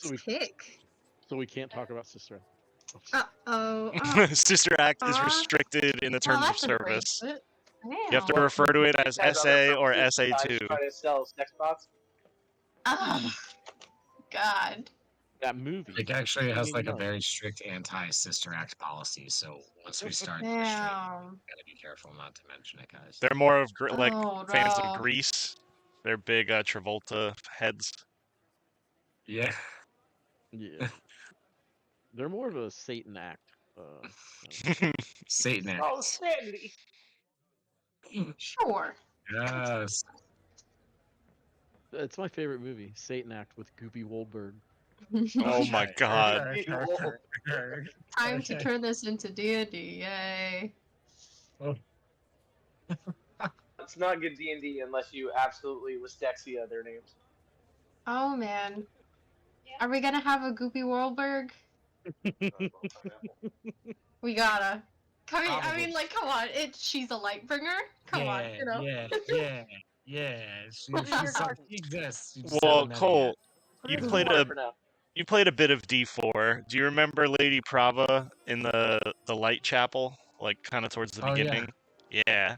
So we Kick. so we can't talk about Sister Act. Uh-oh. Sister Act is Aw. restricted in the Well, terms of that's a great service. foot. You have to Damn. refer to it as Has other SA or purposes besides SA2. trying to sell sex bots. Oh, God. That movie. It actually has like a 1989. very strict anti-Sister Act policy, so once we start this stream, Damn. gotta be careful not to mention it, guys. They're more of like Oh, fans no. of Grease. They're big Travolta heads. Yeah. Yeah. They're more of a Satan act. Satan Act. Oh, Sandy! Sure. Yes. It's my favorite movie, Satan Act with Goopy Woldberg. Oh my god. Time to turn this into D&D. Yay. It's not good D&D unless you absolutely Wistexia their names. Oh, man. Are we gonna have a Goopy Worldberg? We gotta. I mean, Probably. like, come on. She's a light bringer. Come on, you know. Yeah. She exists. She just Well, hasn't met it Cole, yet. you played a bit of D4. Do you remember Lady Prava in the Light Chapel, like kind of towards the beginning? Yeah.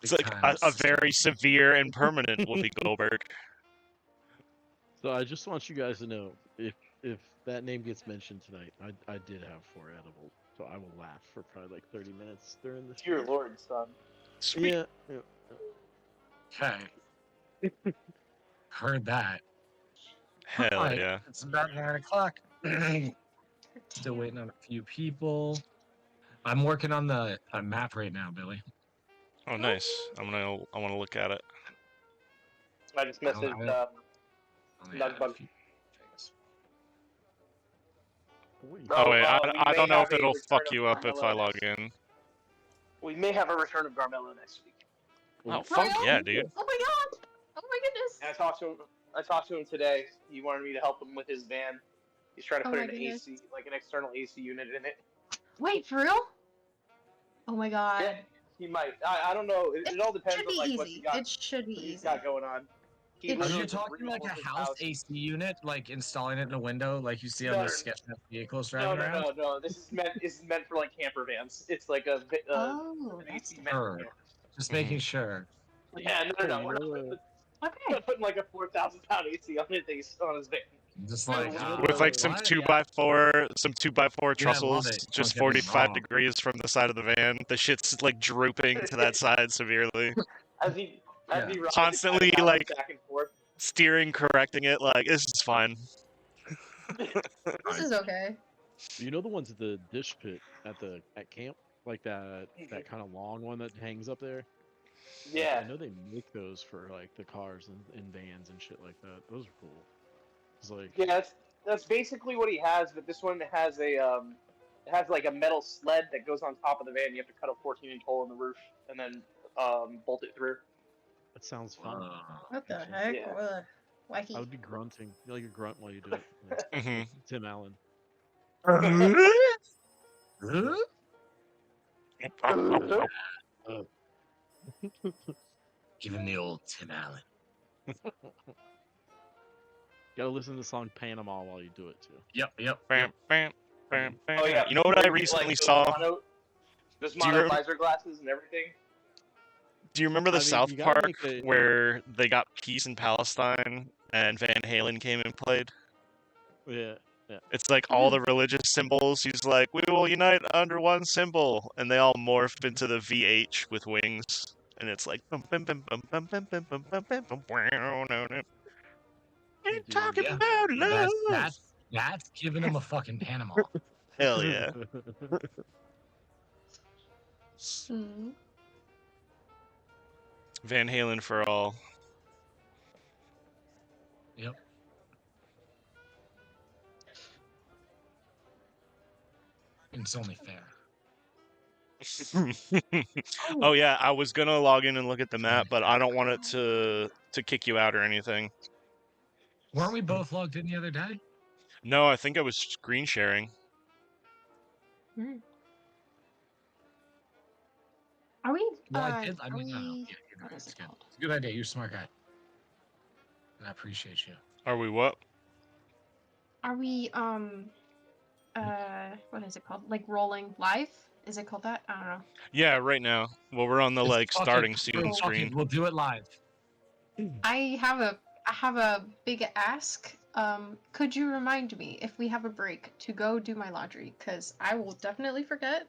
It's like a very severe and permanent Whoopi Goldberg. So I just want you guys to know, if that name gets mentioned tonight, I did have 4 edibles, so I will laugh for probably like 30 minutes during this. Dear Lord, son. Sweet. Yeah. Okay. Heard that. Hell Alright, yeah. It's about 9 o'clock. Still waiting on a few people. I'm working on the map right now, Billy. Oh, nice. I want to look at it. I just messaged Nugbug. Oh wait, I we don't may know have if a it'll return fuck of you up if Carmelo I log next- in. We may have a return of Garmello next week. Oh fuck yeah, dude. Oh my god! Oh my goodness! And I talked to him today. He wanted me to help him with his van. He's trying to Oh put my an goodness. AC, like an external AC unit in it. Wait, for real? Oh my god. Yeah, he might. I don't know. It all depends should on be like easy. what he got. It should be What he's easy. got going on. He Are Are literally you just talking like a remodeled his house AC unit, like installing it in a window, like you see on No, the sketch vehicles No, driving around? no. This is meant for like camper vans. It's like an Oh, that's AC meant for campers. Just making sure. Yeah, no. We're okay. not putting like a 4,000-pound AC on his van. Just like With like some what? 2x4, some 2x4 Yeah, I trussles, love it. just Don't get me 45 wrong. degrees from the side of the van. The shit's like drooping to that side severely. As he rides it Constantly, kind of like- back and forth. Steering, correcting it, like this is fine. This is okay. You know the ones at the dish pit at camp, like that kind of long one that hangs up there. Yeah. I know they make those for like the cars and vans and shit like that. Those are cool. It's like Yeah, that's basically what he has, but this one has like a metal sled that goes on top of the van. You have to cut a 14-inch hole in the roof and then bolt it through. that sounds fun. What the heck? Yeah. What? I Wacky. would be grunting. You like a grunt while you do it. Yeah. Mhm. Tim Allen. Give him the old Tim Allen. Gotta listen to the song Panama while you do it too. Yep. Bam, bam, bam, bam. Oh yeah. You know what I Like, recently those saw? those Do you mono rem- visor glasses and everything. Do you remember the I mean, South you gotta Park make a- where they got peace in Palestine and Van Halen came and played? Yeah. It's like all the religious symbols. He's like, we will unite under one symbol, and they all morph into the VH with wings, and it's like. Ain't talking Yeah. about love. That's giving him a fucking Panama. Hell yeah. Hmm. Van Halen for all. Yep. It's only fair. Oh yeah, I was gonna log in and look at the map, but I don't want it to kick you out or anything. Weren't we both logged in the other day? No, I think I was screen sharing. Are we? Well, I did. I are mean, no. we- Yeah, you're what right. is It's it good. called? It's a good idea. You're a smart guy. And I appreciate you. Are we what? Are we what is it called? Like rolling live? Is it called that? I don't know. Yeah, right now. Well, we're on the It's like fuck it, starting soon Cool. fuck screen. it, we'll do it live. I have a big ask. Could you remind me if we have a break to go do my laundry? Cause I will definitely forget.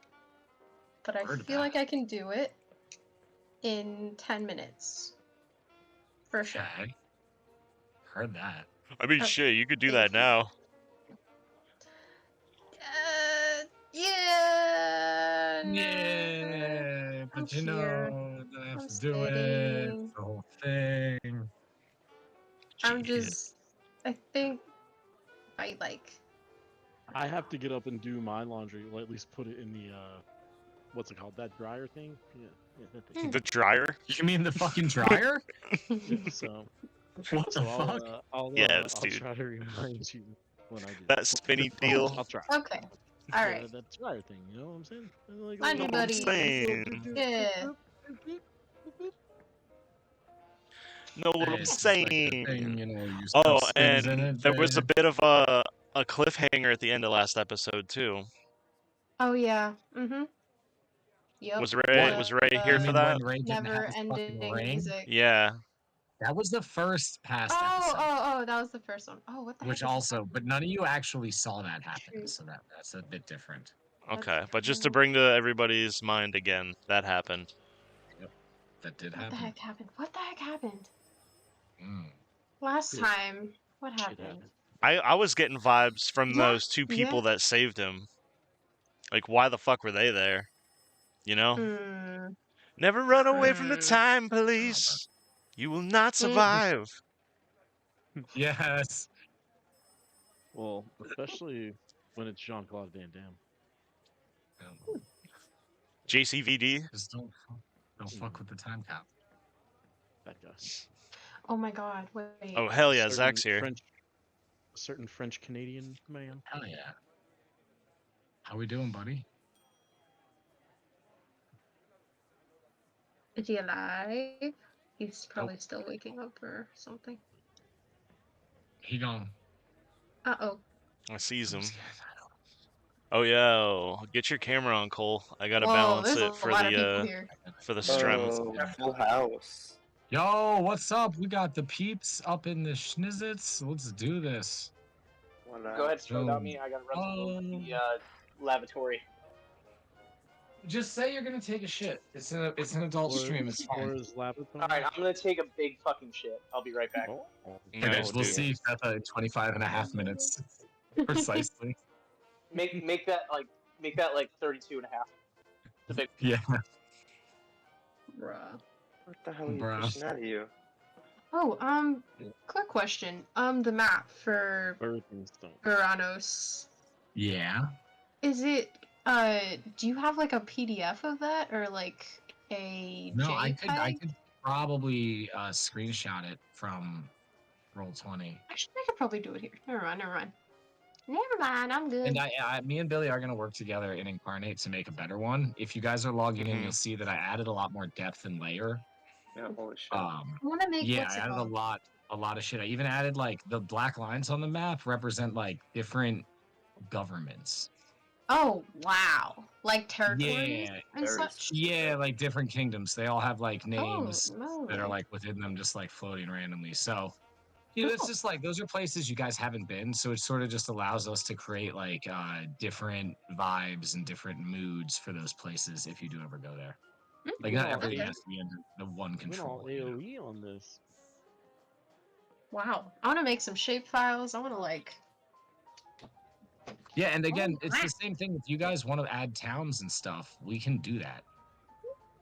But I Heard feel that. like I can do it in 10 minutes. For sure. Okay. Heard that. I mean, Okay, shit, you could do thank that you. now. Yeah. Yeah, I'm but you here. know, then I have I'm to do it. sitting. The whole thing. I'm Shit. just. I think I like. I have to get up and do my laundry, or at least put it in the what's it called? That dryer thing? Yeah, that thing. The dryer? You mean the fucking dryer? Yeah, so What the so fuck? Yes, I'll dude. try to remind you when I do. That spinny deal. I'll try. Okay. All Yeah, right. that dryer thing, you know what I'm saying? Like, Laundry Know what I'm buddy. saying? Yeah. Know what Hey, I'm it's just like the thing, saying? you know, you Oh, stuff spins in and it. there was a bit of a cliffhanger at the end of last episode too. Oh yeah. Mhm. Yep. Was Ray here You for mean that? when Ray didn't have Never his fucking ending ring? music. Yeah. That was the first past episode. Oh, that was the first one. Oh, what the Which heck is also, but none of you actually saw that happen, Shoot. so that's a bit different. Okay, That's but just to true. bring to everybody's mind again, that happened. That did What the happen. heck happened? What the heck happened? Mm. Last Shit. time. What Shit happened? happened. I was getting vibes from Yeah, those two yeah. people that saved him. Like, why the fuck were they there? You know? Mm. Never run away from the Mm. time police. You will not Mm. survive. Yes. Well, especially when it's Jean-Claude Van Damme. JCVD. Just don't fuck with the time cap. That guy. Oh my god, wait. Oh hell yeah, Certain Zach's here. A certain French Canadian man. Hell yeah. How we doing, buddy? Is he alive? He's probably still waking up or something. He gone. Uh-oh. I sees him. Oh yeah, get your camera on, Cole. I gotta Whoa, balance there's a it for lot of people the here. strem. Full house. Yo, what's up? We got the peeps up in the schnizzits. Let's do this. Go ahead, throw it at me. I gotta run to the lavatory. Just say you're gonna take a shit. It's an adult stream. It's Or fine. his laboratory. All right, I'm gonna take a big fucking shit. I'll be right back. Oh, Nice, We'll dude. see if that's 25 and a half minutes. Precisely. Make that like 32 and a half. The big. Yeah. Bruh. What the hell are you Bruh. pushing out of you? Oh, quick question. The map for everything's done. Veranos, Yeah. is it, do you have like a PDF of that or like a No, JPEG? I could probably screenshot it from Roll20. Actually, I could probably do it here. Never mind. Never mind, I'm good. And me and Billy are gonna work together in Incarnate to make a better one. If you guys are logging in, Mhm. you'll see that I added a lot more depth and layer. Yeah, holy shit. I want to make Yeah, what's I it added called? a lot of shit. I even added like the black lines on the map represent like different governments. Oh, wow. Like territories Yeah, and very such? Yeah, like different kingdoms. They all have like Oh, names that are moly. like within them, just like floating randomly. So, you know, it's Cool. just like those are places you guys haven't been. So it sort of just allows us to create like different vibes and different moods for those places if you do ever go there. Like Yeah, not everything okay. has to be under the one Went all control. You know? AOE on this. Wow. I want to make some shape files. I want to like. Yeah, and again, Oh, it's the same thing. If you guys want to add towns and stuff, we can do that.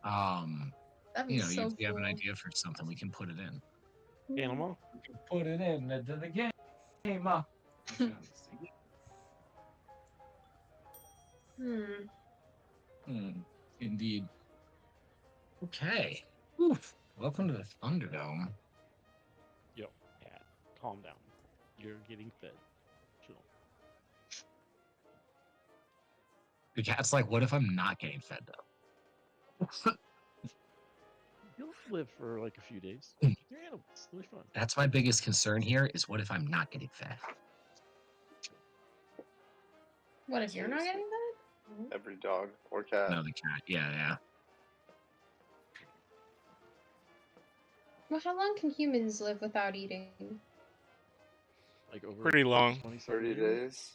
That'd be You know, so if you have an cool. idea for something, we can put it in. Animal. We can put it in the game. Indeed. Okay. Oof. Welcome to the Thunderdome. Yo, cat, calm down. You're getting fed. Chill. The cat's like, what if I'm not getting fed though? You'll live for like a few days. You're animals. It'll be fun. That's my biggest concern here is what if I'm not getting fed? What if you're not Seriously. getting that? Every dog or cat. No, the cat. Yeah. Well, how long can humans live without eating? Like over Pretty long. 30 days.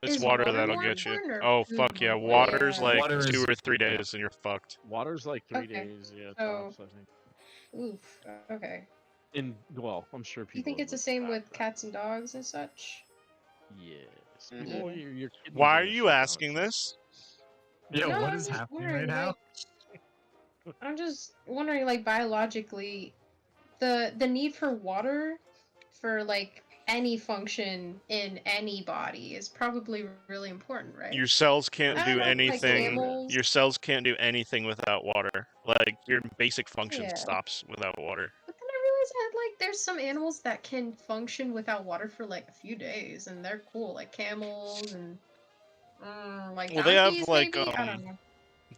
It's Is water water that'll more get you. important or Oh food fuck yeah, more water's important? like Water 2 is- or 3 days and you're fucked. Water's like 3 Okay, days, yeah, so- tops, I think. Oof. Okay. Well, I'm sure people. You think have it's the lived same past with that. cats and dogs and such? Yes. Mhm. People, your kidneys Why are gonna you shut down asking at this? Yo, No, what I'm is just happening wondering, right now? I'm just wondering, like, biologically, the need for water for, like, any function in any body is probably really important, right? Your cells can't I do don't know, like anything. camels. Your cells can't do anything without water. Like your basic function Yeah. stops without water. But then I realized that, like, there's some animals that can function without water for, like, a few days, and they're cool, like camels and, like, Well, they have, donkeys, like, maybe? I don't know.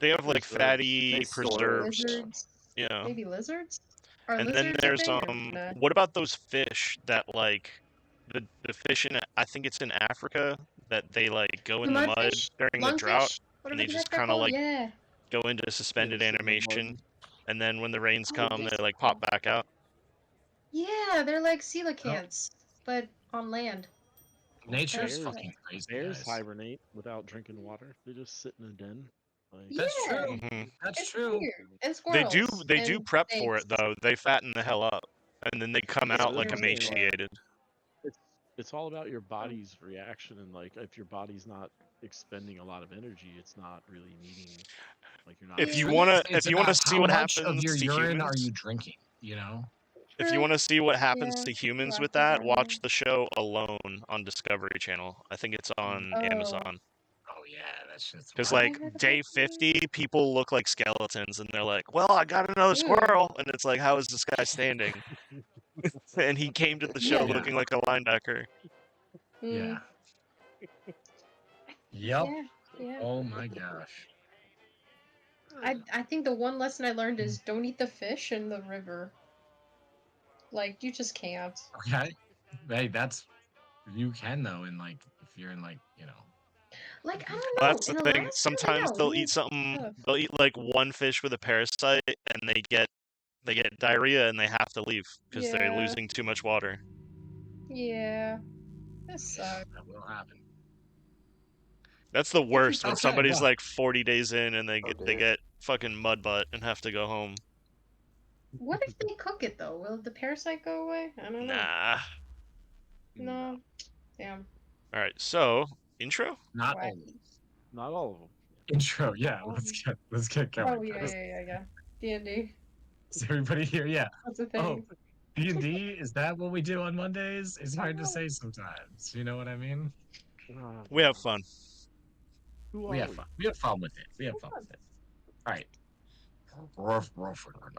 They have like Preserves. fatty They store it. preserves. Lizards? Yeah. Maybe lizards? Are And lizards then a there's thing or nah? what about those fish that like the fish in I think it's in Africa that they like go in the mud Mudfish? during the drought Lungfish? and Whatever they the just heck they're kind of called? like Yeah. go into suspended sit in the mud. animation and then when the rains Oh, come they yes. like pop back out. Yeah, they're like coelacanths, but on land. Nature's Bears- fucking crazy, Bears guys. hibernate without drinking water. They just sit in a den. Like, That's Yeah. true. Mhm. That's It's true. weird. And They squirrels. do and prep for it snakes. though. They fatten the hell up and then they come Yeah, out like they're weird. emaciated. it's all about your body's reaction, and like if your body's not expending a lot of energy, it's not really needing. Like you're not. If you Yeah. wanna It's if you wanna about see how what much happens of your to urine humans, are you drinking? You know. if you want to see what happens Yeah, to humans lots with of that, them. watch the show Alone on Discovery Channel. I think it's on Oh. Amazon. Oh yeah, that shit's Because I've wild. like heard of day that. 50, people look like skeletons, and they're like, "Well, I got another squirrel," and it's like, "How is this guy standing?" And he came to the show Yeah. looking like a linebacker. Yeah. Yep. Yeah. Oh my gosh. I think the one lesson I learned is don't eat the fish in the river. Like, you just can't. Okay. Hey, that's you can though, in like if you're in like, you know. Like, I don't know. That's the in thing. Alaska, Sometimes they got they'll weird eat something. stuff. They'll eat like one fish with a parasite, and they get diarrhea, and they have to leave because they're Yeah. losing too much water. Yeah. This sucks. That will happen. That's the worst when Okay, somebody's well. like 40 days in and they Oh, they dear. get fucking mud butt and have to go home. What if they cook it though? Will the parasite go away? I don't know. Nah. No. Damn. All right, so intro. Not Wacky. only Not all of them. intro. Yeah, let's get going. Oh yeah, guys. yeah. D&D. Is everybody here? Yeah. That's a thing. Oh, D&D, is that what we do on Mondays? It's hard to say sometimes. You know what I mean? We have fun. Who We are have fun. We have fun with it. All right. All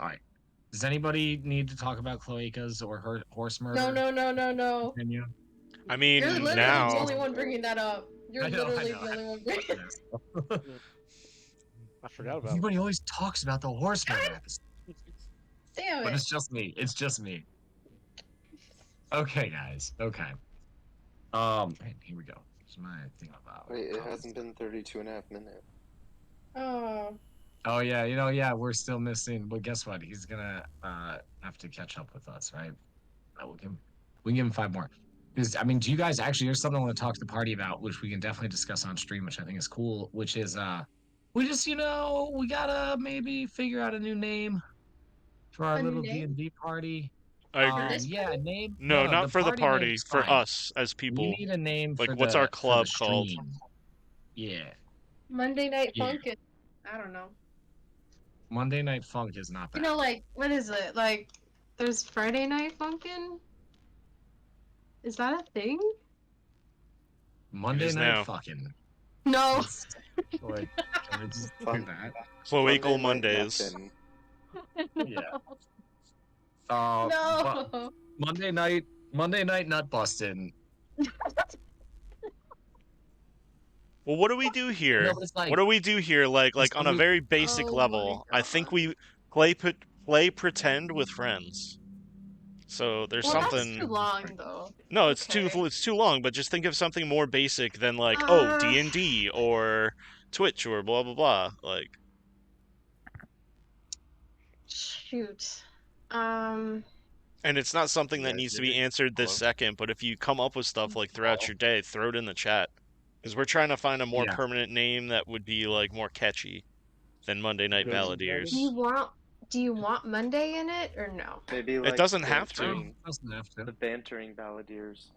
right. Does anybody need to talk about cloacas or her horse murder? No. Continue? I mean, You're literally now the only one bringing that up. You're I know, literally the only one bringing it up. I forgot about it. Everybody always talks about the horse murder episode, Damn but it. it's just me. It's just me. Okay, guys. Okay. Here we go. Here's my thing about. Wait, it hasn't been 32 and a half minutes. Oh. Oh yeah, we're still missing. Well, guess what? He's gonna have to catch up with us, right? We can give him 5 more. Because I mean, do you guys actually? There's something I want to talk to the party about, which we can definitely discuss on stream, which I think is cool. Which is we just we gotta maybe figure out a new name for our A new little name? D&D party. I agree. this Yeah, a party? name. No, not for the party. name's For fine. us as people. We need a name Like, for what's the, our for the club called? stream. Yeah, Monday Night Yeah. Funkin'. I don't know. Monday Night Funk is not bad. You know, like, what is it? Like, there's Friday Night Funkin'? Is that a thing? Monday is Night now. Fucking. No. Like, can we just do Fun. that? Cloacal Monday night Mondays. muffin. Yeah. No. Monday night nut busting. Well, what do we do here? No, but it's like, What do we do here? Like on a somebody- very basic Oh my level, I think God. we play pretend with friends. So there's Well, that's something. too long, though. No, it's Okay. too long. But just think of something more basic than like D&D or Twitch or blah blah blah. Like Shoot. and it's not something You that guys needs to did be it. answered this Hello? second. But if you come up with stuff like throughout your day, throw it in the chat because we're trying to find a more Yeah. permanent name that would be like more catchy than Monday Night Good. Balladeers. Do you want Monday in it or no? Maybe like It doesn't have to. bantering- Doesn't have to. The bantering balladeers.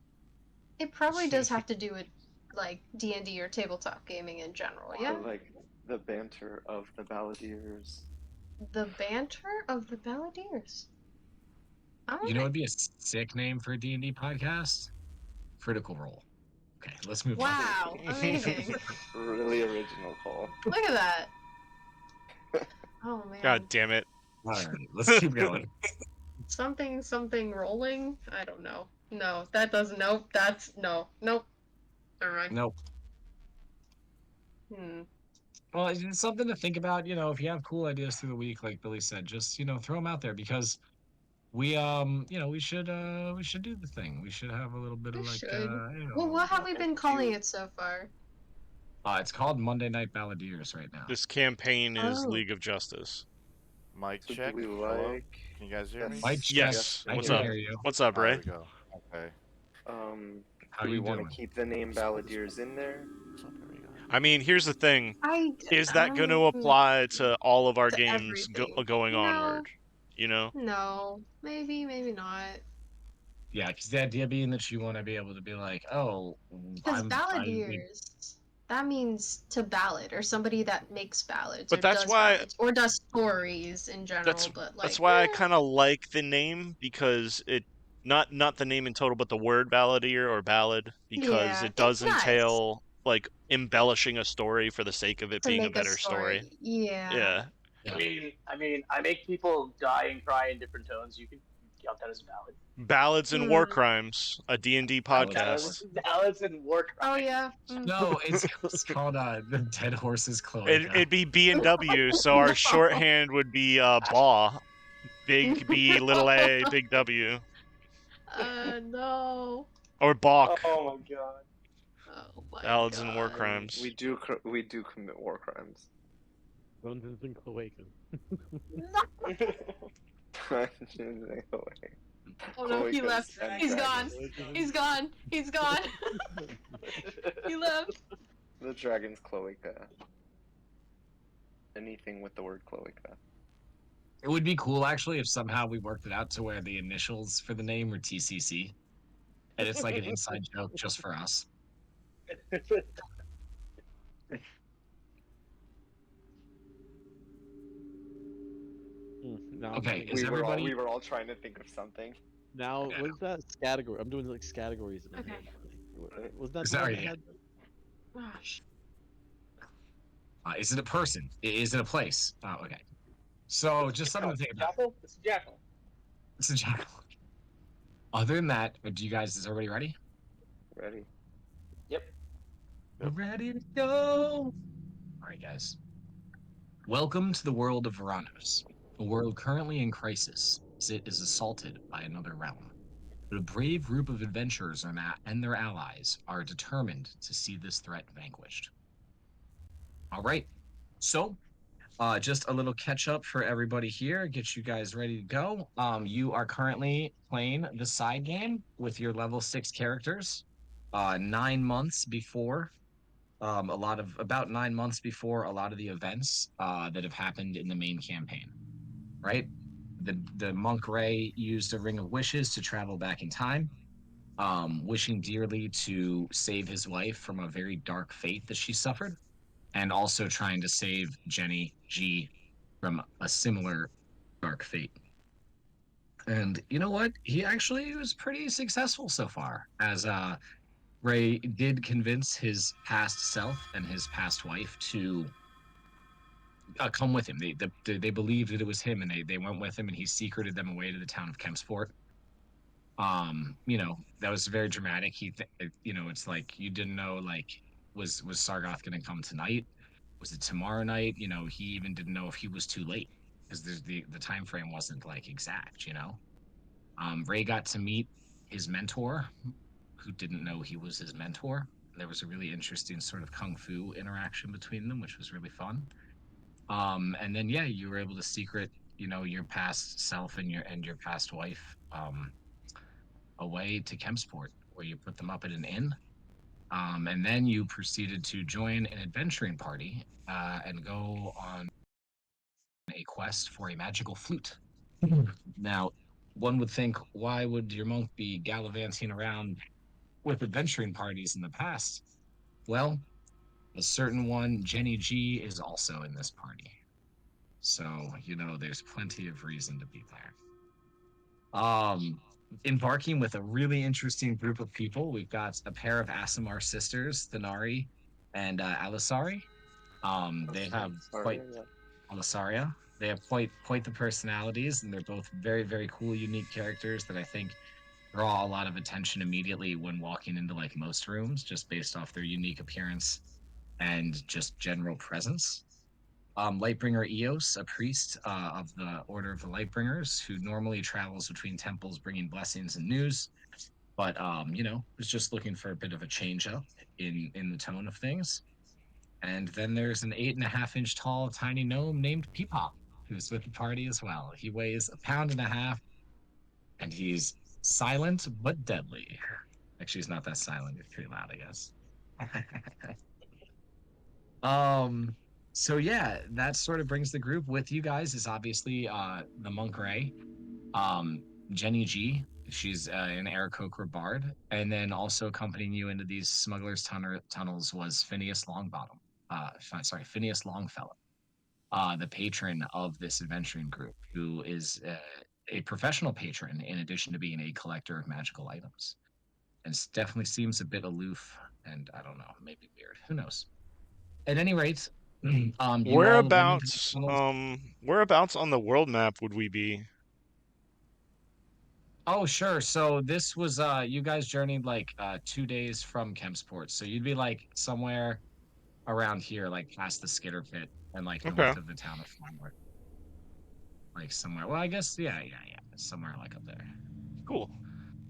It probably does have to do with like D&D or tabletop gaming in general. Yeah. Or like the banter of the balladeers. The banter of the Balladeers. You know, it'd be a sick name for a D&D podcast. Critical Role. Okay, let's move on. Wow, amazing. Really original, Paul. Look at that. Oh man. God damn it. All right, let's keep going. Something rolling? I don't know. No, that doesn't. Nope. That's no. Nope. All right. Nope. Well, it's something to think about. You know, if you have cool ideas through the week, like Billy said, just throw them out there because we we should do the thing. We should have a little bit We of like should. Well, what have we been calling it so far? It's called Monday Night Balladeers right now. This campaign is Oh. League of Justice. Mic So check. do we Hello? like Can you guys hear me? Mike, check. Yes. I What's can up? hear you. What's up, Oh, there Ray? we go. Okay. How do we you want doing? to keep the name balladeers in there? So there we go. I mean, here's the thing. Is that going to um, apply to all of our to games everything. going No. onward? You know? No, maybe not. Yeah, because the idea being that you want to be able to be like, oh, Because Balladeers, that means to ballad or somebody that makes ballads. But or that's does why- ballads, or does stories in general. But like That's why I kind of like the name because it not the name in total, but the word balladeer or ballad because Yeah, it does it's nice. entail like embellishing a story for the sake of it to being a make better story. Yeah. Yeah. I mean, I make people die and cry in different tones. You can count that as a ballad. Ballads and War Hmm. Crimes, a D&D Ballads. podcast. Ballads and war Oh crimes. yeah. No, it's called the Dead Horses Cloaca. It'd be B&W, so our shorthand would be BAW. Big B, little A, big W. No. Or Bach. Oh my god. Oh my Ballads and War God. Crimes. We do commit war crimes. Dungeons and Cloaca. Oh no, he Cloacas left. and He's gone. dragons. He's gone. He's gone. He left. The dragon's cloaca. Anything with the word cloaca. It would be cool actually if somehow we worked it out to where the initials for the name were TCC, and it's like an inside joke just for us. Now, Okay, I'm- is everybody? We were all trying to think of something. Now, Yeah. what is that category? I'm doing like categories in my Okay. head. Was that? Sorry, the one I yeah. had? Gosh. Is it a person? Is it a place? Oh, okay. So just something to think about. Jackal? It's a jackal. It's a jackal. Other than that, is everybody ready? Ready? We're ready to go. All right, guys. Welcome to the world of Veranos, a world currently in crisis as it is assaulted by another realm. But a brave group of adventurers and their allies are determined to see this threat vanquished. All right, so just a little catch up for everybody here, get you guys ready to go. You are currently playing the side game with your level 6 characters. 9 months before about 9 months before a lot of the events that have happened in the main campaign, right? The monk Ray used a ring of wishes to travel back in time, wishing dearly to save his wife from a very dark fate that she suffered, and also trying to save Jenny G from a similar dark fate. And you know what? He actually was pretty successful so far, as Ray did convince his past self and his past wife to come with him. They believed that it was him, and they went with him, and he secreted them away to the town of Kempsport. That was very dramatic. It's like you didn't know, like, was Sargoth going to come tonight? Was it tomorrow night? He even didn't know if he was too late because the time frame wasn't like exact. Ray got to meet his mentor, who didn't know he was his mentor. There was a really interesting sort of kung fu interaction between them, which was really fun. And then yeah, you were able to secret, your past self and your past wife away to Kempsport, where you put them up at an inn. And then you proceeded to join an adventuring party and go on a quest for a magical flute. Now, one would think, why would your monk be gallivanting around with adventuring parties in the past? Well, a certain one, Jenny G, is also in this party. So, there's plenty of reason to be there. Embarking with a really interesting group of people, we've got a pair of Asimar sisters, Thanari and Alisari. They have quite Alisaria. They have quite the personalities, and they're both very, very cool, unique characters that I think draw a lot of attention immediately when walking into like most rooms, just based off their unique appearance and just general presence. Lightbringer Eos, a priest of the Order of the Lightbringers, who normally travels between temples bringing blessings and news, but was just looking for a bit of a change up in the tone of things. And then there's an 8.5-inch tall tiny gnome named Peepop, who's with the party as well. He weighs 1.5 pounds, and he's silent but deadly. Actually, he's not that silent. He's pretty loud, I guess. So yeah, that sort of brings the group with you guys is obviously the Monk Ray, Jenny G. She's an Aarakocra bard, and then also accompanying you into these smugglers' tunnels was Phineas Longbottom. Phineas Longfellow, the patron of this adventuring group, who is a professional patron in addition to being a collector of magical items, and definitely seems a bit aloof and I don't know, maybe weird. Who knows? At any rate, you all went into the tunnels. Whereabouts on the world map would we be? Oh, sure. So this was you guys journeyed like 2 days from Kempsport. So you'd be like somewhere around here, like past the Skitter Pit and like Okay. north of the town of Farmwood. Like somewhere. Well, I guess yeah. Somewhere like up there. Cool.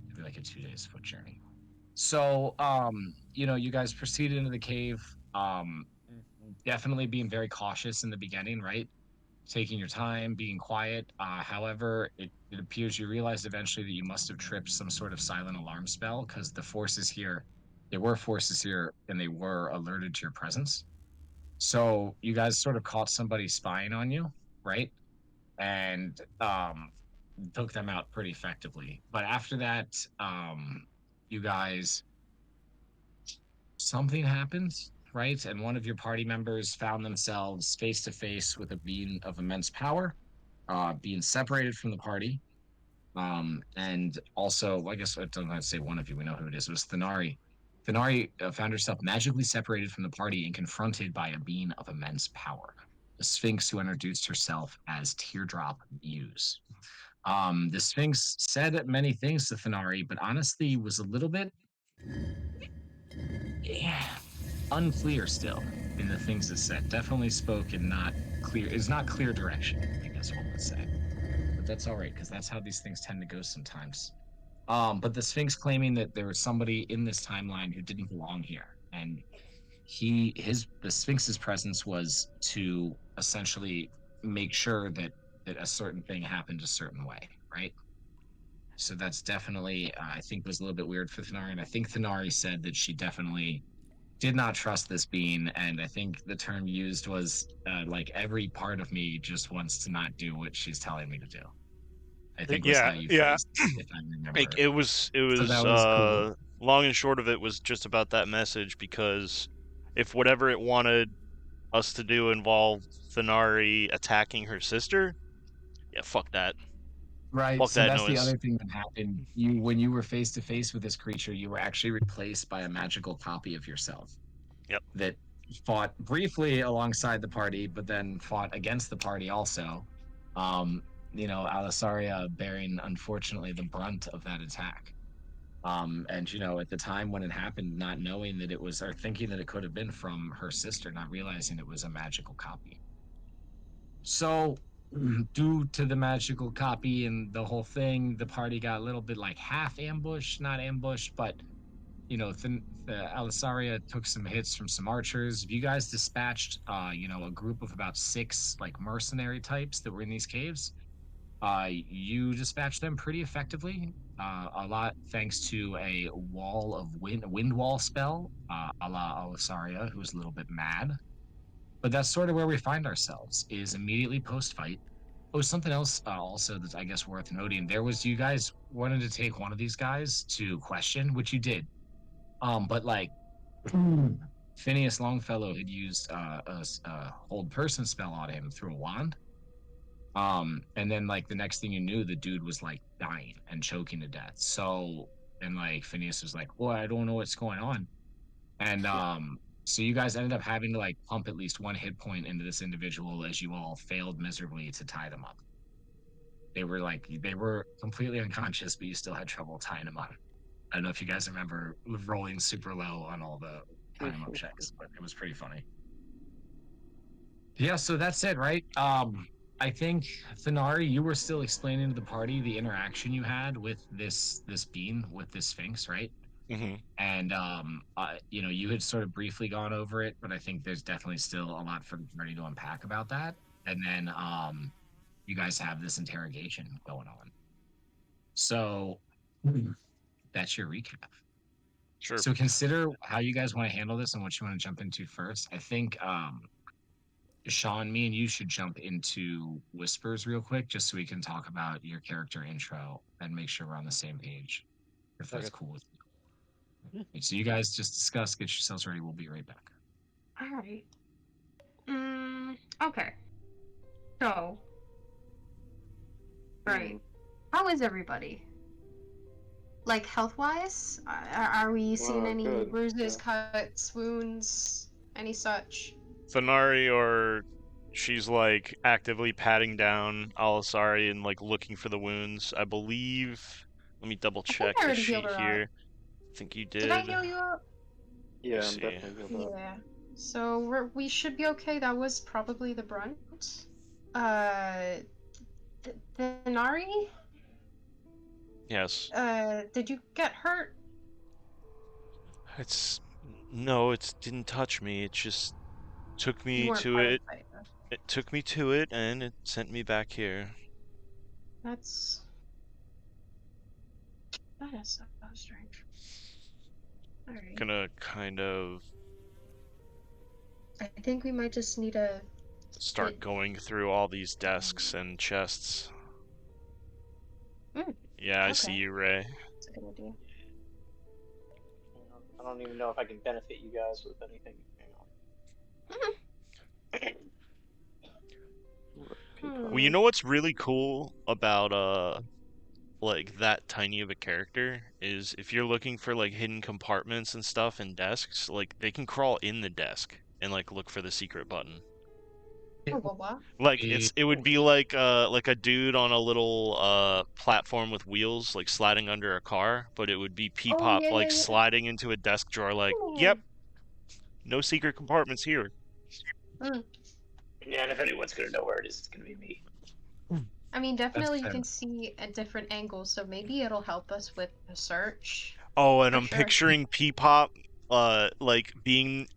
It'd be like a 2 days foot journey. So you guys proceeded into the cave. Definitely being very cautious in the beginning, right? Taking your time, being quiet. However, it appears you realized eventually that you must have tripped some sort of silent alarm spell because there were forces here, and they were alerted to your presence. So you guys sort of caught somebody spying on you, right? And took them out pretty effectively. But after that, you guys, something happened, right? And one of your party members found themselves face to face with a being of immense power, being separated from the party. And also, I guess I don't have to say one of you, we know who it is. It was Thanari. Thanari found herself magically separated from the party and confronted by a being of immense power, the Sphinx who introduced herself as Teardrop Muse. The Sphinx said many things to Thanari, but honestly was a little bit unclear still in the things it said. Definitely spoke in not clear direction, I guess one would say. But that's all right, because that's how these things tend to go sometimes. But the Sphinx claiming that there was somebody in this timeline who didn't belong here, and the Sphinx's presence was to essentially make sure that a certain thing happened a certain way, right? So that's definitely, I think, was a little bit weird for Thanari, and I think Thanari said that she definitely did not trust this being, and I think the term used was like every part of me just wants to not do what she's telling me to do. I think was how you Yeah. phrased it, if I remember. Like it was So that was cool. long and short of it was just about that message, because if whatever it wanted us to do involved Thanari attacking her sister, yeah, fuck that. Right. Fuck So that that's the noise. other thing that happened. When you were face to face with this creature, you were actually replaced by a magical copy of yourself. Yep. That fought briefly alongside the party, but then fought against the party also. Alisaria bearing, unfortunately, the brunt of that attack. And at the time when it happened, not knowing that it was, or thinking that it could have been from her sister, not realizing it was a magical copy. So due to the magical copy and the whole thing, the party got a little bit like half ambushed, not ambushed, but the Alisaria took some hits from some archers. You guys dispatched, a group of about 6 like mercenary types that were in these caves. You dispatched them pretty effectively. A lot thanks to a wall of wind wall spell, a la Alisaria, who was a little bit mad. But that's sort of where we find ourselves. Is immediately post fight. Oh, something else also that's I guess worth noting. There was you guys wanted to take one of these guys to question, which you did. But like Phineas Longfellow had used a hold person spell on him through a wand. And then like the next thing you knew, the dude was like dying and choking to death. So and like Phineas was like, "Well, I don't know what's going on," and so you guys ended up having to like pump at least 1 hit point into this individual as you all failed miserably to tie them up. They were completely unconscious, but you still had trouble tying them up. I don't know if you guys remember rolling super low on all the tie them up checks, but it was pretty funny. Yeah, so that's it, right? I think Thanari, you were still explaining to the party the interaction you had with this being, with this Sphinx, right? Mm-hmm. And you had sort of briefly gone over it, but I think there's definitely still a lot for the party to unpack about that. And then you guys have this interrogation going on. So that's your recap. Sure. So consider how you guys want to handle this and what you want to jump into first. I think Sean, me and you should jump into Whispers real quick, just so we can talk about your character intro and make sure we're on the same page. If that's cool with you. So you guys just discuss, get yourselves ready. We'll be right back. All right. Okay. So. Right. How is everybody? Like health-wise, are we seeing any good. bruises, cuts, wounds, any such? Thanari, or she's like actively patting down Alisari and like looking for the wounds. I believe. Let me double check I the already sheet healed her here. up. I think you did. Did I heal you up? Yeah, I'm see. definitely healed up. Yeah. So we should be okay. That was probably the brunt. Thanari? Yes. Did you get hurt? No, it didn't touch me. It just took You me weren't to part of it. the fight, though. It took me to it, and it sent me back here. That is so strange. Alright. Gonna kind of I think we might just need to start going through all these desks and chests. Yeah, I see okay. you, Ray. That's a good idea. I don't even know if I can benefit you guys with anything. Well, you know what's really cool about like that tiny of a character is if you're looking for like hidden compartments and stuff in desks, like they can crawl in the desk and like look for the secret button. What? Like it would be like a dude on a little platform with wheels like sliding under a car, but it would be Peepop like sliding into a desk drawer like, yep, no secret compartments here. Yeah, and if anyone's gonna know where it is, it's gonna be me. I mean, definitely you can see at different angles, so maybe it'll help us with the search. Oh, and For I'm sure. picturing Peepop like being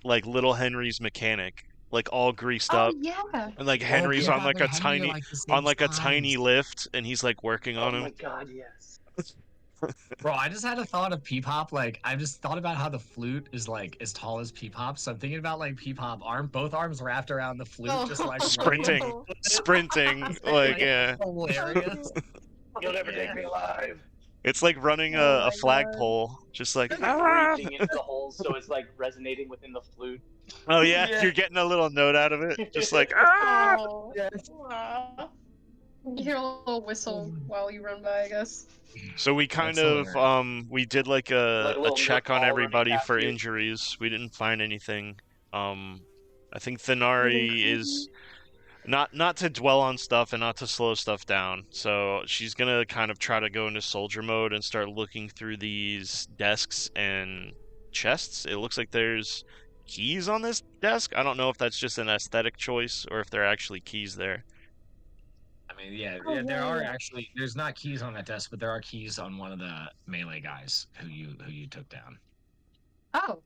like little Henry's mechanic, like all greased up. Yeah. And like Henry's on like a tiny a tiny lift, and he's like working on him. Oh my god, yes. Bro, I just had a thought of Peepop. Like, I just thought about how the flute is like as tall as Peepop. So I'm thinking about like Peepop both arms wrapped around the flute, just like sprinting, like yeah. Hilarious. You'll never take me alive. It's like running a flagpole, just like breathing into the holes, so it's like resonating within the flute. Oh yeah, you're getting a little note out of it, just like Oh, yes. You hear a little whistle while you run by, I guess. So we kind of we did like a check on everybody for injuries. We didn't find anything. I think Thanari is not to dwell on stuff and not to slow stuff down. So she's gonna kind of try to go into soldier mode and start looking through these desks and chests. It looks like there's keys on this desk. I don't know if that's just an aesthetic choice or if there are actually keys there. mean, yeah, Oh, there yeah, are yeah. actually. There's not keys on that desk, but there are keys on one of the melee guys who you took down. Oh.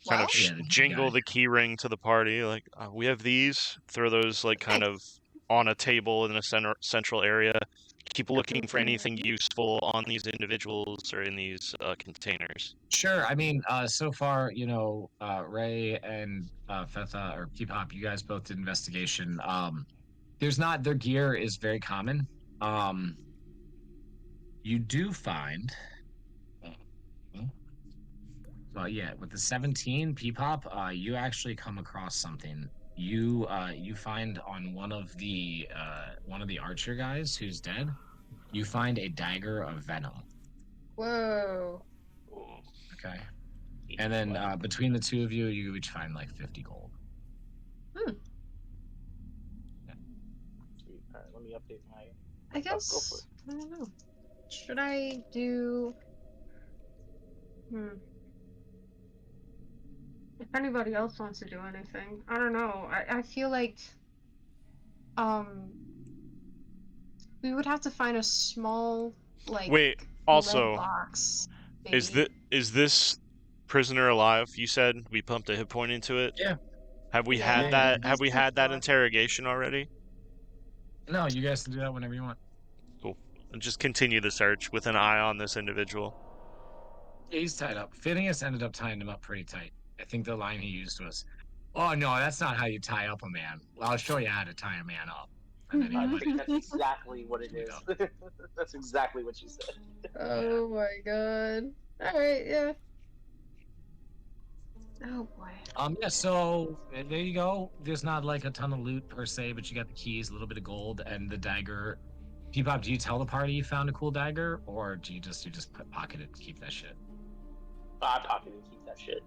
Kind Well, of Yeah, the key jingle guy. the key ring to the party, like we have these. Throw those like kind of on a table in a central area. Keep looking for anything useful on these individuals or in these containers. Sure. I mean, so far, Ray and Fetha or Peepop, you guys both did investigation. Their gear is very common. You do find, yeah, with the 17 Peepop, you actually come across something. You find on one of the archer guys who's dead. You find a dagger of venom. whoa. Okay. And then between the two of you, you each find like 50 gold. Hmm. Sweet. All right, let me update my. I Go for guess I don't know. Should I do? If anybody else wants to do anything, I don't know. I feel like um we would have to find a small like Wait, lead also, box. is Maybe. this prisoner alive? You said we pumped a hit point into it. Yeah. Have we Yeah, had that? Have he's we had that alive. interrogation already? No, you guys can do that whenever you want. Cool. And just continue the search with an eye on this individual. He's tied up. Phineas ended up tying him up pretty tight. I think the line he used was, "Oh no, that's not how you tie up a man. Well, I'll show you how to tie a man up." And then he I like, think that's exactly what it is. That's exactly what you said. Oh my god. Alright, yeah. Oh boy. Yeah, so there you go. There's not like a ton of loot per se, but you got the keys, a little bit of gold, and the dagger. Peepop, do you tell the party you found a cool dagger, or do you just pocket it and keep that shit? I pocket and keep that shit.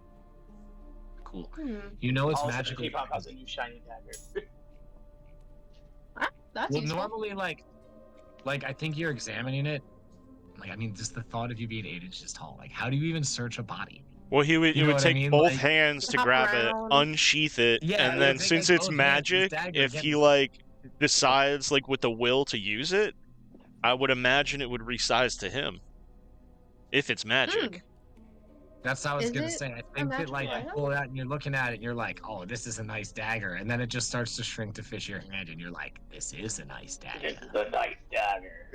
Cool. Hmm. You know it's Also, magical. K-pop has a new shiny dagger. That's Well, useful. normally, like I think you're examining it. Like, I mean, just the thought of you being 8 inches tall. Like, how do you even search a body? Well, You it know would what I take mean? both Like, hands to hop grab it, around. unsheath it, Yeah, and it then would take, since like, it's both hands. This magic, dagger, if again, he is- like decides like with the will to use it, I would imagine it would resize to him. If it's magic. That's what I was Is gonna it say. I a think that magic like you item? pull it out and you're looking at it and you're like, oh, this is a nice dagger, and then it just starts to shrink to fit your hand, and you're like, this is a nice This dagger. is a nice dagger.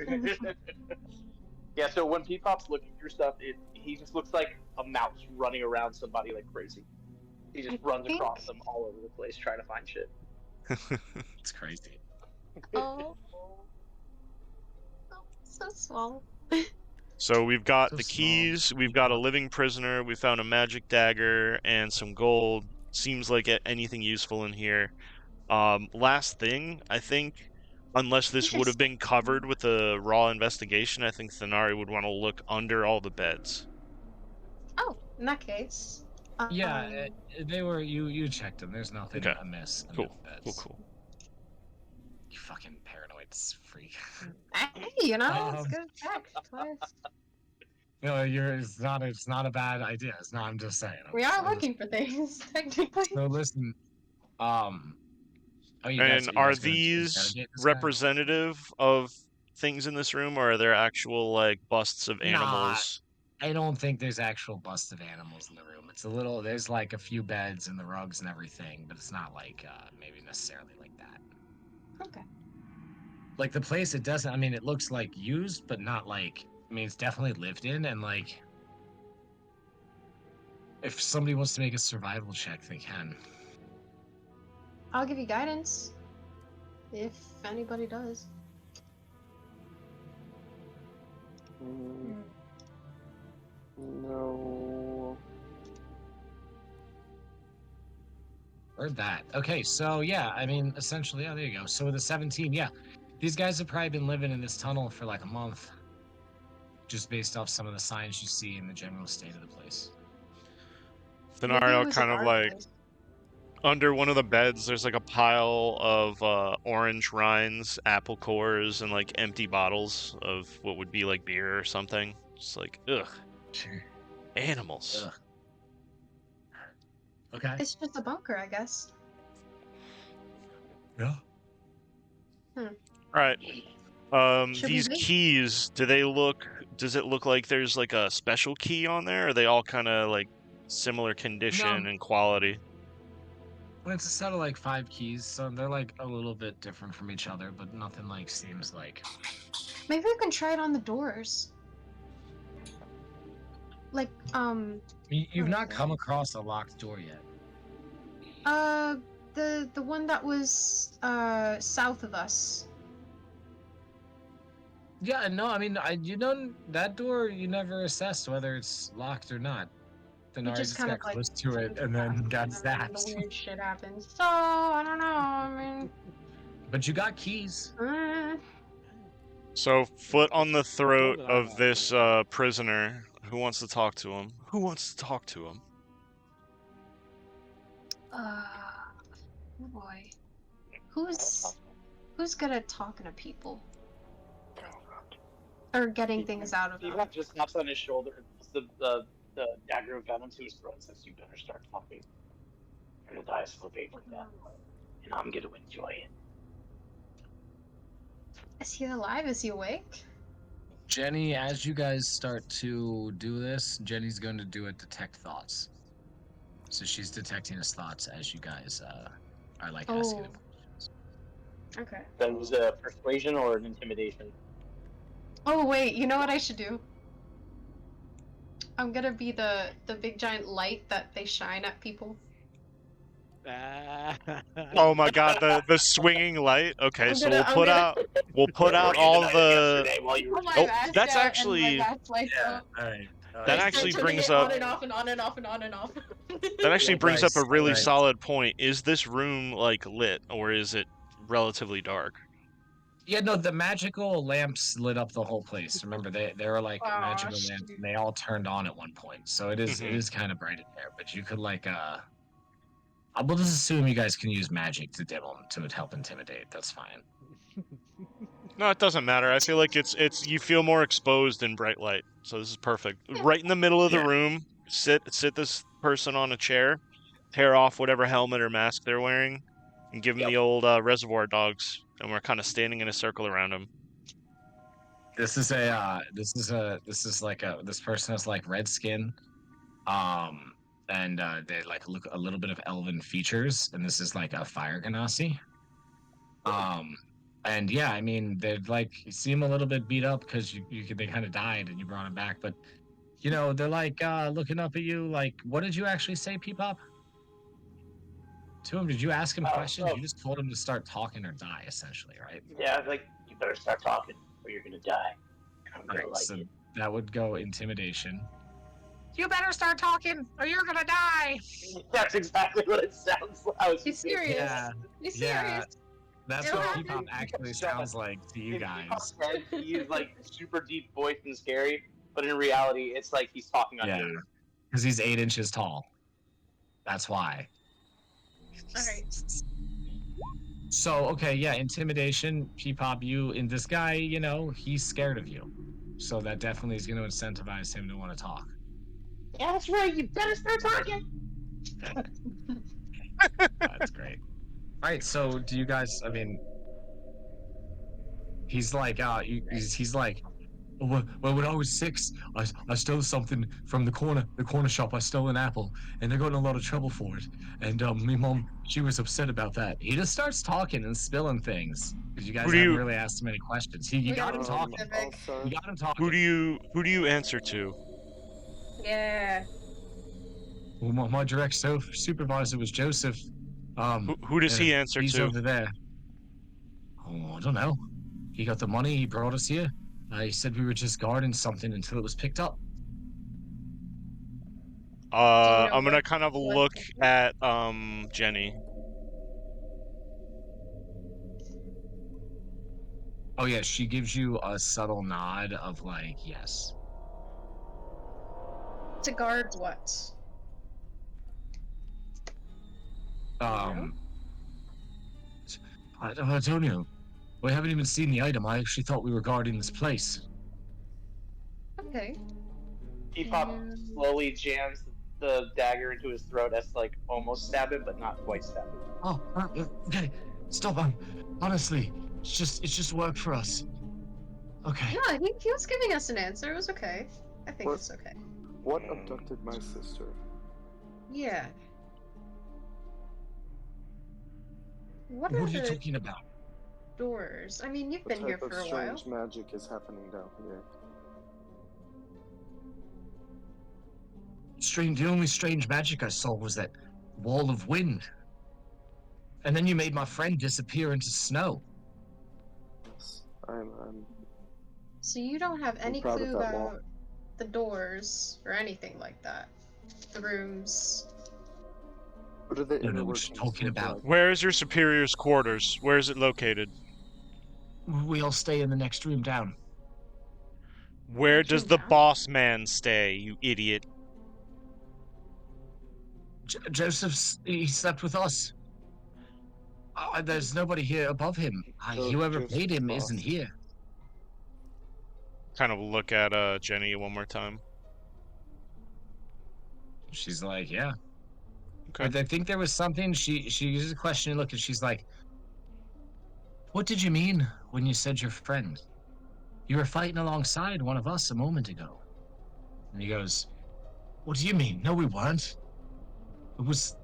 Yeah, so when Peepop's looking through stuff, he just looks like a mouse running around somebody like crazy. He just runs across them all over the place trying to find shit. It's crazy. Oh. So small. So we've got So the small. keys, we've got a living prisoner, we found a magic dagger, and some gold. Seems like anything useful in here. Last thing, I think, unless this would have been covered with a raw investigation, I think Thanari would want to look under all the beds. Oh, in that case. Yeah, they were. You checked them. There's nothing Okay. amiss under Cool. the beds. Cool. You fucking paranoid freak. Hey, it's good check twice. No, it's not a bad idea. It's not. I'm just saying. We are looking for things, technically. So listen, oh, you And guys are gonna these interrogate this guy? representative of things in this room, or are there actual like busts of animals? I don't think there's actual busts of animals in the room. It's a little. There's like a few beds and the rugs and everything, but it's not like maybe necessarily like that. Okay. Like the place, it doesn't. I mean, it looks like used, but not like. I mean, it's definitely lived in, and like, if somebody wants to make a survival check, they can. I'll give you guidance. If anybody does. No. Or that. Okay, so yeah, I mean, essentially, there you go. So with the 17, yeah, these guys have probably been living in this tunnel for like a month, just based off some of the signs you see in the general state of the place. Thanari kind of like under one of the beds. There's like a pile of orange rinds, apple cores, and like empty bottles of what would be like beer or something. Just like ugh, Sure. animals. Ugh. Okay. It's just a bunker, I guess. Yeah. All right. Should we These wait? keys, does it look like there's like a special key on there? Or are they all kind of like similar condition No. and quality? Well, it's a set of like 5 keys, so they're like a little bit different from each other, but nothing like seems like. Maybe we can try it on the doors. Like, You've What not is come it? across a locked door yet. the one that was south of us. Yeah, no, I mean, you know that door you never assessed whether it's locked or not. Then We I just just kind got of like close to it jumped and then past got and then the zapped. weird shit happened. So I don't know. I mean, But you got keys. So, foot on the throat that I'm of not this prisoner. Who wants to talk to him? Who wants to talk to him? oh boy, who's good at talking to people or getting things out of them? Bebop just snaps on his shoulder and puts the dagger of venom to his throat and says, "You better start talking. You're gonna die a slow painful death, and I'm gonna enjoy it." Is he alive? Is he awake? Jenny, as you guys start to do this, Jenny's going to do a detect thoughts. So she's detecting his thoughts as you guys are like asking him. Okay. That was a persuasion or an intimidation. Oh wait, you know what I should do? I'm gonna be the big giant light that they shine at people. Oh my god, the swinging light. Okay, so we'll I'm put gonna- out all the. Put my Oh, mask that's out actually- and my mask lights up. All right. That I actually start turning brings it up- on and off and on and off and on and off. That actually brings up a Nice, really alright. solid point. Is this room like lit, or is it relatively dark? Yeah, no, the magical lamps lit up the whole place. Remember, they were like Aw, magical lamps, and they all turned on at one point. So it Mhm. is kind of bright in there. But you could like we'll just assume you guys can use magic to dim them to help intimidate. That's fine. No, it doesn't matter. I feel like it's you feel more exposed in bright light. So this is perfect. Right in the middle of the Yeah. room, sit this person on a chair, tear off whatever helmet or mask they're wearing, and give them the old reservoir dogs. And we're kind of standing in a circle around them. This person has like red skin, and they like look a little bit of elven features, and this is like a fire ganassi. And yeah, I mean they like seem a little bit beat up because they kind of died and you brought them back, but you know they're like looking up at you like, what did you actually say, Peepop? To him, did you ask him questions? You just told him to start talking or die, essentially, right? Yeah, like, you better start talking or you're gonna die. I'm gonna Right, like so it. that would go intimidation. You better start talking or you're gonna die. That's exactly what it sounds like. Be serious. Yeah, Be yeah. serious. That's It'll what happen. Peepop actually sounds like to you guys. He's like super deep voiced and scary, but in reality, it's like he's talking on Yeah, you. because he's 8 inches tall. That's why. Alright. So, okay, yeah, intimidation, Peepop, you, and this guy, you know, he's scared of you. So that definitely is going to incentivize him to want to talk. Yeah, that's right. You better start talking. That's great. All right, so do you guys, I mean, he's like, he's like, well, when I was 6, I stole something from the corner shop. I stole an apple, and I got in a lot of trouble for it. And my mom, she was upset about that. He just starts talking and spilling things because you guys haven't really asked him any questions. You got him talking. You got him talking. Who do you answer to? Yeah. Well, my direct supervisor was Joseph. Who does he answer he's to? over there. Oh, I don't know. He got the money. He brought us here. He said we were just guarding something until it was picked up. I'm gonna what- kind of what- look at Jenny. Oh yeah, she gives you a subtle nod of like, yes. To guard what? I don't know. We haven't even seen the item. I actually thought we were guarding this place. Okay. Peepop slowly jams the dagger into his throat as like almost stab him, but not quite stab him. Oh, okay. Stop. Honestly, it's just work for us. Okay. Yeah, he was giving us an answer. It was okay. I think What? it's okay. What abducted my sister? Yeah. What What are are you the talking about? doors? I mean, you've What been here type of for a while. strange magic is happening down here? The only strange magic I saw was that wall of wind. And then you made my friend disappear into snow. Yes, I'm So you don't have any proud of clue that wall. about the doors or anything like that. The rooms. What do the You know inner what you're workings talking look about. like? Where is your superior's quarters? Where is it located? We all stay in the next room down. Where Next does room the down? boss man stay, you idiot? Joseph's, he slept with us. There's nobody here above him. Whoever Joseph's paid him boss. isn't here. Kind of look at Jenny one more time. She's like, yeah. Okay. I think there was something. She uses a question look, and she's like, "What did you mean when you said your friend? You were fighting alongside one of us a moment ago." And he goes, "What do you mean? No, we weren't. That was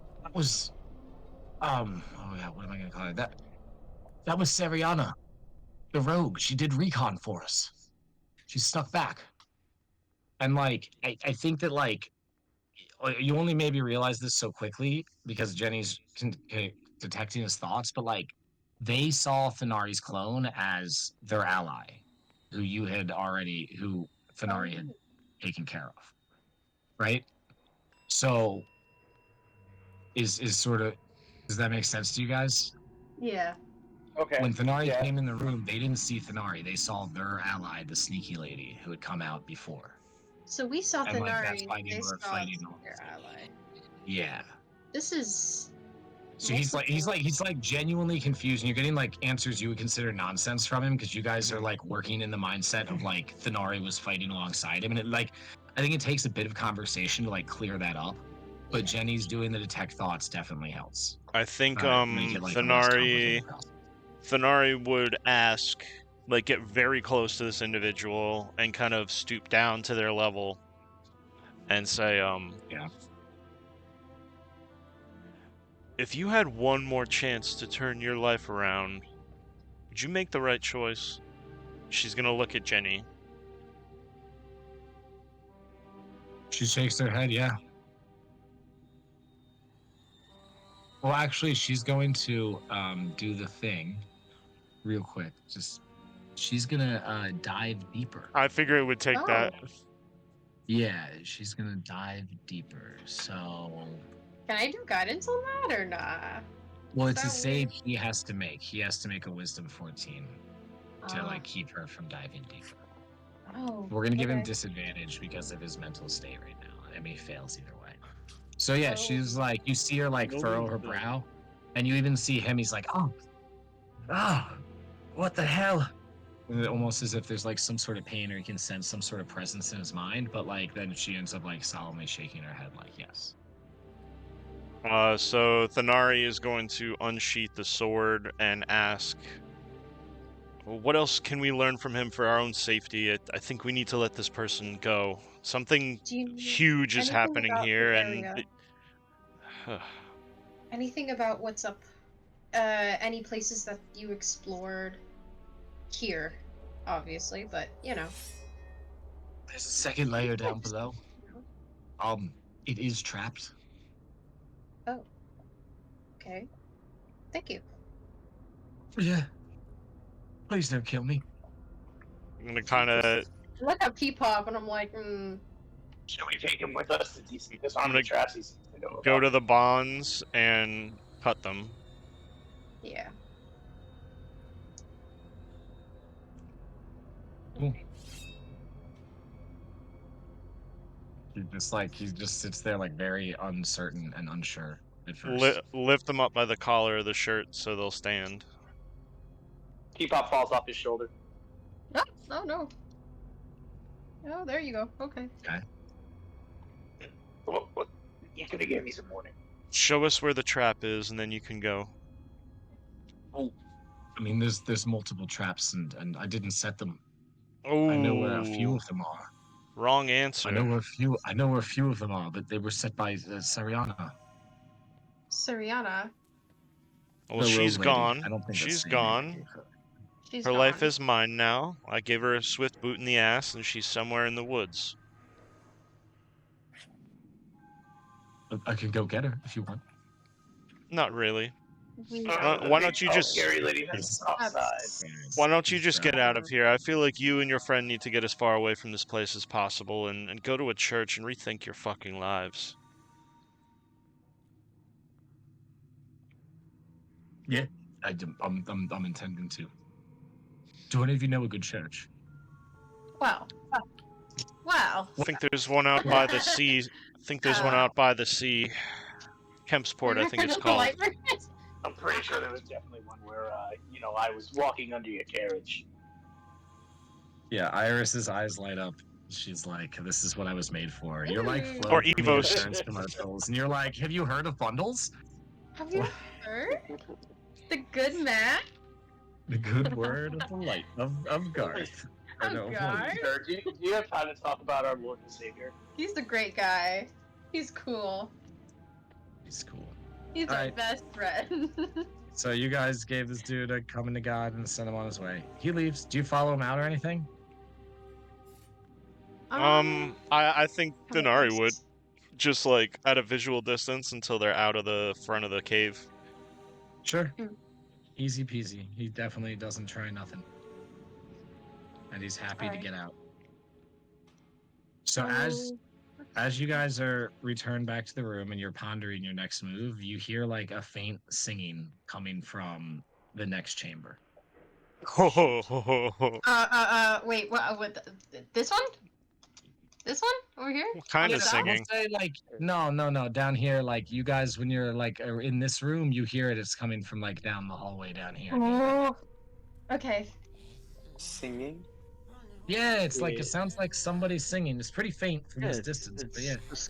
oh yeah, what am I gonna call it? That was Seriana, the rogue. She did recon for us. She snuck back." And like, I think that like you only maybe realize this so quickly because Jenny's detecting his thoughts, but like they saw Thanari's clone as their ally, who Thanari had taken care of, right? So is sort of, does that make sense to you guys? Yeah. Okay. When Thanari Yeah. came in the room, they didn't see Thanari. They saw their ally, the sneaky lady who had come out before. So we saw And like that's Thanari, why they they were saw fighting. their ally. Yeah. This is So he's like genuinely confused, and you're getting like answers you would consider nonsense from him because you guys are like working in the mindset of like Thanari was fighting alongside him, and it like I think it takes a bit of conversation to like clear that up. But Yeah. Jenny's doing the detect thoughts definitely helps. I think Make it like a less complicated process. Thanari would ask, like, get very close to this individual and kind of stoop down to their level and say, Yeah. if you had one more chance to turn your life around, would you make the right choice? She's gonna look at Jenny. She shakes her head, yeah. Well, actually, she's going to do the thing real quick. She's gonna dive deeper. I figure it would take that. Yeah, she's gonna dive deeper. So, Can I do guidance on that or nah? well, it's a That save he has to make. He has to make a wisdom 14 to Ah. like keep her from diving deeper. Oh. We're gonna give him okay. disadvantage because of his mental state right now. I mean, he fails either way. So yeah, Oh. she's like, you see her like furrow her brow, and you even see him. He's like, oh, what the hell? And almost as if there's like some sort of pain, or he can sense some sort of presence in his mind. But like then she ends up like solemnly shaking her head, like yes. So Thanari is going to unsheath the sword and ask, well, what else can we learn from him for our own safety? I think we need to let this person go. Something Do you know huge is anything happening about the here, area? and Anything about what's up? Any places that you explored here, obviously, but you know. There's a second layer down below. It is trapped. Oh. Okay. Thank you. Yeah. Please don't kill me. I'm gonna kind of. I look at P-Pop and I'm like, Should we take him with us? Did he see this on I'm the gonna traps? He seems to know go about to it. the bonds and cut them. yeah. Cool. He just sits there like very uncertain and unsure at first. Lift them up by the collar of the shirt so they'll stand. P-Pop falls off his shoulder. Oh no. Oh, there you go. Okay. What? You could have gave me some warning. Show us where the trap is, and then you can go. Oh, I mean, there's multiple traps, and I didn't set them. Oh, I know where a few of them are. wrong answer. I know where a few of them are, but they were set by Sariana. Sariana. Well, The she's rogue lady. gone. I don't think that's She's the name I gone. gave her. She's Her gone. life is mine now. I gave her a swift boot in the ass, and she's somewhere in the woods. I can go get her if you want. Not really. We Why don't you just? Scary lady has a soft side. Why don't you just get out of here? I feel like you and your friend need to get as far away from this place as possible and go to a church and rethink your fucking lives. Yeah, I'm intending to. Do any of you know a good church? Wow. Wow. I think there's one out by the sea. I think there's one out by the sea. Kempsport, I think it's called. I'm pretty sure there was definitely one where, I was walking under your carriage. Yeah, Iris's eyes light up. She's like, "This is what I was made for." You're like, Or float from the Evos. insurance commercials, and you're like, "Have you heard of bundles?" Have you heard? The good man? The good word of the light of Garth. Or no, Garth? Sir, do you have time to talk about our Lord and Savior? He's a great guy. He's cool. He's cool. He's All our right. best friend. So you guys gave this dude a coming to God and sent him on his way. He leaves. Do you follow him out or anything? I think how about Denari this? would. Just like at a visual distance until they're out of the front of the cave. Sure. Mm. Easy peasy. He definitely doesn't try nothing. And he's happy to Alright. get out. So as you guys are returned back to the room and you're pondering your next move, you hear like a faint singing coming from the next chamber. Wait, what, this one? This one? Over here? What kind On of the top? singing? Say like no, down here, like you guys when you're like are in this room, you hear it. It's coming from like down the hallway down here. Oh. Okay. Singing? Yeah, it's like it sounds like somebody singing. It's pretty faint from this distance, but yeah. It's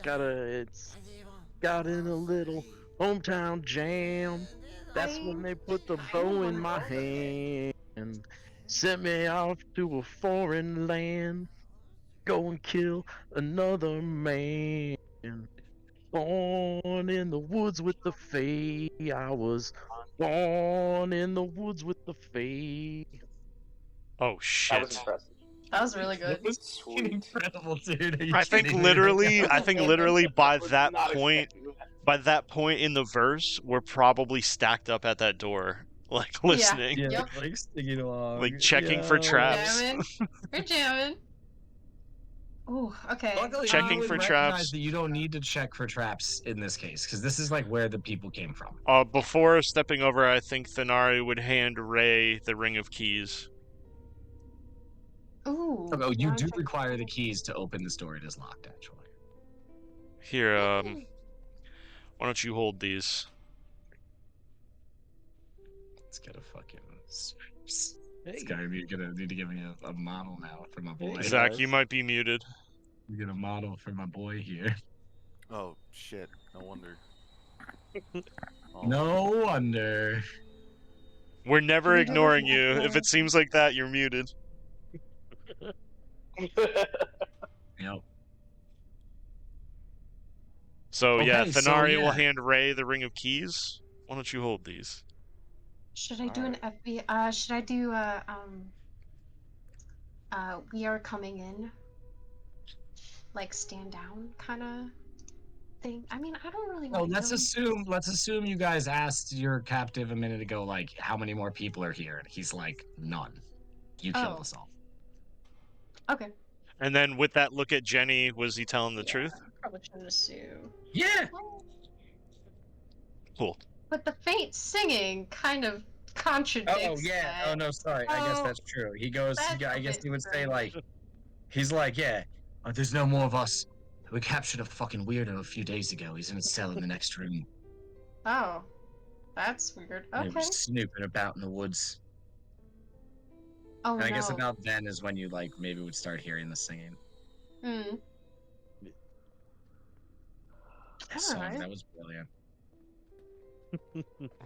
got in a little hometown jam. That's when they put the bow in my hand and sent me off to a foreign land. Go and kill another man. Born in the woods with the Fae. I was born in the woods with the Fae. Oh That was shit. impressive. That was really good. That was Sweet. incredible, dude. Are you I think kidding me? literally by Was that not point expecting that. by that point in the verse, we're probably stacked up at that door, like listening, Yeah, Yep. like singing along. like checking for Yo. traps. Jamming. We're jamming. Ooh, okay. Luckily, Checking you would for recognize traps. that you don't need to check for traps in this case, because this is like where the people came from. Before stepping over, I think Thanari would hand Ray the ring of keys. Ooh. Oh, you wanna do check- require the keys to open this door. It is locked, actually. Here, why don't you hold these? Let's get a fucking. Hey, This guy need to give me a model now for my boy. Hey, Zach, guys. you might be muted. You get a model for my boy here. Oh shit! No wonder. Oh, No wonder. We're never Can you ignoring double you. check If that? it seems like that, you're muted. Yep. So yeah, Okay, so, Thanari will yeah. hand Ray the ring of keys. Why don't you hold these? Should I do an FBI? Should I do we are coming in, like stand down kind of thing? I mean, I don't really No, want to. let's assume you guys asked your captive a minute ago, like, how many more people are here? And he's like, none. You killed Oh. us all. Okay. And then with that look at Jenny, was he telling the Yeah. truth? Probably shouldn't assume. Yeah. Cool. But the faint singing kind of contradicts. Oh yeah. that. Oh no, sorry. I guess Oh, that's true. He goes. that's I a guess bit he would say strange. like, he's like, yeah. There's no more of us. We captured a fucking weirdo a few days ago. He's in a cell in the next room. Oh, that's weird. They Okay. were snooping about in the woods. Oh And I guess no. about then is when you like maybe would start hearing the singing. Hmm. That song, Alright. that was brilliant.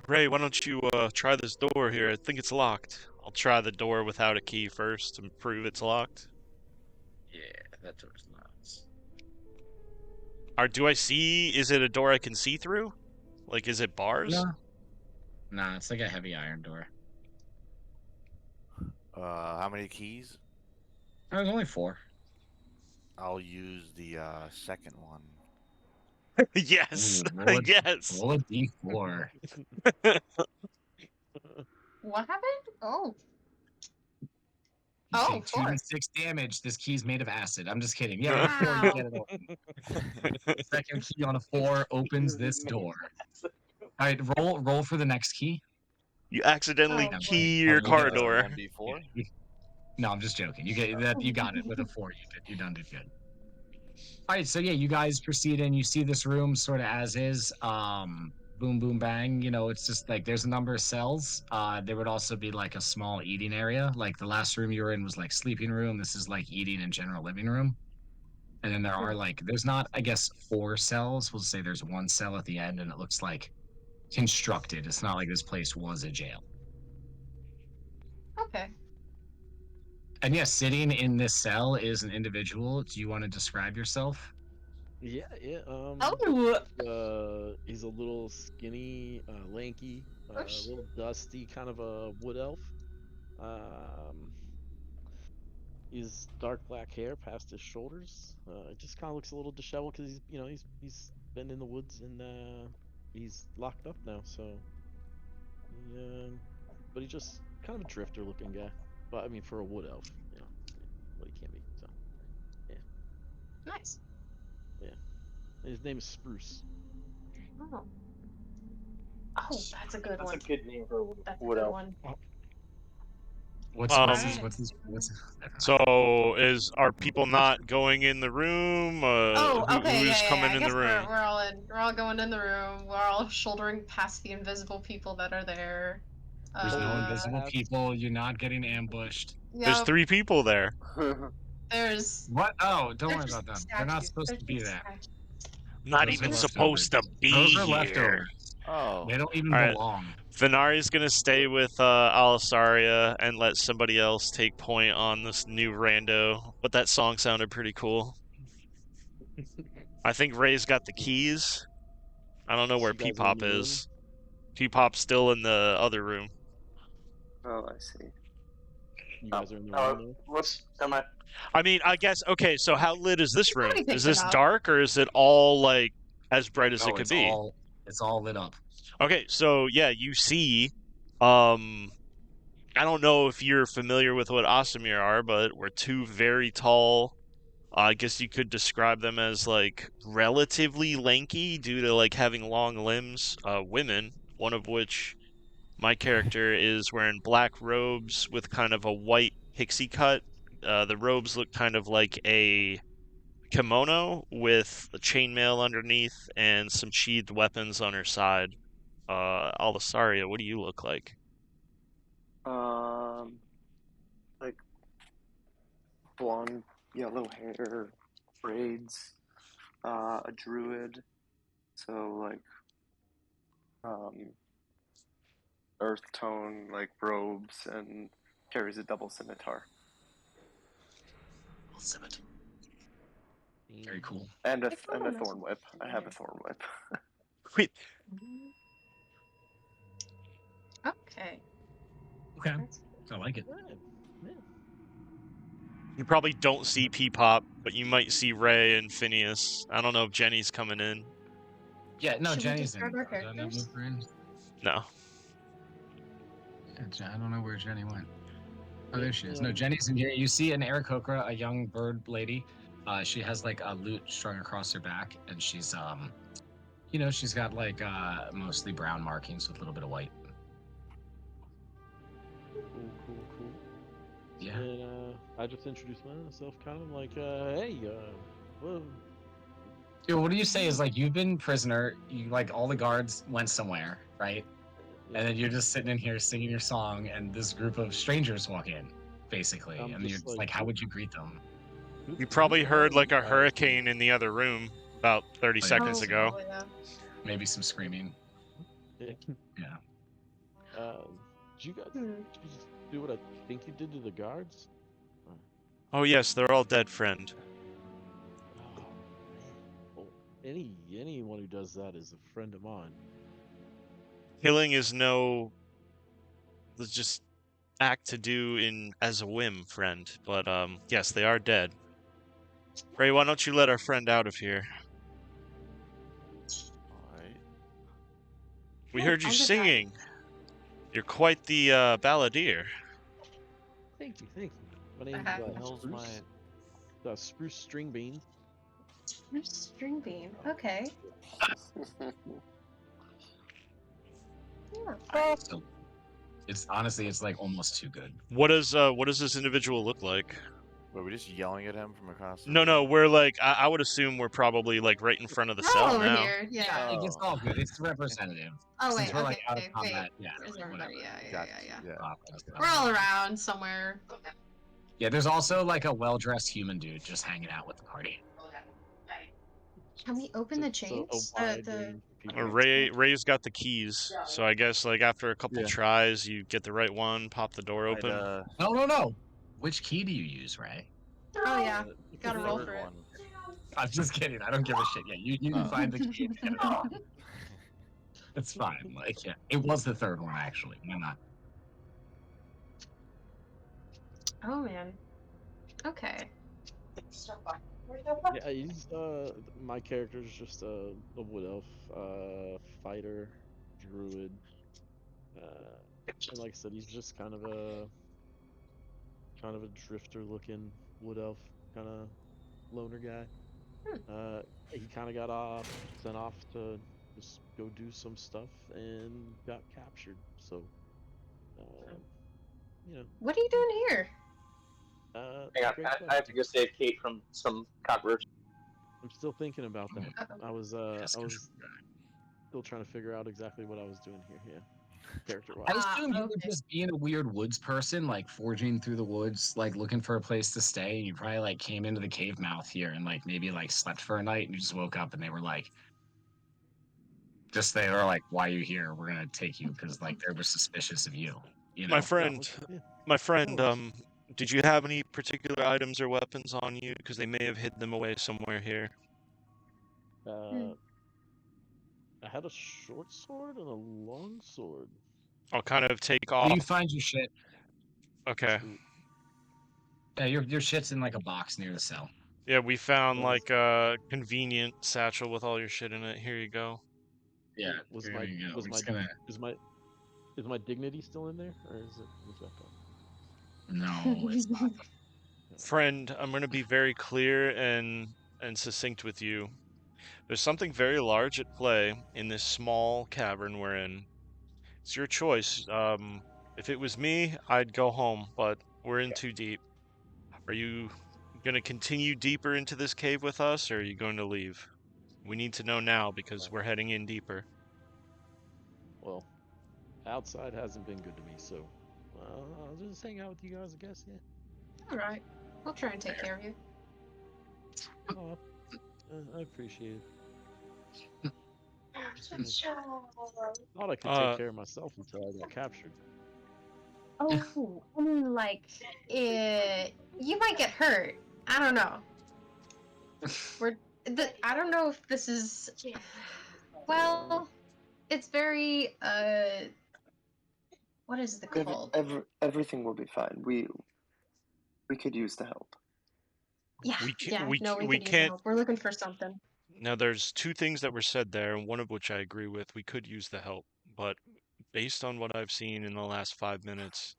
Ray, why don't you try this door here? I think it's locked. I'll try the door without a key first to prove it's locked. Yeah, that door's locked. Do I see? Is it a door I can see through? Like, is it bars? No. Nah, it's like a heavy iron door. How many keys? There's only 4. I'll use the second one. Yes. Ooh, roll a- Yes. Roll a d4. What happened? Oh. You Oh, take 4. 2d6 damage. This key's made of acid. I'm just kidding. Yeah, with 4 you get it open. Second key on a 4 opens this door. All right, roll for the next key. You accidentally Oh, boy. key your you car get a door. 1d4. No, I'm just joking. You get that. You got it with a 4. You done did good. All right, so yeah, you guys proceed in. You see this room sort of as is. Boom, boom, bang. You know, it's just like there's a number of cells. There would also be like a small eating area. Like the last room you were in was like sleeping room. This is like eating and general living room. And then there are like there's not, I guess, 4 cells. We'll say there's 1 cell at the end, and it looks like constructed. It's not like this place was a jail. Okay. And yes, sitting in this cell is an individual. Do you want to describe yourself? Yeah. Oh. He's a little skinny, lanky, a Oops. little dusty, kind of a wood elf. He's dark black hair past his shoulders. It just kind of looks a little disheveled because he's been in the woods and he's locked up now. So, but he's just kind of a drifter looking guy. But I mean, for a wood elf, what he can be. So, Nice. and his name is Spruce. Oh. Oh, that's a good That's one. a good name for a That's a wood good elf. one. What's Are people not going in the room? Oh, okay, who's yeah. coming I in guess the room? we're all going in the room. We're all shouldering past the invisible people that are there. There's no invisible people. You're not getting ambushed. There's 3 people there. There's What? Oh, don't worry just about them. They're not statues. supposed They're to be just there. statues. Not Those even are supposed to leftovers. be Those are here. leftovers. Oh. They don't even All right. belong. Venari's gonna stay with Alisaria and let somebody else take point on this new rando. But that song sounded pretty cool. I think Ray's got the keys. I don't know where You guys are in Peepop the room? is. Peepop's still in the other room. Oh, I see. You guys are in the room. Now? I mean, I guess, okay, so how lit is this room? Somebody picked Is this it up. dark or is it all, like, as bright as it could be? It's all lit up. Okay, so yeah, you see, I don't know if you're familiar with what Osimir are, but we're 2 very tall, I guess you could describe them as, like, relatively lanky due to, like, having long limbs, women, one of which my character is wearing black robes with kind of a white pixie cut. The robes look kind of like a kimono with a chainmail underneath and some sheathed weapons on her side. Alisaria, what do you look like? Like blonde, yellow hair, braids, a druid, so like earth tone, like robes, and carries a double scimitar. Scimitar. Very cool. And a thorn whip. I have a thorn whip. Wait. Okay. Okay. I like it. You probably don't see Peepop, but you might see Ray and Phineas. I don't know if Jenny's coming in. Yeah, no, Should we Jenny's in. describe our Did I not characters? look her in? No. Yeah, I don't know where Jenny went. Oh, there she is. No, Jenny's in here. You see an Aarakocra, a young bird lady. She has like a lute strung across her back, and she's she's got like mostly brown markings with a little bit of white. Cool. Yeah. And I just introduced myself, kind of like, hey, whoa. Dude, what do you say is like you've been prisoner, you like all the guards went somewhere, right? And then you're just sitting in here singing your song, and this group of strangers walk in, basically. And you're like, how would you greet them? You probably heard like a hurricane in the other room about 30 seconds ago. Oh, yeah. Maybe some screaming. Yeah. Did you guys just do what I think you did to the guards? Oh yes, they're all dead, friend. Oh, man. Well, anyone who does that is a friend of mine. Killing is no just act to do in as a whim, friend. But yes, they are dead. Ray, why don't you let our friend out of here? Alright. We heard you I'll get singing. You're quite the balladeer. Thank you. My name's Uh-huh. What the hell's Spruce. Spruce String Bean. There's string bean. Okay. Yeah. So it's honestly, it's like almost too good. What does this individual look like? Were we just yelling at him from across the No, room? we're like I would assume we're probably like right in front of the We're all cell over now. here. Yeah. Like, it's all good. It's representative. Oh Since wait. we're Okay. like out of Wait. combat, yeah, Where's like, everybody? whatever. Yeah. Gotcha. Yeah. Yeah. We're all around somewhere. Yeah, there's also like a well-dressed human dude just hanging out with the party. Can we open the chains? A wide The range of people. Ray's got the keys, so I guess like after a couple Yeah. tries, you get the right one, pop the door I'd, open. No. Which key do you use, Ray? Oh yeah. Gotta the roll third for it. one. I'm just kidding. I don't give a shit. Yeah, you can find the key. And get it out. It's fine. Like, yeah, it was the third one actually. Why not? Oh man. Okay. Yeah, he's my character's just a wood elf, fighter, druid, and like I said, he's just kind of a drifter looking wood elf, kind of loner guy. He kind of got sent off to just go do some stuff and got captured. So, you know, What are you doing here? Hang on, great I question. have to go save Kate from some cockroach. I'm still thinking about that. Uh-oh. I was still trying to figure out exactly what I was doing here. Yeah, character I wise. assume you were Okay. just being a weird woods person, like foraging through the woods, like looking for a place to stay. And you probably like came into the cave mouth here and like maybe like slept for a night and you just woke up and they were like, why are you here? We're gonna take you because like they were suspicious of you. You know. My friend, Yeah. did you have any particular items or weapons on you? Because they may have hid them away somewhere here. I had a short sword and a long sword. I'll kind of take When you off. find your shit, Okay. Sweet. yeah, your shit's in like a box near the cell. Yeah, we found Nice. like a convenient satchel with all your shit in it. Here you go. Yeah. Was there my you go. was We're my just gonna... is my dignity still in there, or is that gone? No, it's not. Friend, I'm going to be very clear and succinct with you. There's something very large at play in this small cavern we're in. It's your choice. If it was me, I'd go home, but we're in too deep. Are you going to continue deeper into this cave with us, or are you going to leave? We need to know now because we're heading in deeper. Well, outside hasn't been good to me, so I'll just hang out with you guys, I guess. Yeah. All right. We'll try and take care of you. Oh, I appreciate it. Thought I could take care of myself until I got captured. Oh, I mean, like, you might get hurt. I don't know. I don't know if this is. Well, it's very. What is the called? Everything will be fine. We could use the help. Yeah. We can't- Yeah. we No, ca- we we could use can't- help. We're looking for something. Now, there's two things that were said there, and one of which I agree with. We could use the help, but based on what I've seen in the last 5 minutes,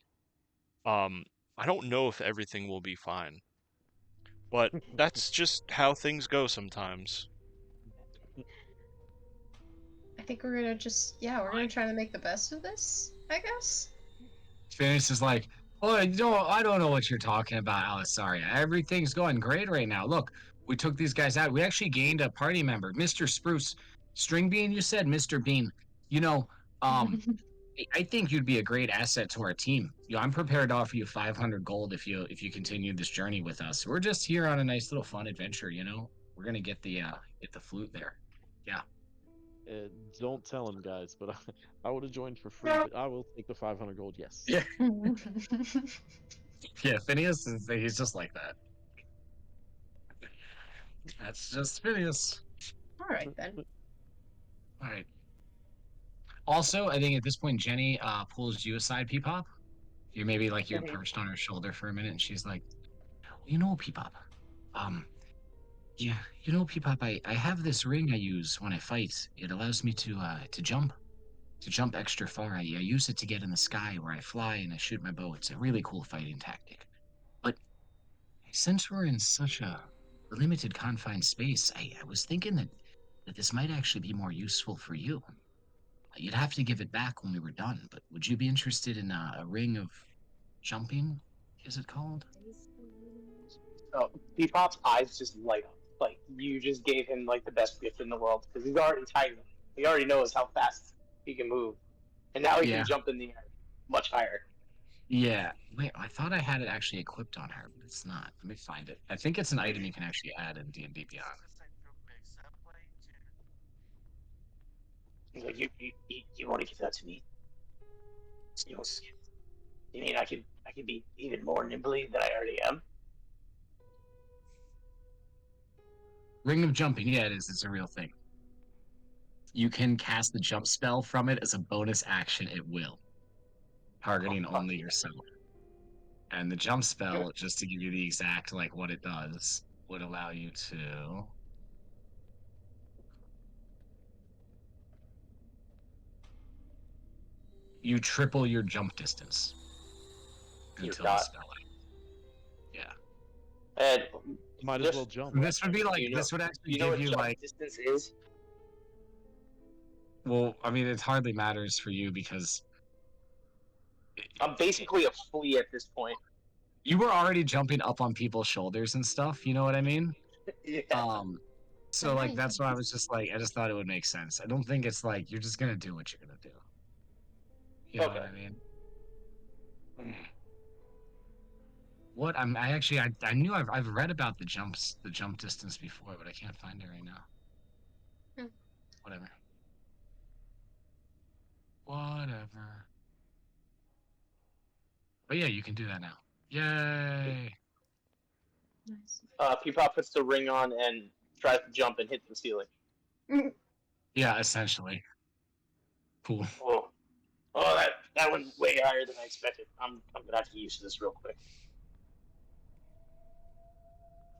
I don't know if everything will be fine. But that's just how things go sometimes. I think we're gonna we're gonna try to make the best of this, I guess. Phineas is like, oh, I don't know what you're talking about, Alisaria. Everything's going great right now. Look, we took these guys out. We actually gained a party member, Mr. Spruce. String Bean, you said, Mr. Bean. You know, I think you'd be a great asset to our team. I'm prepared to offer you 500 gold if you continue this journey with us. We're just here on a nice little fun adventure. We're gonna get the flute there. Yeah. Don't tell him, guys, but I would have joined for free, but I will take the 500 gold, yes. Yeah. Yeah, Phineas he's just like that. That's just Phineas. All right then. All right. Also, I think at this point, Jenny pulls you aside, Peepop. You're maybe like you're perched on her shoulder for a minute, and she's like, "You know, Peepop, yeah, you know, Peepop, I have this ring I use when I fight. It allows me to jump extra far. I use it to get in the sky where I fly and I shoot my bow. It's a really cool fighting tactic. But since we're in such a limited confined space, I was thinking that this might actually be more useful for you. You'd have to give it back when we were done, but would you be interested in a ring of jumping? Is it called? Oh, Bebop's eyes just light up. Like you just gave him like the best gift in the world because he's already tiny. He already knows how fast he can move, and now he Yeah. can jump in the air much higher. Yeah. Wait, I thought I had it actually equipped on her, but it's not. Let me find it. I think it's an item you can actually add in D&D Beyond. He's like, you want to give that to me? You mean I could be even more nimbly than I already am? Ring of Jumping, yeah, it is. It's a real thing. You can cast the jump spell from it as a bonus action at will, targeting only yourself. And the jump spell, just to give you the exact like what it does, would allow you to you triple your jump distance until the spell ends. Yeah. And Might as well jump. This would be like this would actually give you like distance is. Well, I mean, it hardly matters for you because I'm basically a flea at this point. You were already jumping up on people's shoulders and stuff. You know what I mean? Yeah. So like that's why I was just like I just thought it would make sense. I don't think it's like you're just gonna do what you're gonna do. You know what I mean? What I knew I've read about the jump distance before, but I can't find it right now. Whatever. But yeah, you can do that now. Yay! Nice. Peepop puts the ring on and tries to jump and hit the ceiling. Yeah, essentially. Cool. Oh, that went way higher than I expected. I'm gonna have to get used to this real quick.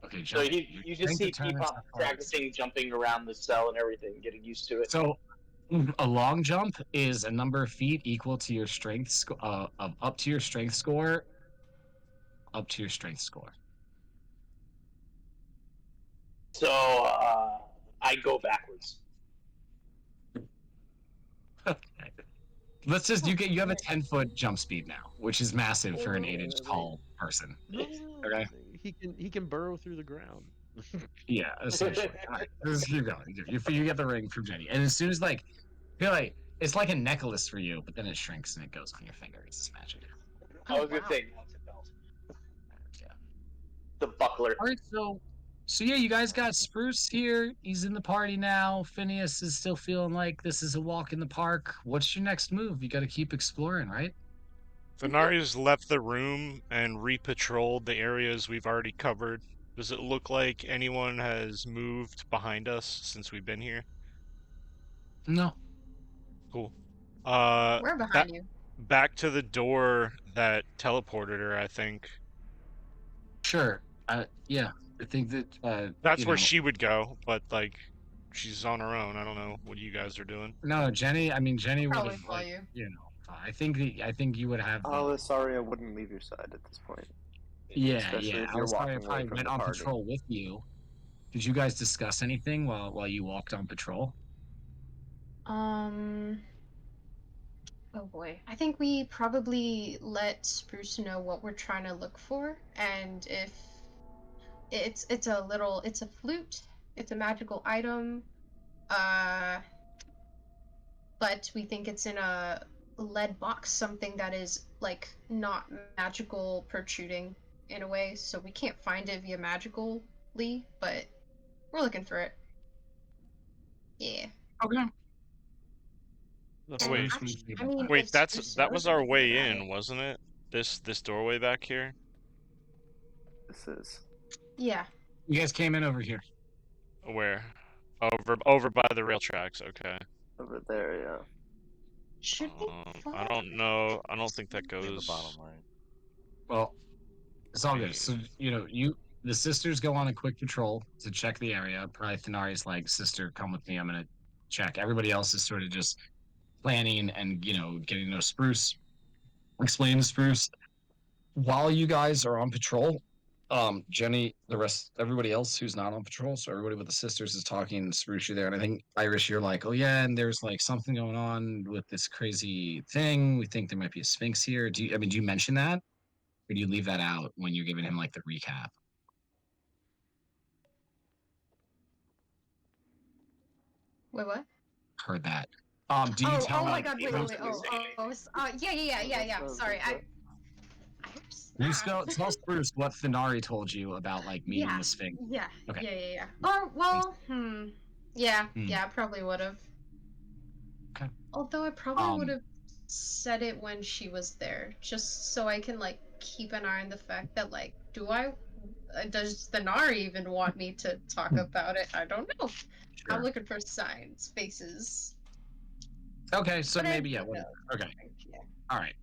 Okay, so you just see Peepop practicing jumping around the cell and everything, getting used to it. So a long jump is a number of feet equal to your strength up to your strength score. Up to your strength score. So I go backwards. Let's just you have a 10-foot jump speed now, which is massive for an 8-inch tall person. Okay. He can burrow through the ground. Yeah, essentially. All right, let's keep going. You get the ring from Jenny, and as soon as like you're like it's like a necklace for you, but then it shrinks and it goes on your finger. It's just magic. I was gonna say now it's a belt. Yeah. The buckler. All right, so yeah, you guys got Spruce here. He's in the party now. Phineas is still feeling like this is a walk in the park. What's your next move? You got to keep exploring, right? Venari's left the room and re-patrolled the areas we've already covered. Does it look like anyone has moved behind us since we've been here? No. Cool. We're behind you. Back to the door that teleported her, I think. Sure. Yeah. I think that that's where she would go, but like she's on her own. I don't know what you guys are doing. No, Jenny. I mean, Jenny would Probably have, follow like, you. I think you would have. Sorry, I wouldn't leave your side at this point. Yeah, Especially yeah. if you're I walking probably away from went the on party. patrol with you. Did you guys discuss anything while you walked on patrol? Oh boy. I think we probably let Spruce know what we're trying to look for, and if it's a flute, it's a magical item, but we think it's in a lead box, something that is like not magical protruding in a way, so we can't find it via magically, but we're looking for it. Yeah. Okay. And Wait. actually, I mean, Wait, if that Spruce was knows, our we can way try in, it. wasn't it? This doorway back here. This is. Yeah. You guys came in over here. Where? Over by the rail tracks. Okay. Over there, yeah. Should we? I don't know. I don't think that In the goes. bottom right. Well, it's all good. So the sisters go on a quick patrol to check the area. Probably Thanari's like, sister, come with me. I'm gonna check. Everybody else is sort of just planning and getting to know Spruce, explaining to Spruce while you guys are on patrol. Jenny, the rest, everybody else who's not on patrol, so everybody with the sisters is talking to Spruce, you there, and I think Irish, you're like, oh yeah, and there's like something going on with this crazy thing. We think there might be a Sphinx here. Do you mention that, or do you leave that out when you're giving him like the recap? Wait, what? Heard that. Do you Oh, tell oh my him? God! Wait, yeah. Sorry, You tell Spruce what Thanari told you about like meeting the Sphinx. Yeah. Okay. Yeah. Oh well. Yeah. Hmm. Yeah. I probably would have. Okay. Although I probably would have said it when she was there, just so I can like keep an eye on the fact that like, does Thanari even want me to talk about it? I don't know. Sure. I'm looking for signs, faces. Okay, so But I maybe don't whatever. know. Okay. Yeah. All right.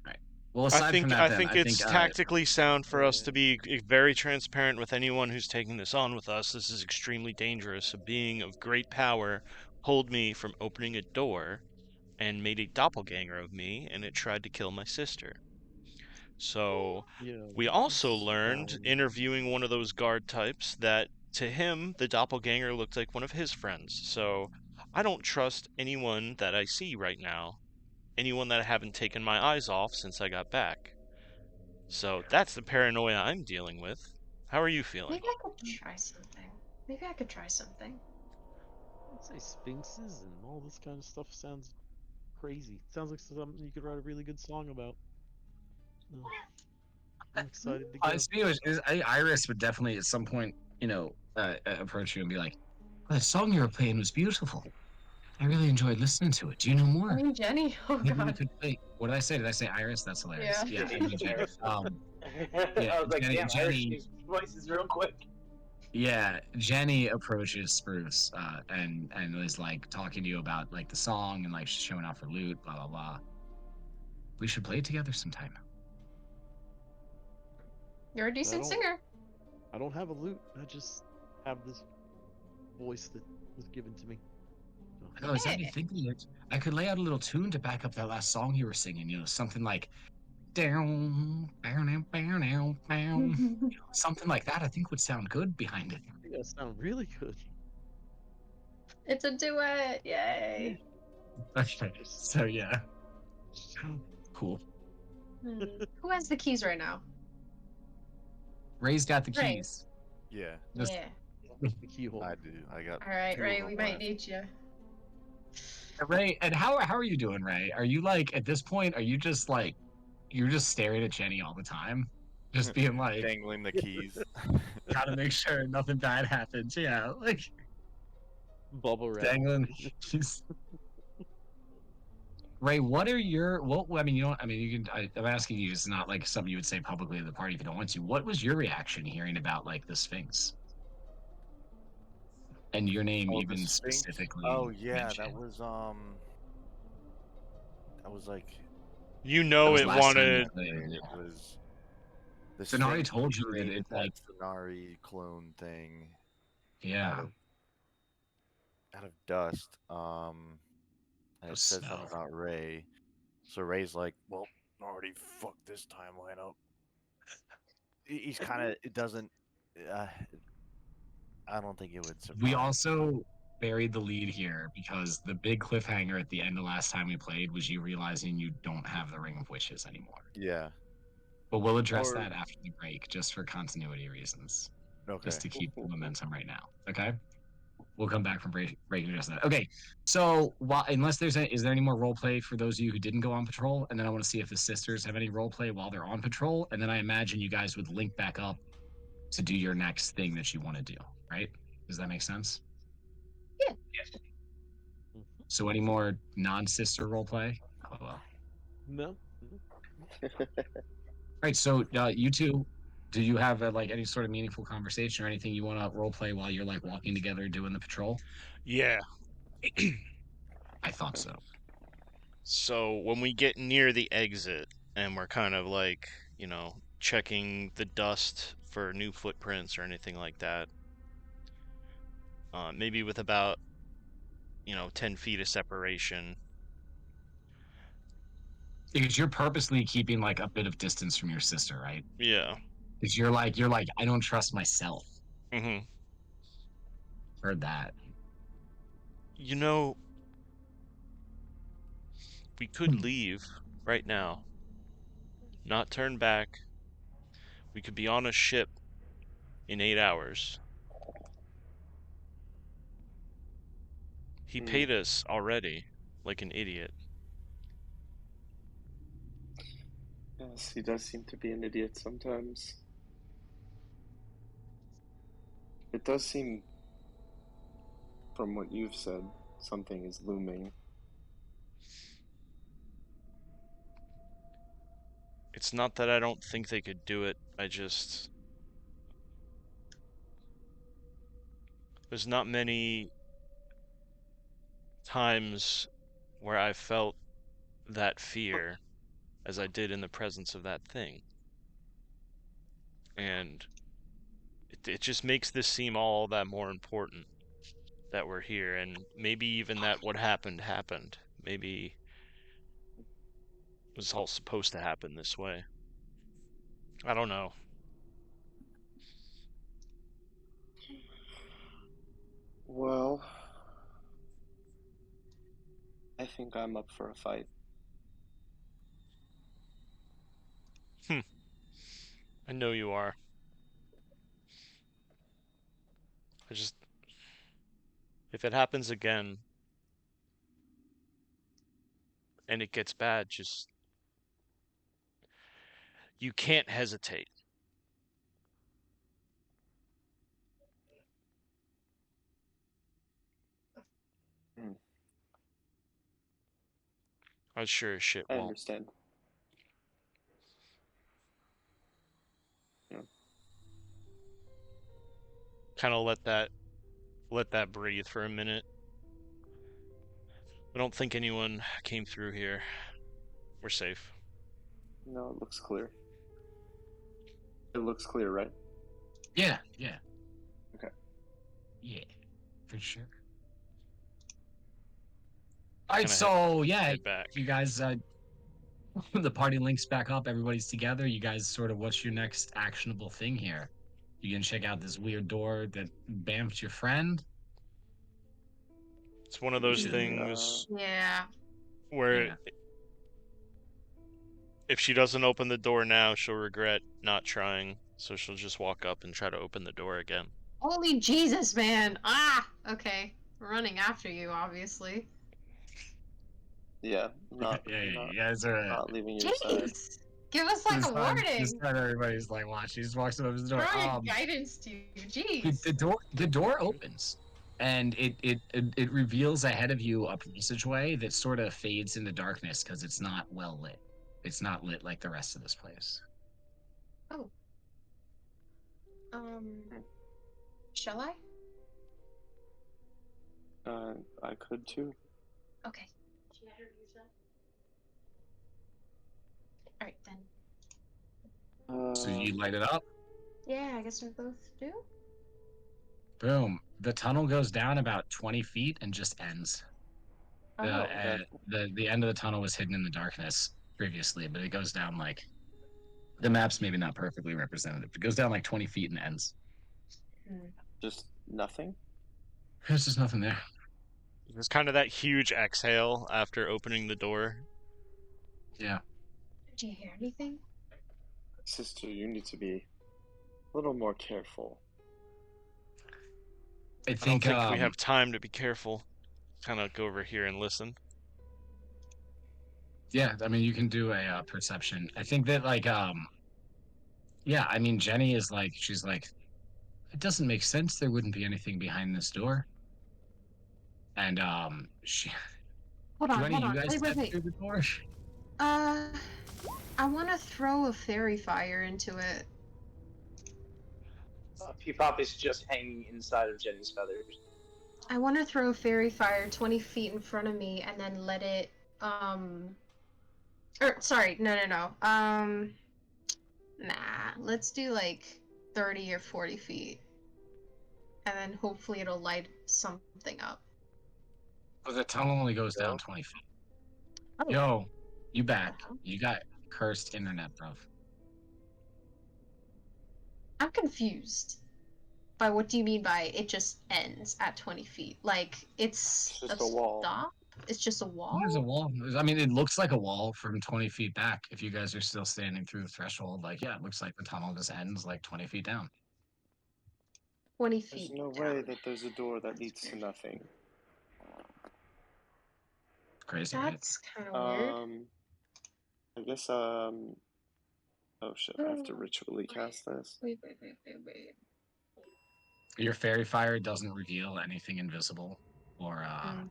Well, aside from that, I then think it's I think tactically sound for us to be very transparent with anyone who's taking this on with us. This is extremely dangerous. A being of great power pulled me from opening a door and made a doppelganger of me, and it tried to kill my sister. So we also learned, interviewing one of those guard types, that to him, the doppelganger looked like one of his friends. So I don't trust anyone that I see right now, anyone that I haven't taken my eyes off since I got back. So that's the paranoia I'm dealing with. How are you feeling? Maybe I could try something. I'd say sphinxes and all this kind of stuff sounds crazy. Sounds like something you could write a really good song about. I'm excited to go. Iris would definitely at some point, approach you and be like, "The song you were playing was beautiful. I really enjoyed listening to it. Do you know more? I mean, Jenny. Oh Maybe we God. could play." What did I say? Did I say Iris? That's hilarious. Yeah. I mean, Jenny. I was like, Jenny, damn, Irish changed voices real quick. Yeah, Jenny approaches Spruce and is like talking to you about like the song and like showing off her lute, blah blah blah. We should play it together sometime. You're a decent singer. I don't have a lute. I just have this voice that was given to me. Oh, is that me thinking it? I could lay out a little tune to back up that last song you were singing. Something like down, something like that. I think would sound good behind it. I think that sound really good. It's a duet. Yay. Okay, so yeah, cool. Who has the keys right now? Ray's got the keys. Yeah. Yeah. The keyhole. I do. I got. All right, 2 Ray. of We them might left. need you. Ray, and how are you doing, Ray? Are you like at this point? Are you just like you're just staring at Jenny all the time, just being like Dangling the keys. trying to make sure nothing bad happens? Yeah, like Bubble wrap. dangling. Ray, what are your I mean, you can. I'm asking you. It's not like something you would say publicly at the party if you don't want to. What was your reaction hearing about like the Sphinx and your name Oh, the even Sphinx? specifically? Oh yeah, mentioned? that was like You That know was it last time you wanted. played. it was the Thanari Sphinx told you that created it's that like Thanari clone thing yeah. out of dust. And it said something about Ray. So Ray's like, well, already fucked this timeline up. He's kind of. It doesn't. I don't think it would survive. We also buried the lead here because the big cliffhanger at the end of last time we played was you realizing you don't have the Ring of Wishes anymore. Yeah. But we'll address that after the break, just for continuity reasons. Okay. Just to keep the momentum right now. Okay. We'll come back from break and address that. Okay. So unless is there any more role play for those of you who didn't go on patrol? And then I want to see if the sisters have any role play while they're on patrol. And then I imagine you guys would link back up to do your next thing that you want to do, right? Does that make sense? Yeah. So any more non-sister role play? Oh well. No. Right. So you two, do you have like any sort of meaningful conversation or anything you want to role play while you're like walking together doing the patrol? Yeah. I thought so. So when we get near the exit and we're kind of like, checking the dust for new footprints or anything like that, maybe with about, 10 feet of separation. Because you're purposely keeping like a bit of distance from your sister, right? Yeah. Because you're like, I don't trust myself. Mm-hmm. Heard that. We could leave right now, not turn back. We could be on a ship in 8 hours. He paid us already, like an idiot. Yes, he does seem to be an idiot sometimes. It does seem, from what you've said, something is looming. It's not that I don't think they could do it, there's not many times where I felt that fear as I did in the presence of that thing. And it just makes this seem all that more important that we're here, and maybe even that what happened. Maybe it was all supposed to happen this way. I don't know. Well, I think I'm up for a fight. I know you are. If it happens again and it gets bad, you can't hesitate. I sure as shit I won't. understand. Yeah. Kind of let that breathe for a minute. I don't think anyone came through here. We're safe. No, it looks clear. It looks clear, right? Yeah. Okay. Yeah, for sure. All right, Kinda so head back. you guys, the party links back up. Everybody's together. You guys, sort of, what's your next actionable thing here? You can check out this weird door that bamfed your friend. It's one of those things Yeah. where if she doesn't open the door now, she'll regret not trying. So she'll just walk up and try to open the door again. Holy Jesus, man! Ah! Okay. We're running after you, obviously. Yeah, not You guys are not leaving your side. Jeez! Give us like a warning! This time everybody's like watching. He just walks up to the door. Throwing guidance to you. Jeez. The door opens, and it reveals ahead of you a passageway that sort of fades into darkness because it's not well lit. It's not lit like the rest of this place. Oh. Shall I? I could too. Okay. Alright then. So you light it up. Yeah, I guess we both do. Boom. The tunnel goes down about 20 feet and just ends. The end of the tunnel was hidden in the darkness previously, but it goes down like the map's maybe not perfectly representative. It goes down like 20 feet and ends. Just nothing? There's just nothing there. There's kind of that huge exhale after opening the door. Yeah. Did you hear anything? Sister, you need to be a little more careful. I don't think we have time to be careful. Kind of go over here and listen. Yeah, I mean, you can do a perception. I think that, like, yeah, I mean, Jenny is like, she's like, it doesn't make sense. There wouldn't be anything behind this door. And Hold Do on, any hold of on. you guys Wait, step wait, through wait. the door? I want to throw a fairy fire into it. Peepop is just hanging inside of Jenny's feathers. I want to throw a fairy fire 20 feet in front of me and then let it, sorry, no. Nah, let's do like 30 or 40 feet. And then hopefully it'll light something up. Oh, the tunnel only goes down 20 feet. Oh. Yo, you back. You got cursed internet, bro. I'm confused. By what do you mean by it just ends at 20 feet? Like, it's just a wall. Stop? It's just a wall? There's a wall. I mean, it looks like a wall from 20 feet back. If you guys are still standing through the threshold, like, yeah, it looks like the tunnel just ends like 20 feet down. 20 There's feet no down. way that there's a door that leads to nothing. Crazy, right? That's kind of weird. I guess, oh shit, I have to ritually cast this. Wait. Your fairy fire doesn't reveal anything invisible, or I'll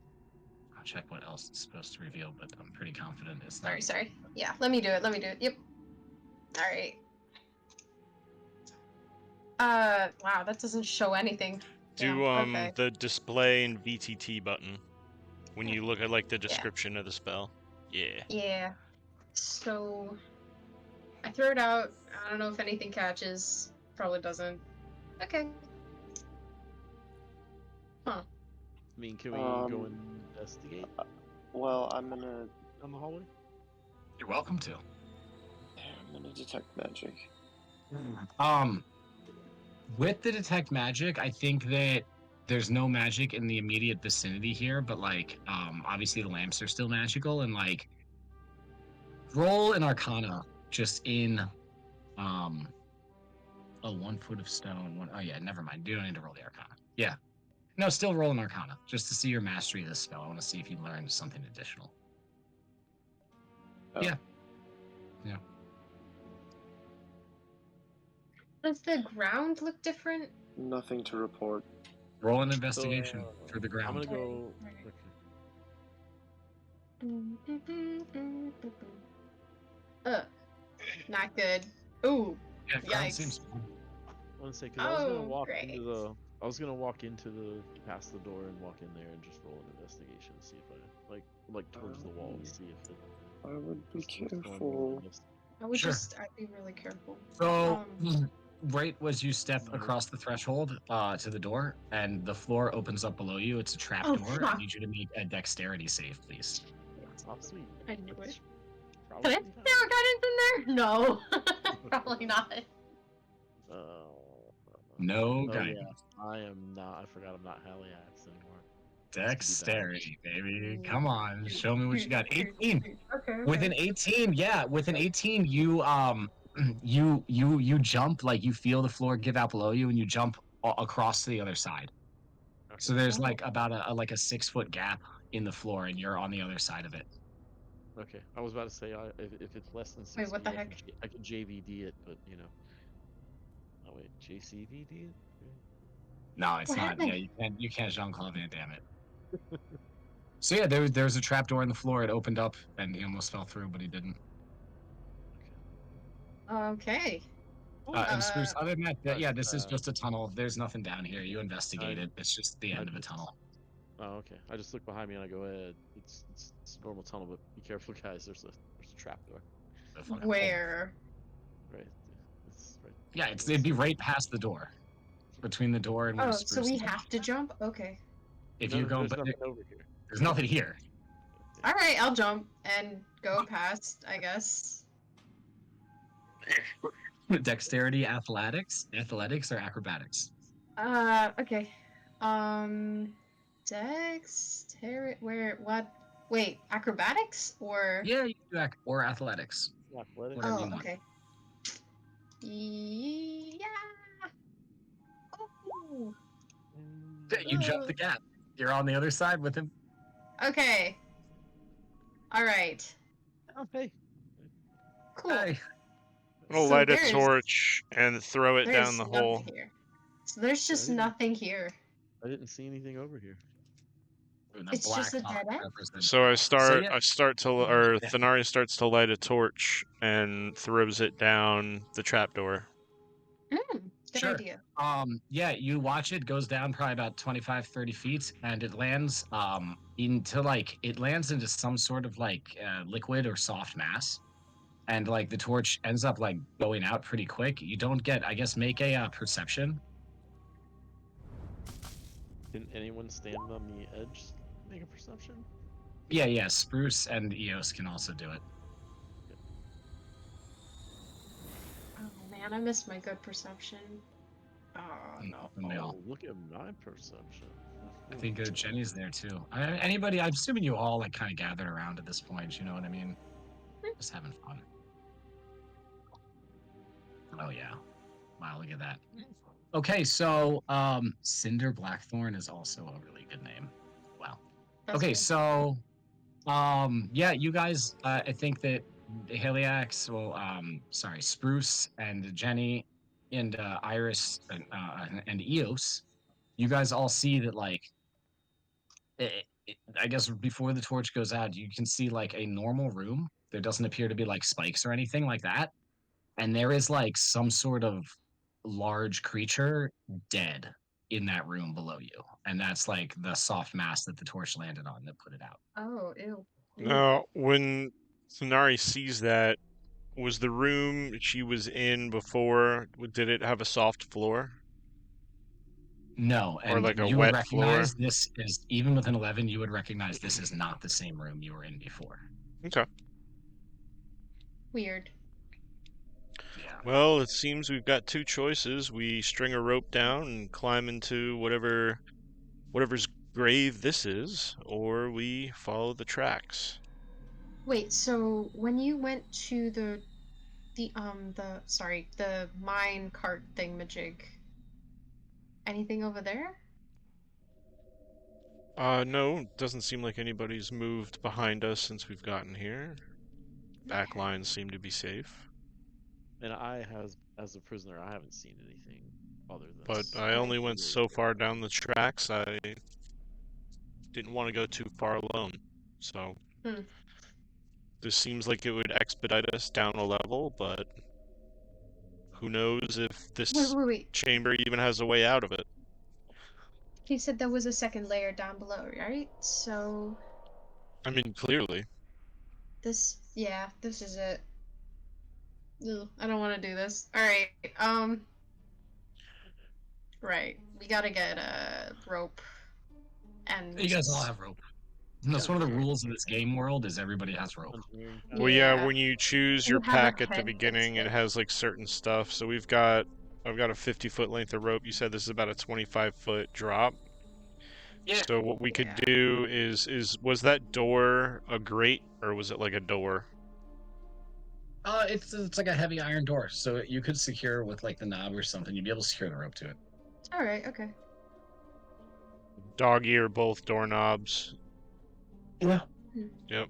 check what else it's supposed to reveal, but I'm pretty confident it's not. Sorry. Yeah, let me do it. Yep. Alright. Wow, that doesn't show anything. Do okay. the display and VTT button when you look at like the description of the spell. Yeah. Yeah. So I throw it out. I don't know if anything catches. Probably doesn't. Okay. Huh. I mean, can we go investigate Well, I'm gonna... down the hallway? You're welcome to. I'm gonna detect magic. With the detect magic, I think that there's no magic in the immediate vicinity here, but like, obviously the lamps are still magical, and like, roll an Arcana just in, oh, 1 foot of stone. Oh yeah, never mind. You don't need to roll the Arcana. Yeah, no, still roll an Arcana just to see your mastery of this spell. I want to see if you learned something additional. Oh. Yeah. Does the ground look different? Nothing to report. Roll an investigation for the ground. I'm gonna go. Not good. Ooh. Yeah, ground Yikes. seems. I want to say because I was gonna walk great. into the. I was gonna walk into the past the door and walk in there and just roll an investigation and see if I like towards the wall to see if it. I would be just looks normal careful. and just- I would Sure. I'd be really careful. So, right as you step across the threshold to the door, and the floor opens up below you, it's a trap door. fuck. I need you to make a dexterity save, please. Oh, sweet. I knew it. That's Can I probably throw guidance in there? No. Probably not. No Oh guidance. yeah, I am not. I forgot I'm not Haliax anymore. Dexterity, baby. Come on, show me what you got. 18. Okay. With an 18, yeah, with an 18, you you jump, like you feel the floor give out below you, and you jump across to the other side. Okay. So there's like about a 6 foot gap in the floor, and you're on the other side of it. Okay, I was about to say if it's less than 6 Wait, what the feet, heck? I can JVD it, but you know. Oh wait, JCVD it? No, it's What not. happened? Yeah, you can't Jean-Claude Van Damme it. So yeah, there's a trap door in the floor. It opened up, and he almost fell through, but he didn't. Okay. And Spruce, other than that, yeah, this is just a tunnel. There's nothing down here. You investigate it. It's just the end of a tunnel. Oh, okay. I just look behind me and I go, it's a normal tunnel, but be careful, guys. There's a trap door. Where? Right. It's right. Yeah, it'd be right past the door, between the door and where Spruce. So we have to jump? Okay. If you're going, there's but nothing over here. there's nothing here. All right, I'll jump and go past, I guess. Dexterity, athletics, or acrobatics. Okay. Dexterity. What? Wait, acrobatics or? Yeah, you can do or athletics. Athletics. Whatever you want. Okay. Yeah. Oh. You jump the gap. You're on the other side with him. Okay. All right. Okay. Cool. Hey. I'll light a torch and throw it down the hole. Here. So there's just nothing here. I didn't see anything over here. The It's just a black dead end? represents So I death. start yeah, I start to or Thenari starts to light a torch and throws it down the trapdoor. Good sure. idea. Yeah, you watch it goes down probably about 25, 30 feet, and it lands it lands into some sort of like liquid or soft mass. And like the torch ends up like going out pretty quick. You don't get, I guess, make a perception. Didn't anyone stand on the edge make a perception? Yeah, Spruce and Eos can also do it. Oh man, I missed my good perception. Oh no. And they all. Look at my perception. I think Jenny's there too. Anybody? I'm assuming you all like kind of gathered around at this point. You know what I mean? Just having fun. Oh yeah. Wow, look at that. Okay, so Cinder Blackthorn is also a really good name. Wow. That's Okay, good. so yeah, you guys I think that Heliax, Spruce and Jenny and Iris and Eos, you guys all see that like I guess before the torch goes out, you can see like a normal room. There doesn't appear to be like spikes or anything like that. And there is like some sort of large creature dead in that room below you. And that's like the soft mass that the torch landed on that put it out. Oh, ew. Now, when Thenari sees that, was the room she was in before, did it have a soft floor? No, Or and like a you would wet floor? recognize this is, even with an 11, you would recognize this is not the same room you were in before. Okay. Weird. Yeah. Well, it seems we've got two choices. We string a rope down and climb into whatever's grave this is, or we follow the tracks. Wait, so when you went to the mine cart thingamajig, anything over there? No, doesn't seem like anybody's moved behind us since we've gotten here. Back lines seem to be safe. And as a prisoner, I haven't seen anything other than. But I only went so far down the tracks. I didn't want to go too far alone. So this seems like it would expedite us down a level, but who knows if this Wait. chamber even has a way out of it. He said there was a second layer down below, right? So I mean, clearly. this is it. Ugh, I don't want to do this. All right. Right. We gotta get a rope. And You guys all have rope. And that's one of the rules in this game world is everybody has rope. Well, yeah, when you choose your You have a pack at the tent beginning, that's it has like certain stuff. So I've got a 50-foot length of rope. You said this is about a 25-foot drop. Yeah. So what we could do is was that door a grate or was it like a door? It's like a heavy iron door, so you could secure with like the knob or something. You'd be able to secure the rope to it. All right. Okay. Doggy or both doorknobs? Yeah. Yep.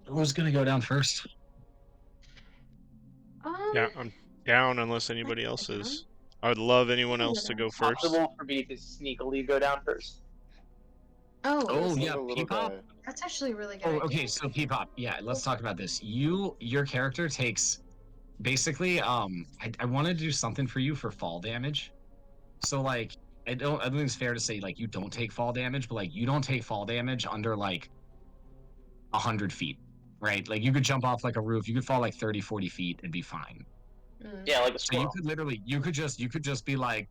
Who's gonna go down first? Yeah, I'm down unless anybody else is. I would love anyone else to go first. Possible for me to sneakily go down first. Oh Yeah, Peepop. That's actually a really good. Oh, idea. okay, so Peepop. Yeah, let's talk about this. Your character takes basically. I wanted to do something for you for fall damage. So like, I don't think it's fair to say like you don't take fall damage, but like you don't take fall damage under like 100 feet, right? Like you could jump off like a roof, you could fall like 30, 40 feet and be fine. Yeah, like a So you could literally, you could just be like,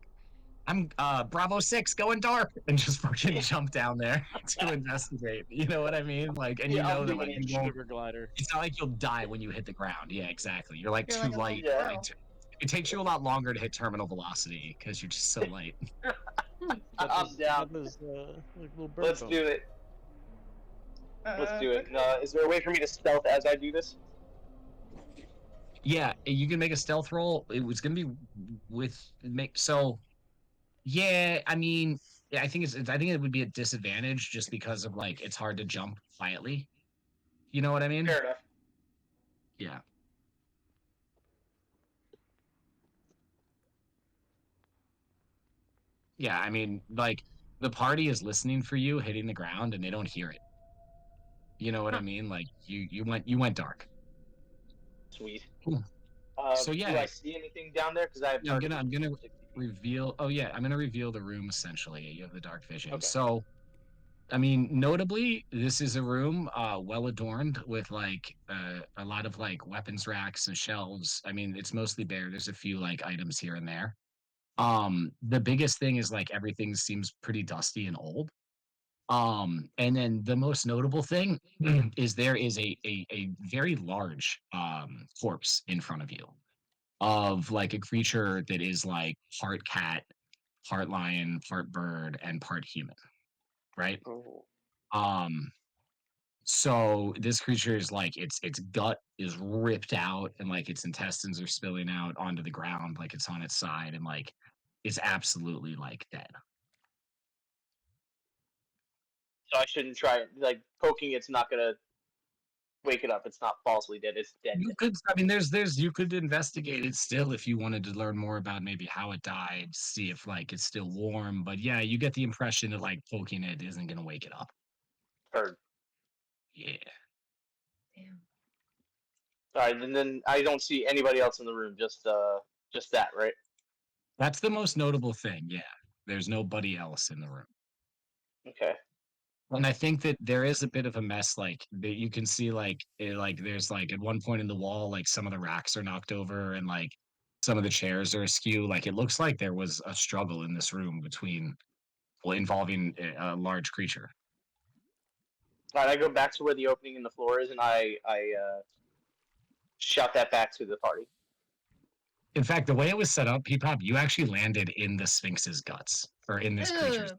I'm Bravo 6 going dark and just fucking jump down there to investigate. You know what I mean? Like, and you know that like you won't, glider. it's not like you'll die when you hit the ground. Yeah, exactly. You're like too light. Yeah. Like, it takes you a lot longer to hit terminal velocity because you're just so light. I'm down. Let's do it. Let's do it. Is there a way for me to stealth as I do this? Yeah, you can make a stealth roll. It was gonna be so. Yeah, I mean, I think it would be a disadvantage just because of like it's hard to jump quietly. You know what I mean? Fair enough. Yeah. Yeah, I mean, like the party is listening for you hitting the ground and they don't hear it. You know what I mean? Like you went dark. Sweet. Cool. So Do yeah, I see anything down there? Because I have I'm target gonna vision from 60 feet. reveal. Oh yeah, I'm gonna reveal the room essentially. You have the dark vision. Okay. So I mean, notably, this is a room well adorned with like a lot of like weapons racks and shelves. I mean, it's mostly bare. There's a few like items here and there. The biggest thing is like everything seems pretty dusty and old. And then the most notable thing is there is a very large corpse in front of you of like a creature that is like part cat, part lion, part bird, and part human, right? Oh. Um, so this creature is like its gut is ripped out and like its intestines are spilling out onto the ground, like it's on its side and like is absolutely like dead. So I shouldn't try it. Like poking it's not gonna wake it up. It's not falsely dead. It's dead. You could, I mean, there's you could investigate it still if you wanted to learn more about maybe how it died, see if like it's still warm. But yeah, you get the impression that like poking it isn't gonna wake it up. Heard. Yeah. Damn. All right, and then I don't see anybody else in the room. Just that, right? That's the most notable thing. Yeah. There's nobody else in the room. Okay. And I think that there is a bit of a mess, like that you can see, like like there's like at one point in the wall, like some of the racks are knocked over, and like some of the chairs are askew. Like it looks like there was a struggle in this room between, well, involving a large creature. All right, I go back to where the opening in the floor is, and I shout that back to the party. In fact, the way it was set up, P-Pop, you actually landed in the Sphinx's guts, or in this creature's, Ugh.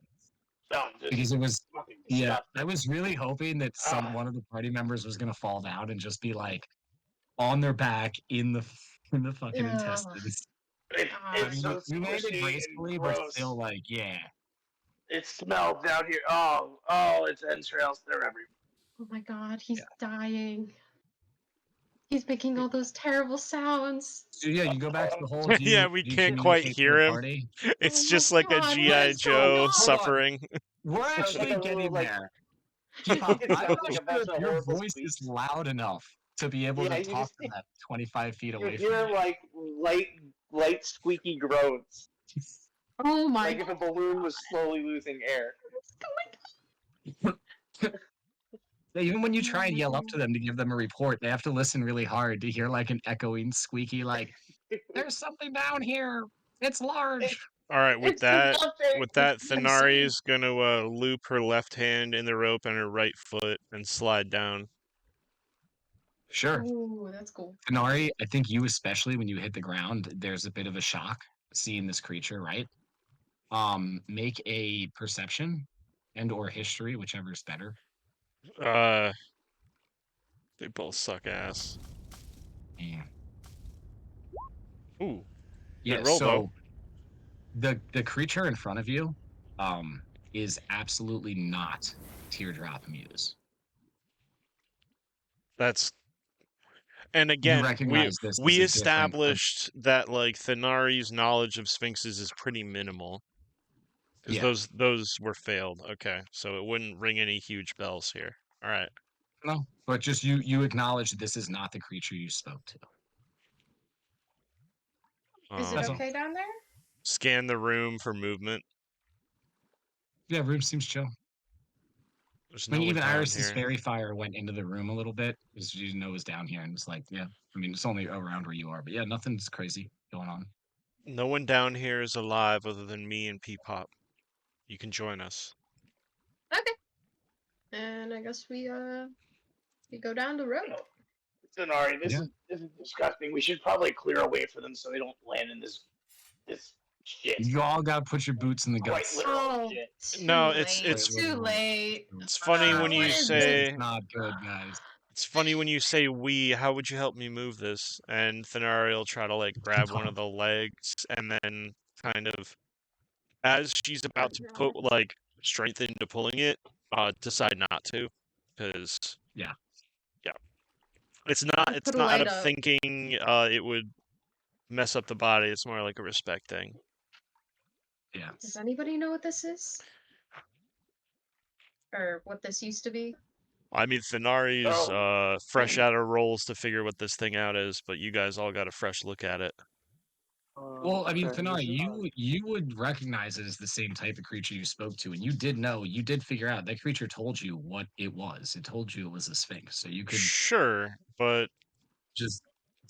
Oh, because it was. fucking Yeah, disgusting. I was really hoping that one of the party members was gonna fall down and just be like on their back in the fucking Ugh. intestines. I It's mean, so you made it squishy gracefully, and but gross. still, like, yeah. It smells down here. Oh, it's entrails. They're everywhere. Oh my god, he's dying. He's making all those terrible sounds. So yeah, you go back to the hole. Do Yeah, you, we do you can't quite communicate to hear the him. party? It's Oh just my like a God, GI what is Joe going on? suffering. We're Sounds like actually a little, getting like- there. It I'm sounds not like a sure bunch if of your horrible voice is squeaks. loud enough to be able Yeah, to you talk just- to that 25 feet You away hear from you. like light squeaky groans, Oh my like if a balloon was slowly losing air. Even when you try and yell up to them to give them a report, they have to listen really hard to hear like an echoing, squeaky, like, "There's something down here. It's large." All right, with It's that, nothing. Thanari is gonna loop her left hand in the rope and her right foot and slide down. Sure. Oh, that's cool. Thanari, I think you especially when you hit the ground, there's a bit of a shock seeing this creature, right? Make a perception and or history, whichever is better. They both suck ass. Yeah. Ooh. Yeah, Good roll, so the creature in front of you is absolutely not Teardrop Muse. That's. And again, recognize this we as a different- established that like Thanari's knowledge of sphinxes is pretty minimal. Because Yeah. those were failed. Okay, so it wouldn't ring any huge bells here. All right. No, but just you acknowledge that this is not the creature you spoke to. Is it That's all. okay down there? Scan the room for movement. Yeah, room seems chill. There's I no mean, one even down Iris's here. fairy fire went into the room a little bit because she didn't know it was down here and was like, yeah. I mean, it's only around where you are, but yeah, nothing's crazy going on. No one down here is alive other than me and P-Pop. You can join us. Okay. And I guess we go down the road. Thanari, this Yeah. is disgusting. We should probably clear a way for them so they don't land in this shit. You all got to put your boots in the Quite guts. literal Oh, shit. No, too it's- late. it's- too late. It's funny when you what is say It's not good, guys. it's funny when you say we. How would you help me move this? And Thanari will try to like grab one of the legs and then kind of, as she's about to put like strength into pulling it, decide not to, because Yeah. it's not Put a out light of up. thinking it would mess up the body. It's more like a respect thing. Yeah. Does anybody know what this is? or what this used to be. I mean, Thenari's fresh out of rolls to figure what this thing out is, but you guys all got a fresh look at it. Well, I mean, Thanari, you would recognize it as the same type of creature you spoke to, and you did figure out that creature told you what it was. It told you it was a sphinx, so you could Sure, but just.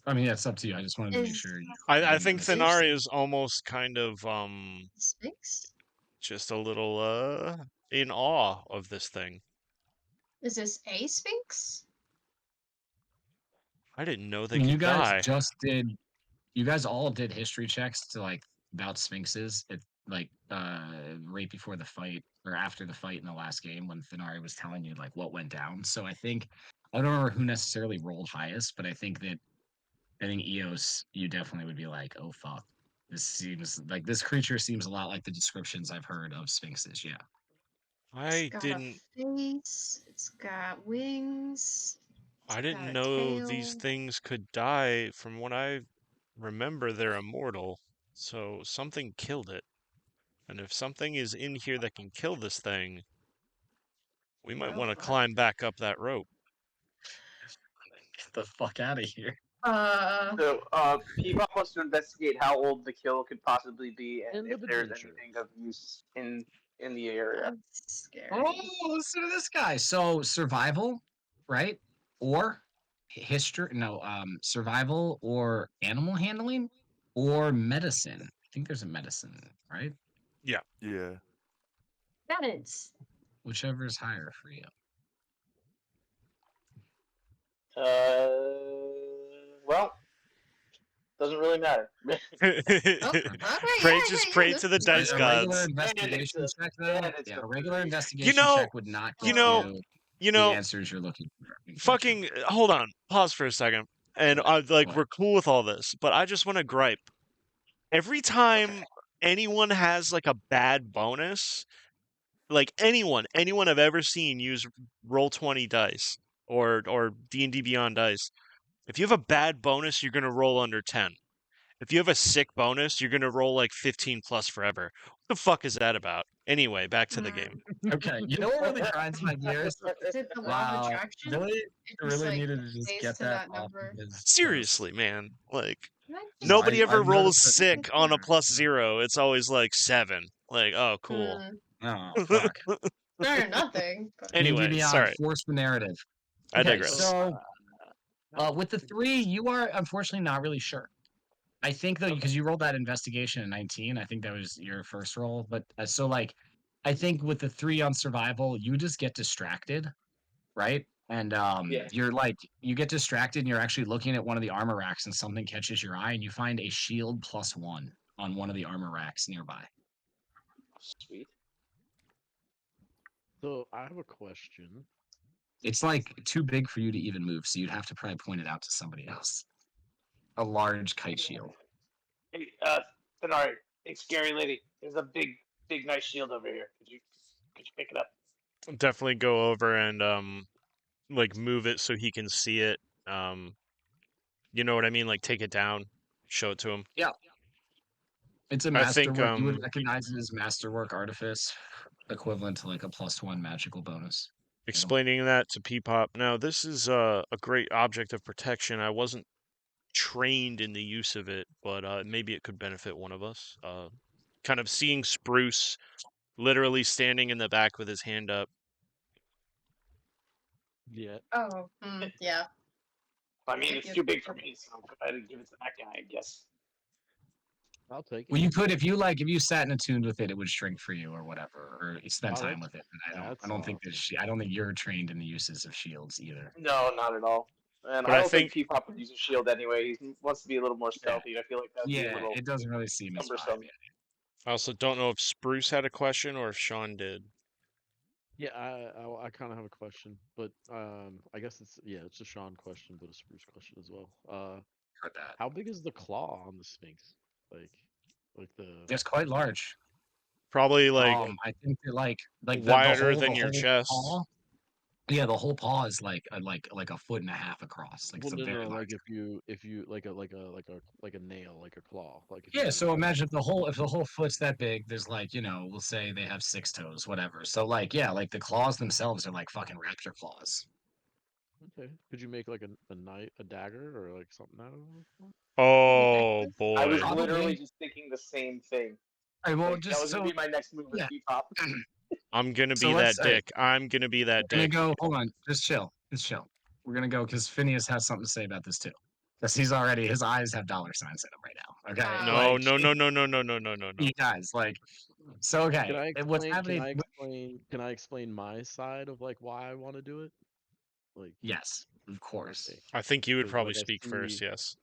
I mean, that's up to you. I just wanted to make Is sure. I think That's Thenari is almost kind of Sphinx? just a little in awe of this thing. Is this a Sphinx? I didn't know I they mean, could die. you guys all did history checks to like about sphinxes at like right before the fight or after the fight in the last game when Thenari was telling you like what went down. So I don't remember who necessarily rolled highest, but I think EOS, you definitely would be like, oh fuck. This creature seems a lot like the descriptions I've heard of sphinxes, yeah. I It's got didn't a face, it's got wings. I didn't know these things could die. From what I remember, they're immortal. So something killed it. And if something is in here that can kill this thing, we might want to climb back up that rope. Get the fuck out of here. So, Peabody wants to investigate how old the kill could possibly be, and End if of there's adventure. anything of use in the area. That's scary. Oh, listen to this guy. So survival, right? Or history, no, survival or animal handling or medicine. I think there's a medicine, right? Yeah. Yeah. Balance. Whichever is higher for you. Well, doesn't really matter. Pray to the dice A gods. regular investigation check, though. Yeah, a regular investigation know- check would not you give know- you the answers you're looking for. Fucking hold on, pause for a second, and What? we're cool with all this, but I just want to gripe. Every time anyone has like a bad bonus, like anyone I've ever seen use Roll20 dice or D&D Beyond dice, if you have a bad bonus, you're gonna roll under 10. If you have a sick bonus, you're gonna roll like 15 plus forever. What the fuck is that about? Anyway, back to the game. Okay, you know what really grinds my gears? Is it the law Wow, of attraction? Billy It just, really like, needed to just stays get to that that off number. of his Seriously, man. Like, Can I just- nobody ever I've rolls noticed that- sick on a +0. It's always like 7. Like, oh, cool. Oh, fuck. Or nothing. But... Anyway, Beyond, sorry. force the narrative. I Okay, digress. so with the 3, you are unfortunately not really sure. I think though, because you rolled that investigation in 19, I think that was your first roll. But so like, I think with the 3 on survival, you just get distracted, right? And you're like, you get distracted and you're actually looking at one of the armor racks and something catches your eye and you find a shield +1 on one of the armor racks nearby. Sweet. So I have a question. It's like too big for you to even move, so you'd have to probably point it out to somebody else. A large kite shield. Hey, Thenari, hey, scary lady. There's a big, nice shield over here. Could you pick it up? Definitely go over and like move it so he can see it. You know what I mean? Like take it down, show it to him. Yeah. It's a I think, masterwork. You would recognize it as masterwork artifice, equivalent to like a +1 magical bonus. Explaining that to Peepop. Now, this is a great object of protection. I wasn't trained in the use of it, but maybe it could benefit one of us. Kind of seeing Spruce literally standing in the back with his hand up. Yeah. Oh, yeah. I mean, it's too big for me, so I didn't give it to that guy, I guess. I'll take it. Well, you could if you sat and attuned with it, it would shrink for you or whatever, or you spend time with it. But I don't think I don't think you're trained in the uses of shields either. No, not at all. And But I don't think Peepop would use a shield anyway. He wants to be a little more stealthy. I feel like that'd be a little it doesn't really seem as cumbersome. I also don't know if Spruce had a question or if Sean did. Yeah, I kind of have a question, but I guess it's a Sean question, but a Spruce question as well. Heard that. How big is the claw on the Sphinx? Like the. It's quite large. Probably like I think that like wider the than your whole chest. Paw, Yeah, the whole paw is like a foot and a half across. Like Well, it's a very no, large. like if you like a nail, like a claw, like if Yeah, you so imagine if the whole foot's that big, there's like, we'll say they have 6 toes, whatever. So like, yeah, like the claws themselves are like fucking raptor claws. okay, could you make like a knife, a dagger, or like something out of it? Oh I was boy. literally Probably. just thinking the same thing. All right, well, Like that just was gonna so be my next move with yeah. P-pop. I'm gonna So be let's that all right, dick. I'm gonna be that we're gonna dick. go. Hold on, just chill. Just chill. We're gonna go because Phineas has something to say about this too. Because he's already his eyes have dollar signs in them right now. Okay. No, Wow. Like no, no, no, no, no, no, no, no, no. he does. Like so okay. What's Can happening I explain? Can I explain my side of like why I want to do it? Like, yes, of course. okay, I think you would because probably like speak first, yes.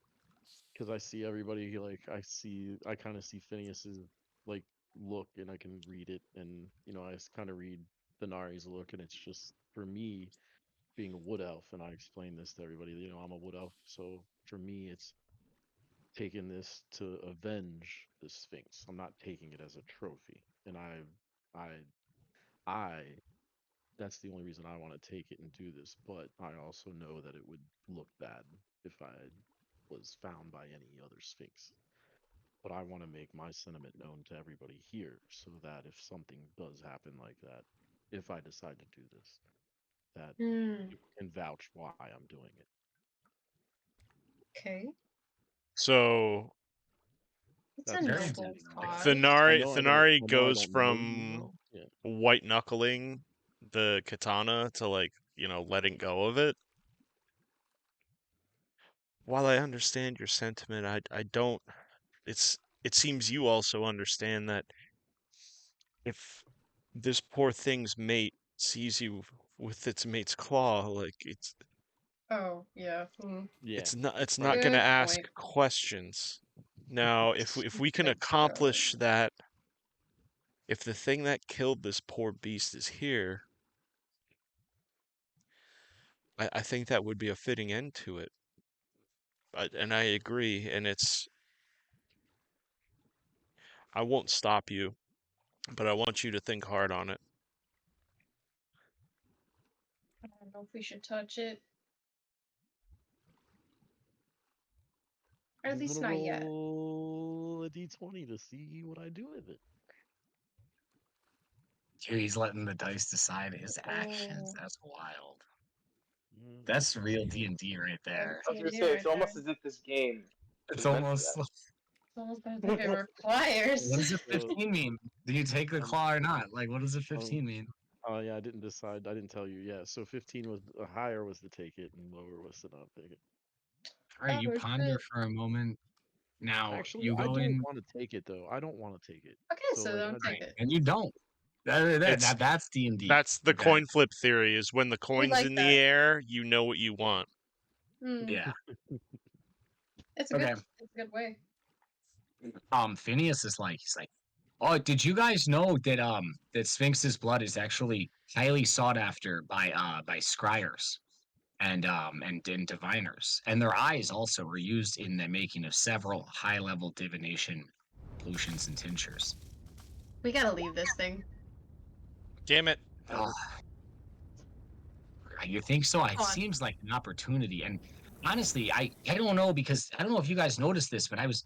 I see everybody like I kind of see Phineas's like look and I can read it, and I kind of read Denari's look, and it's just for me being a wood elf, and I explain this to everybody. I'm a wood elf, so for me it's taking this to avenge the Sphinx. I'm not taking it as a trophy, and I I that's the only reason I want to take it and do this. But I also know that it would look bad if I was found by any other Sphinx. But I want to make my sentiment known to everybody here so that if something does happen like that, if I decide to do this, that Hmm. people can vouch why I'm doing it. Okay. So It's a That's Very all. noble intelligent. cause. Thanari I know I goes don't know you from well. Yeah. white knuckling the katana to like, letting go of it. While I understand your sentiment, I don't it seems you also understand that if this poor thing's mate sees you with its mate's claw, like Oh, yeah. Yeah. it's Like not gonna Good ask point. questions. Now, if we can Good point. accomplish that, if the thing that killed this poor beast is here, I think that would be a fitting end to it. And I agree, and I won't stop you, but I want you to think hard on it. I don't know if we should touch it. Or at I'm least gonna not yet. roll a d20 to see what I do with it. Dude, he's letting the dice decide his actions. Oh, That's wild. Mm. That's real D&D right that's there. I was gonna D&D say right it's there. almost as if this game It's was meant for almost. It's almost as if it that. requires. What does a So 15 mean? Do you take the um, claw or not? Like, what does a um, 15 mean? oh yeah, I didn't decide. I didn't tell you. Yeah, so 15 was higher was to take it, and lower was to not take it. All right, Oh, you ponder shit. for a moment. Now Actually, you I go don't in, want to take it though. I don't want to take it. Okay, So so like, don't take it. and you don't. It's That's D&D. That's the Okay. coin flip theory is when the We coin's like in the that. air, you know what you want. Yeah. It's a Okay. good way. Phineas is he's like, oh, did you guys know that that Sphinx's blood is actually highly sought after by scryers and diviners, and their eyes also were used in the making of several high-level divination potions and tinctures. We gotta leave this thing. Damn it. Oh, you think so? It Come on. seems like an opportunity, and honestly, I don't know because I don't know if you guys noticed this, but I was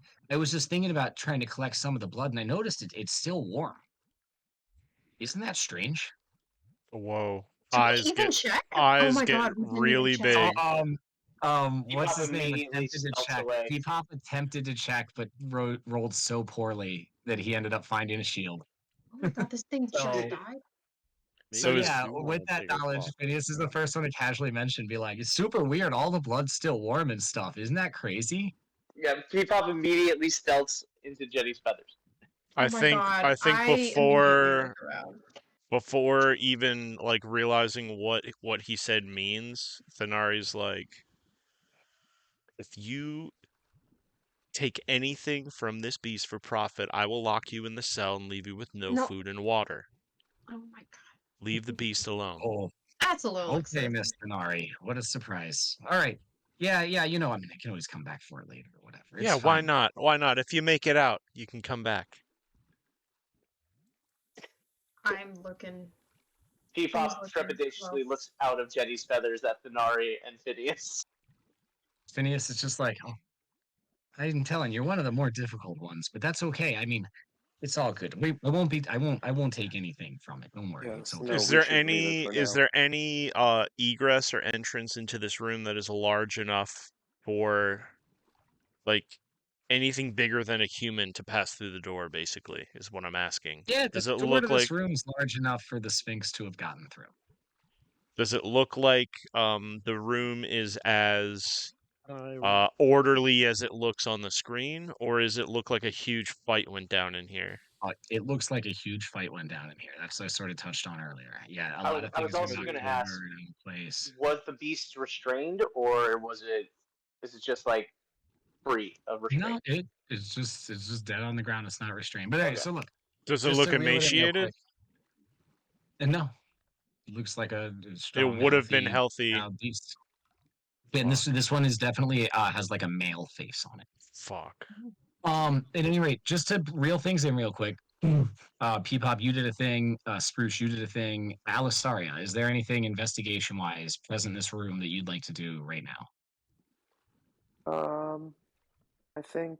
just thinking about trying to collect some of the blood, and I noticed it's still warm. Isn't that strange? Whoa. Did we Eyes even get check? Oh eyes my get god, we didn't even really check. big. What's P-pop his name? immediately Attempted to stealths check. away. P-pop attempted to check, but rolled so poorly that he ended up finding a shield. Oh my god, this thing just So, died. so So maybe I is yeah, do with want to that take a knowledge, claw. Phineas is the first one to casually mention, be like, it's super weird. All the blood's still warm and stuff. Isn't that crazy? Yeah, P-pop immediately stealths into Jetty's feathers. Oh my god, I think I immediately look around. before even like realizing what he said means, Thanari's like, if you take anything from this beast for profit, I will lock you in the cell and leave you with no No. food and water. Oh my god. Leave the beast alone. Oh, That's a little okay, excessive. Mr. Nari. What a surprise. All right. Yeah, I mean, I can always come back for it later or whatever. Yeah, It's why fine. not? Why not? If you make it out, you can come back. I'm looking Peepop trepidatiously looks out of Jetty's feathers at Thenari and Phineas. Phineas is just like, oh, I'm telling you, you're one of the more difficult ones, but that's okay. I mean, it's all good. I won't be. I won't take anything from it. Don't worry. It's Yes, okay. no, Is we there should leave it any for is now. there any egress or entrance into this room that is large enough for like anything bigger than a human to pass through the door, basically, is what I'm asking. Yeah, the Does it door to look this like room is large enough for the Sphinx to have gotten through. the room is as I orderly as it looks on the screen, or does it look like a huge fight went down in here? It looks like a huge fight went down in here. That's what I sort of touched on earlier. Yeah, a I lot was, of I was things are also not going to covered ask, in place. was the beast restrained, or is it just like free of restraint? No, it's just dead on the ground. It's not restrained. But anyway, Okay. so look, Does it just look to reel it in real emaciated? quick. And no, it looks like a It strong, would have been healthy healthy. beast. And this one is definitely has like a male face on it. Fuck. At any rate, just to reel things in real quick. Peepop, you did a thing. Spruce, you did a thing. Alisaria, is there anything investigation wise present in this room that you'd like to do right now? I think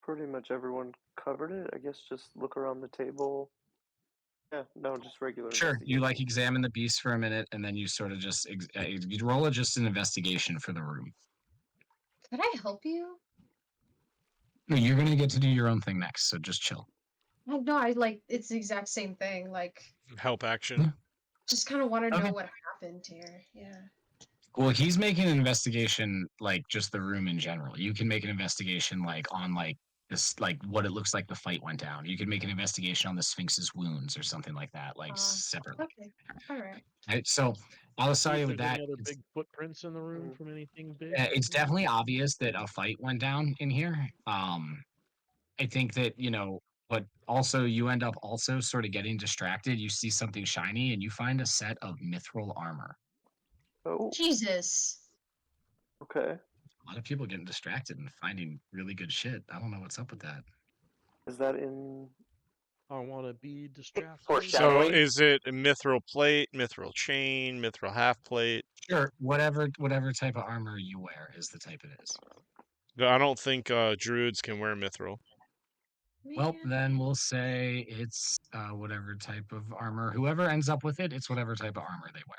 pretty much everyone covered it. I guess just look around the table. Yeah, no, just regular Sure. You like investigation. examine the beast for a minute, and then you sort of just you roll it just an investigation for the room. Could I help you? No, you're gonna get to do your own thing next, so just chill. No, I like it's the exact same thing. Like, Help action. just kind of want to Okay. know what happened here. Yeah. Well, he's making an investigation like just the room in general. You can make an investigation like on like this, like what it looks like the fight went down. You can make an investigation on the Sphinx's wounds or something like that, like separately. Okay. All right. Right? So I'll see aside if with there's that. any other big footprints in the room from anything big. It's definitely obvious that a fight went down in here. I think that, but also you end up also sort of getting distracted. You see something shiny and you find a set of mithril armor. Oh, Jesus. okay. A lot of people getting distracted and finding really good shit. I don't know what's up with that. Is that in? I want to be distracted. So Foreshadowing. is it a mithril plate, mithril chain, mithril half plate? Sure, whatever type of armor you wear is the type it is. I don't think druids can wear mithril. Well, Man. then we'll say it's whatever type of armor. Whoever ends up with it, it's whatever type of armor they wear.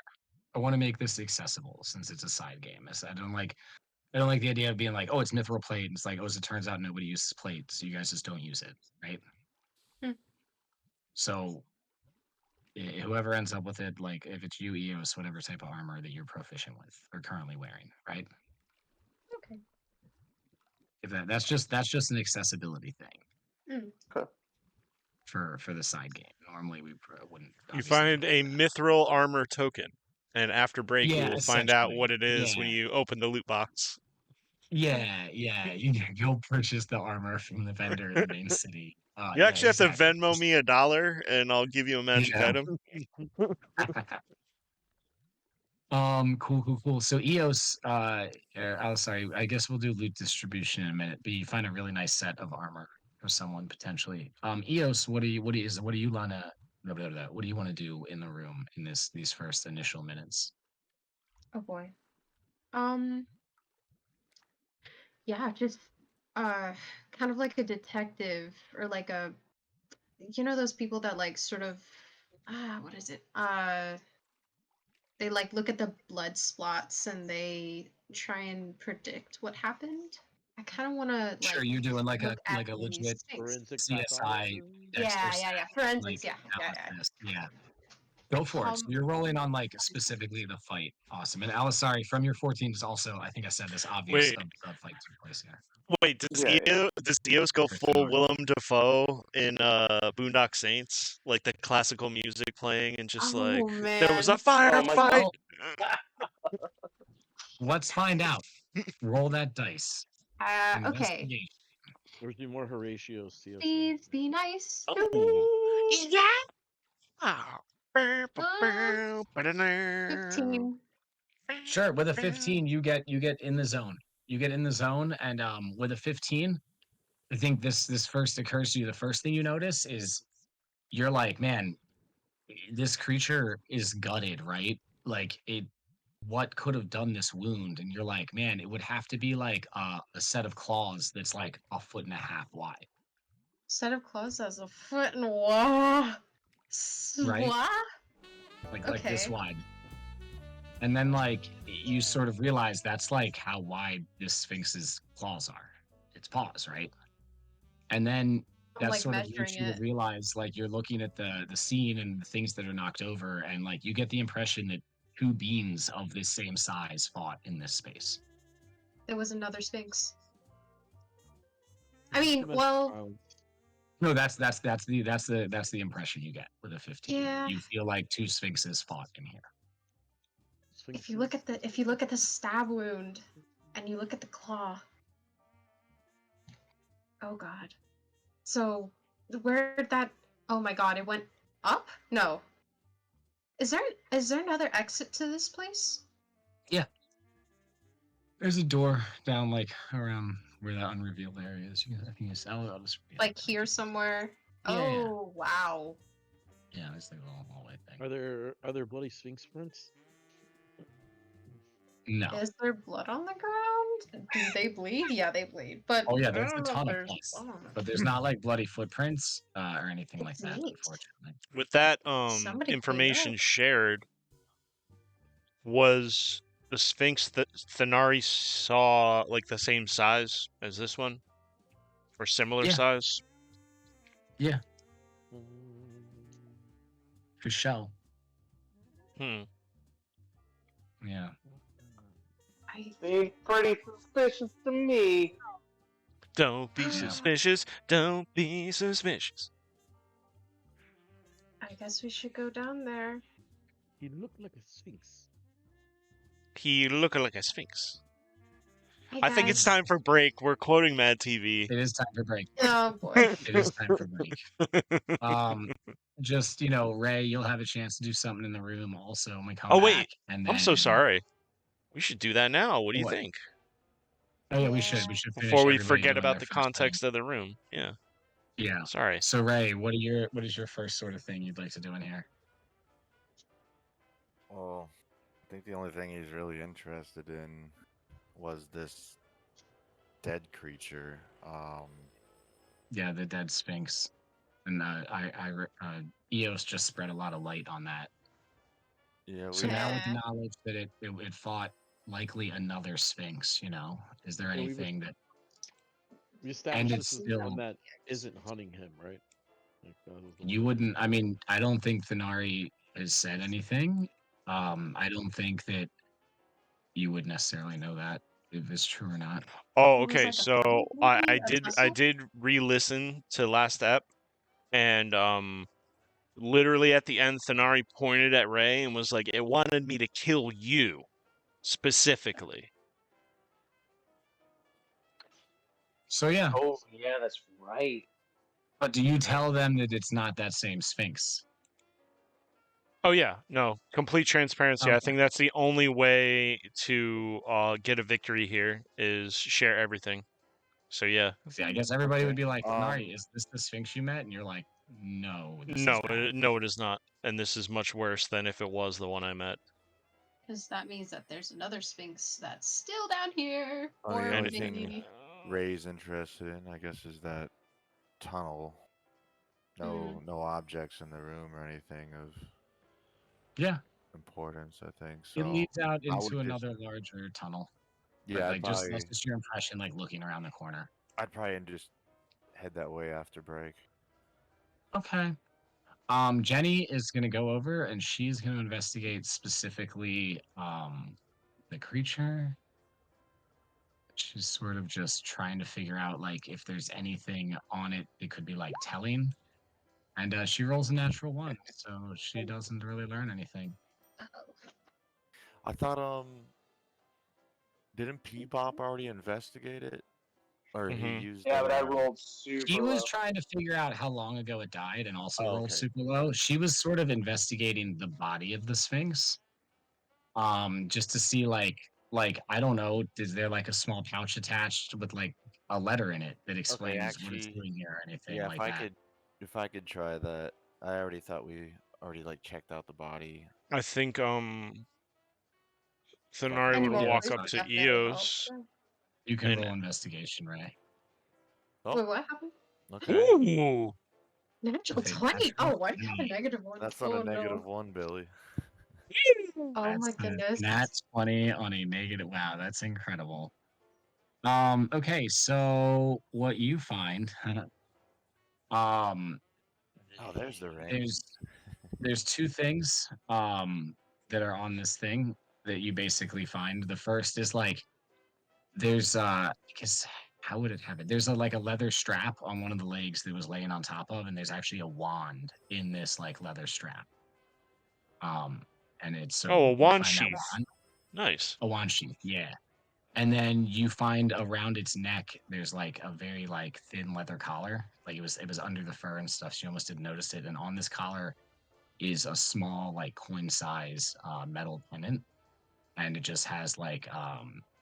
I want to make this accessible since it's a side game. I don't like the idea of being like, oh, it's mithril plate. And it's like, oh, as it turns out, nobody uses plate, so you guys just don't use it, right? Hmm. So whoever ends up with it, like if it's you, Eos, whatever type of armor that you're proficient with or currently wearing, right? Okay. If that's just an accessibility thing. Okay. For the side game. Normally we wouldn't. You find a mithril armor token, and after break we Yeah, will find out essentially. what it is when Yeah. you open the loot box. Yeah. You go purchase the armor from the vendor in the main city. You actually have to exactly. Venmo me $1, and I'll give you a magic Yeah. item. Cool. So Eos, sorry, I guess we'll do loot distribution in a minute, but you find a really nice set of armor for someone potentially. Eos, what do you want to what do you want to do in the room in these first initial minutes? Oh boy. Yeah, just kind of like a detective or like a those people that like sort of what is it? They like look at the blood spots and they try and predict what happened. I kind of want to Sure, like you're doing like look a at legit these things. Forensic CSI pathologist. Dexter Yeah. like Forensics, yeah. analysis. Yeah. Go for it. So you're rolling on like specifically the fight. Awesome. And Alisari, from your 14 is also, I think I said this, obvious Wait. of the fight took place here. Wait, does Yeah. Eos go Or full Thenard. Willem Dafoe in Boondock Saints? Like the classical music playing and just like, Oh there was a man. Oh my firefight! Well, let's find out. Roll that dice. Okay. Investigation. There's be more Horatio CS. Please be nice. Oh, yeah! Oh. 15. Sure. With a 15, you get in the zone. You get in the zone, and with a 15, I think this first occurs to you. The first thing you notice is you're like, man, this creature is gutted, right? Like what could have done this wound? And you're like, man, it would have to be like a set of claws that's like 1.5 feet wide, Set of claws has a foot and wah. right? What? Like this Okay. wide. And then like you sort of realize that's like how wide this Sphinx's claws are. Its paws, right? And then I'm that like sort of leads measuring you to it. realize like you're looking at the scene and the things that are knocked over, and like you get the impression that 2 beings of this same size fought in this space. There was another Sphinx. I mean, well, No, that's the impression you get with a 15. yeah. You feel like 2 Sphinxes fought in here. If you look at the stab wound, and you look at the claw. Oh God. So where that? Oh my God! It went up? No. Is there another exit to this place? Yeah. There's a door down like around where that unrevealed area is. I think it's I'll just Like here somewhere? Yeah, oh wow. Yeah, there's like a little hallway thing. Are there bloody Sphinx prints? No. Is there blood on the ground? Do they bleed? Yeah, they bleed. But Oh yeah, I there's don't a know if ton of there's blood, blood on it. but there's not like bloody footprints or anything like that, Neat. unfortunately. With that Somebody information clean up. shared, was the Sphinx that Thanari saw like the same size as this one, or similar Yeah. size? Yeah, for sure. Hmm. Yeah. Seems pretty suspicious to me. Don't be Yeah. suspicious. Don't be suspicious. I guess we should go down there. He looked like a Sphinx. He looked like a Sphinx. Hey, I think it's guys. time for break. We're quoting Mad TV. It is time for break. Oh boy. It is time for break. Just Ray, you'll have a chance to do something in the room also when we come Oh back. wait, And I'm so then- sorry. We should do that now. What do you What? think? Oh yeah, we Yeah. should. We should finish Before we everybody forget doing about their the first thing. context of the room. Yeah. Yeah. Sorry. So Ray, what is your first sort of thing you'd like to do in here? Well, I think the only thing he's really interested in was this dead creature. Yeah, the dead Sphinx. And Eos just spread a lot of light on that. Yeah, So we now with the Yeah. knowledge that it fought likely another Sphinx, is there Yeah, anything that We established And this it's is still- one that isn't hunting him, right? Like, you wouldn't? I mean, I don't think Thanari has said anything. I don't think that you would necessarily know that if it's true or not. Oh, It was okay. like a So puppy, I maybe? A did tussle? re-listen to last ep, and literally at the end, Thanari pointed at Ray and was like, "It wanted me to kill you, specifically." So yeah, Oh yeah, that's right. but do you tell them that it's not that same Sphinx? Oh yeah, no, complete transparency. I Okay. think that's the only way to get a victory here is share everything. So yeah, See, I guess everybody would Okay. be like, Thanari, is this the Sphinx you met? And you're like, no, this no, is bad. no, it is not, and this is much worse than if it was the one I met. Because that means that there's another Sphinx that's still down here. Oh, Or the only maybe. thing Ray's interested in, I guess, is that tunnel. No objects in the room or anything of Yeah, importance, I think. So it leads out I would into just- another larger tunnel. But, yeah, like just that's just your impression, like looking around the corner. I'd probably just head that way after break. Okay. Jenny is gonna go over and she's gonna investigate specifically the creature. She's sort of just trying to figure out like if there's anything on it that could be like telling. And she rolls a natural 1, so she doesn't really learn anything. I thought didn't Peepop already investigate it? Or he Mhm. used Yeah, but I rolled super He was low. trying to figure out how long ago it died and also Oh, rolled okay. super low. She was sort of investigating the body of the Sphinx. Just to see like I don't know, is there like a small pouch attached with like a letter in it that explains what it's actually, doing here or anything Yeah, like that? if I could try that. I already thought we already like checked out the body. I think Thanari Fucking would Yeah, walk that's up fine. to Definitely help. Eos. You can And- roll investigation, Ray. Oh, Wait, what happened? okay. Ooh! Natural With a 20? natural Oh, I got a 20. negative one. That's not Oh, a negative no. one, Billy. Oh my That's a goodness. nat 20 on a negative. Wow, that's incredible. Okay, so what you find, Oh, there's the ring. there's two things that are on this thing that you basically find. The first is like there's I guess how would it happen? There's like a leather strap on one of the legs that was laying on top of, and there's actually a wand in this like leather strap. And it's so Oh, a you wand find that sheath. wand, Nice. a wand sheath, yeah. And then you find around its neck, there's like a very like thin leather collar. Like it was under the fur and stuff. So you almost didn't notice it. And on this collar is a small like coin size metal pendant, and it just has like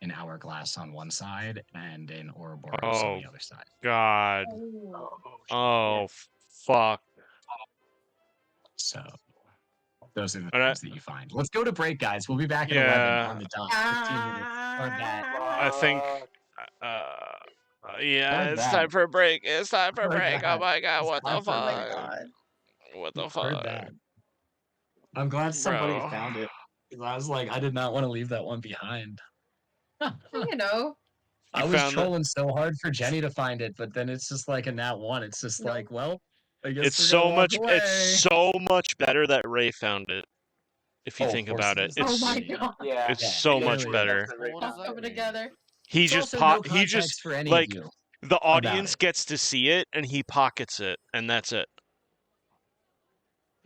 an hourglass on one side and an Ouroboros on Oh, the other side. God. Oh. Oh, fuck. So those are the And I- things that you find. Let's go to break, guys. We'll be back in 11 Yeah. on the dot. 15 minutes. Or that. I think. Yeah, Heard it's that. time for a break. It's time for a Heard break. Oh that. my God, It's what time the for a Oh my break. fuck? god. What the Heard fuck? that. I'm glad somebody Bro. found it. 'Cause I was like, I did not want to leave that one behind. You know. I You was found it? trolling so hard for Jenny to find it, but then it's just like a nat one. It's just No. like, well, I guess It's we're gonna so walk much. away. It's so much better that Ray found it. If you Oh, think of course about it, is. Oh it's my god. Yeah. it's Yeah, so it much really better. That's right. What does All that coming mean? together. He It's just also no he just context for any like of you. the audience it. gets to see it and he pockets it and that's it.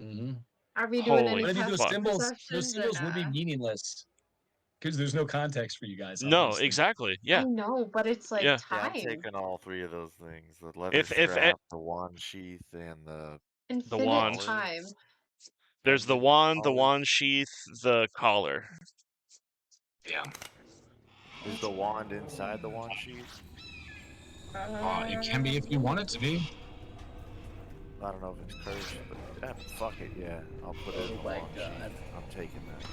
Mm-hmm. Are we doing Holy any But I think past those fuck. symbols perceptions or would be nah? meaningless because there's no context for you guys. No, Obviously. exactly. I Yeah. know, but it's like Yeah. Yeah, I'm time. taking all three of those things: the leather If strap, the wand sheath, and the Infinite wand. time. There's the wand sheath, the collar. Yeah. Is the wand inside the wand sheath? It can be if you want it to be. I don't know if it's cursed, but fuck it, yeah. I'll put it in the my wand God. sheath. I'm taking that.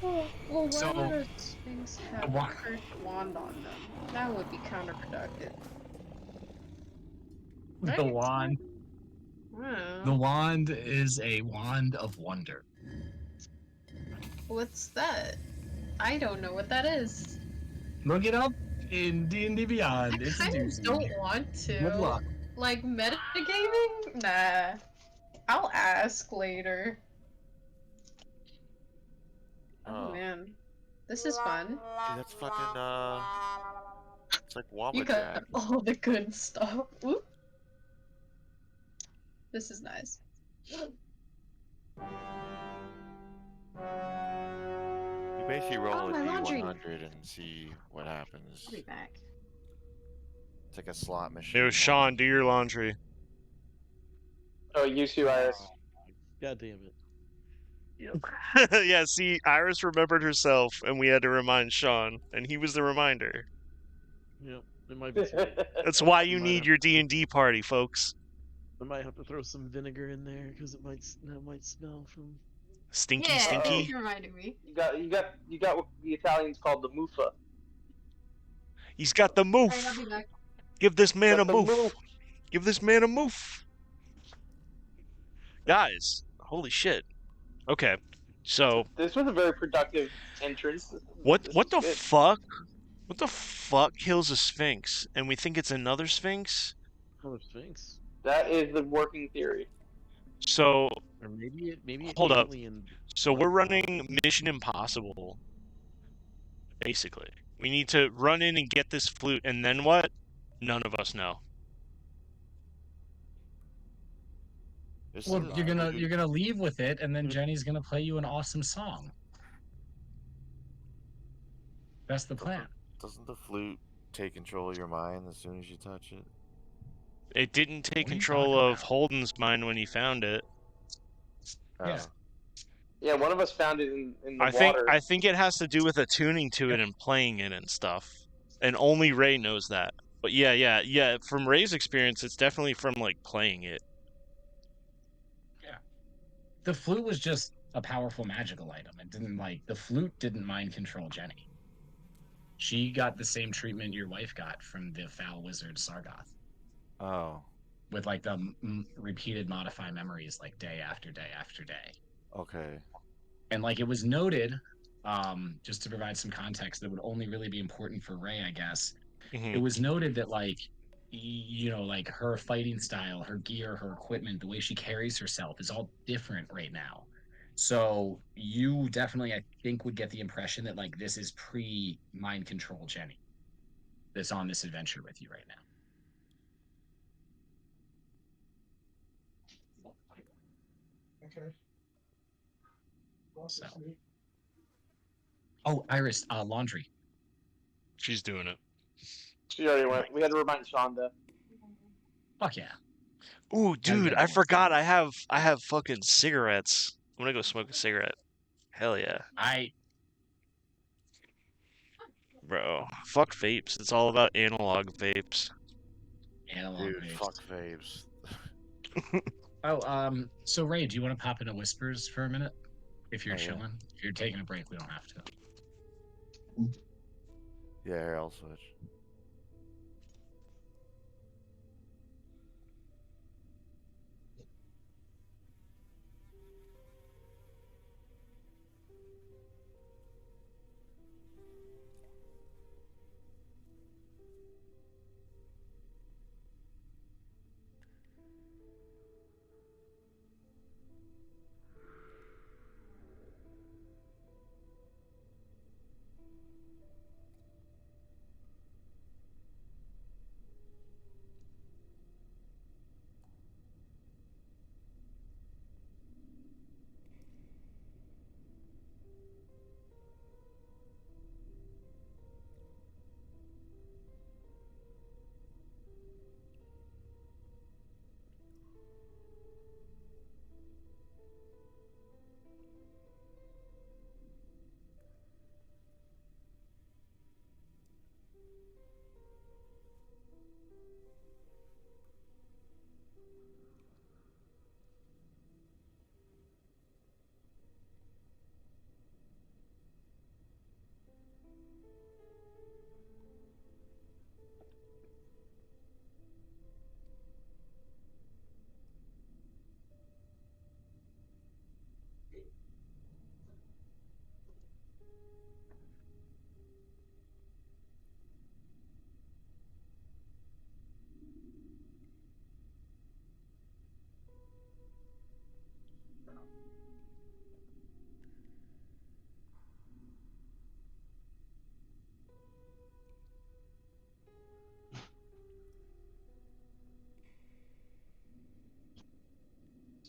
Well, why So, would a Sphinx have wa- a cursed wand on them? That would be counterproductive. The Right? wand. Wow. The wand is a wand of wonder. What's that? I don't know what that is. Look it up in D&D I Beyond. It's a kind of doozy. don't want to. Good luck. Like metagaming? Nah. I'll ask later. Oh man. This is fun. Dude, that's fucking, it's like You Wabbajack. got all the good stuff. Oop. This is nice. You basically roll Oh, a my laundry. D100 and see what happens. I'll be back. It's like a slot machine. Yo, Sean, do your laundry. Oh, you too, Iris. God damn it. Yeah, see, Iris remembered herself and we had to remind Sean, and he was the reminder. Yep, it might be too late. That's why you Might need have- your D&D party, folks. I might have to throw some vinegar in there because that might smell from. Stinky, Yeah, stinky. you reminded me. you got what the Italians called the muffa. He's got the Alright, I'll moof. be back. Give this man a Got the moof. moof. Give this man a moof. Guys, holy shit. Okay, so This was a very productive entrance. what This the was good. fuck? What the fuck kills a sphinx? And we think it's another sphinx? Oh, Sphinx. That is the working theory. So Or maybe it Hold up. alien. So we're running Mission Impossible. Basically. We need to run in and get this flute, and then what? None of us know. This Well, is- you're gonna leave with it, and then Jenny's gonna play you an awesome song. That's the plan. Doesn't the flute take control of your mind as soon as you touch it? It didn't take What are you control talking of about? Holden's mind when he found it. Yeah. Yeah, one of us found it in the water. I think it has to do with attuning to it and playing it and stuff. And only Ray knows that. But yeah. From Ray's experience, it's definitely from like playing it. the flute was just a powerful magical item. It didn't the flute didn't mind control Jenny. She got the same treatment your wife got from the foul wizard Sargoth. Oh. With like the repeated modify memories like day after day after day. Okay. And like it was noted, just to provide some context that would only really be important for Ray, I guess. It was noted that like like her fighting style, her gear, her equipment, the way she carries herself is all different right now. So you definitely, I think, would get the impression that like this is pre mind control Jenny that's on this adventure with you right now. Okay. So. Oh, Iris, laundry. She's doing it. She already went. We had to remind Shonda. Fuck yeah. Ooh, dude, I forgot I have fucking cigarettes. I'm gonna go smoke a cigarette. Hell yeah. Bro, fuck vapes. It's all about analog vapes. Analog Dude, vapes. fuck vapes. Oh, so Ray, do you want to pop into Whispers for a minute? If you're Oh, yeah. chilling. If you're taking a break, we don't have to. Yeah, here, I'll switch.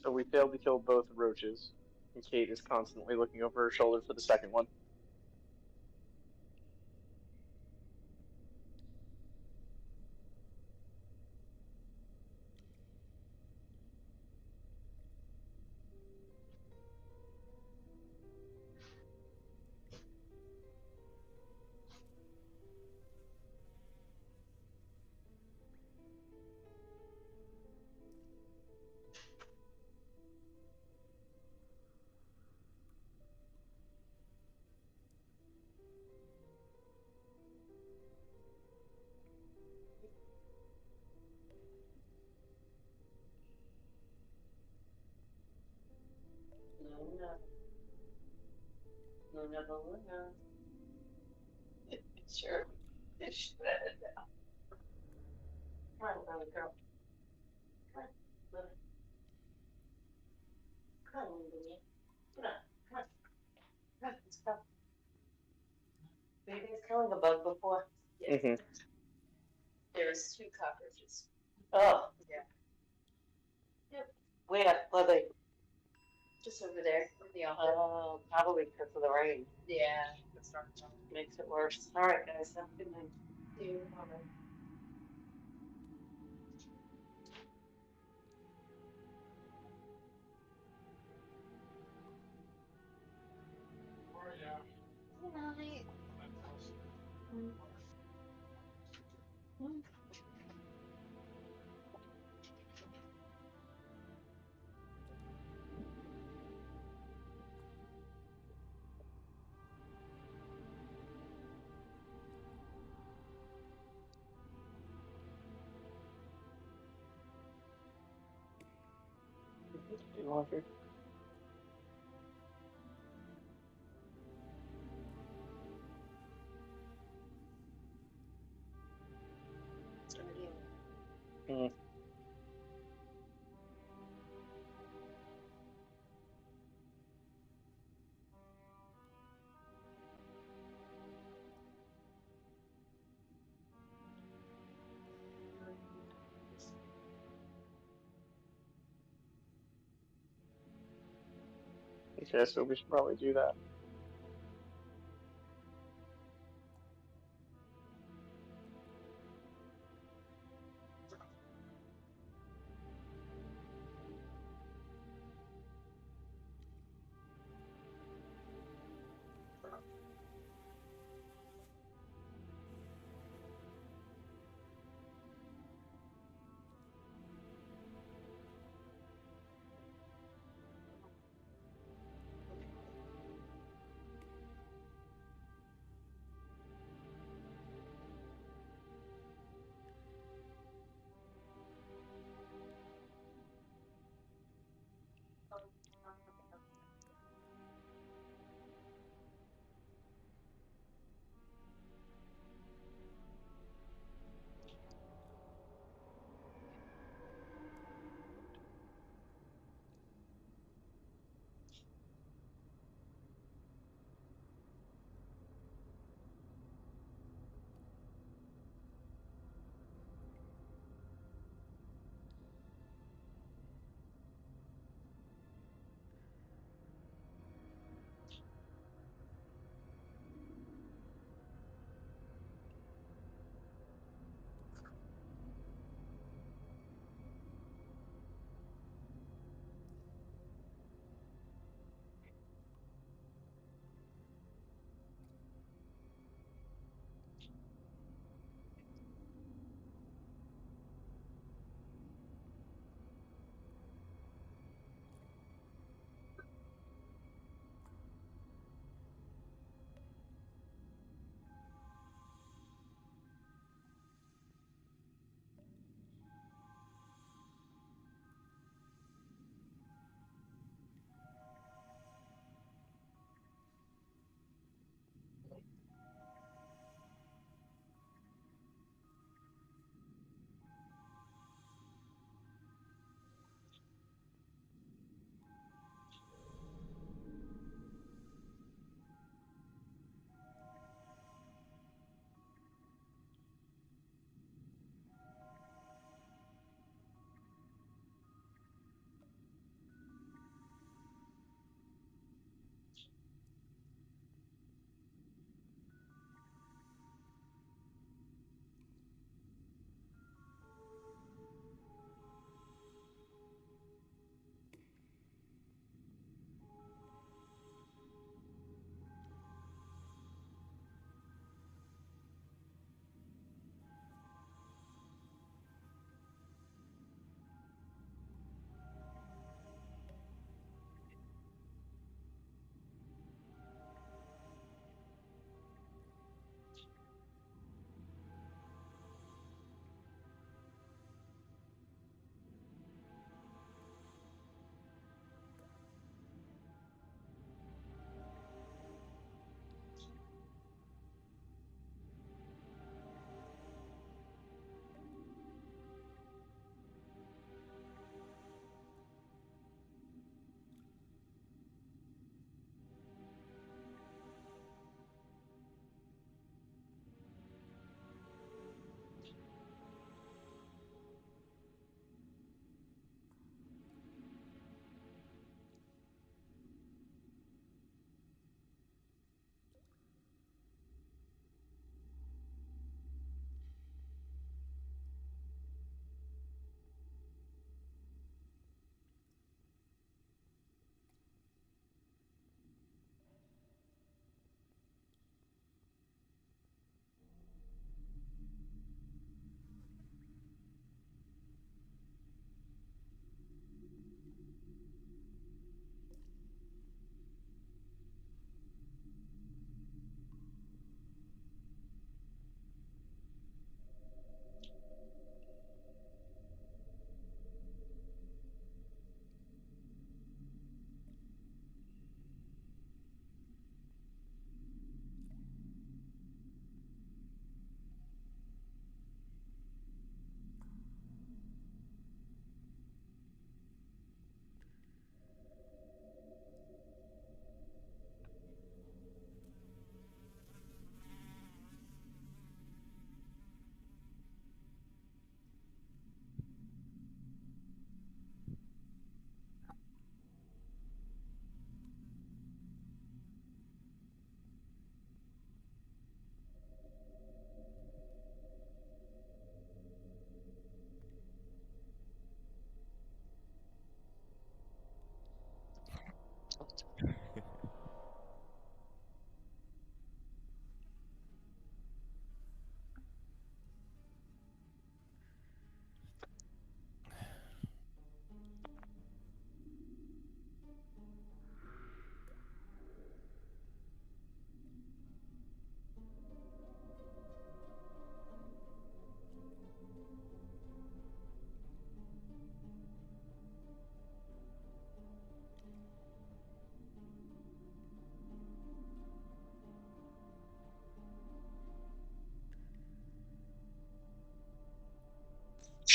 So we failed to kill both roaches, and Kate is constantly looking over her shoulder for the second one. Sure. Shredded down. Come on, little girl. Come on, little. Come on, baby. Come on, come on. Come on, let's go. Baby's killing a bug before. Yeah. Mm-hmm. There's 2 cockroaches. Oh. Yeah. Yep. Where? Where they? Just over there. Oh, probably because of the rain. Yeah. Makes it worse. All right, guys. Have a good night. See you tomorrow. Night. Roger. Mm. Okay, so we should probably do that.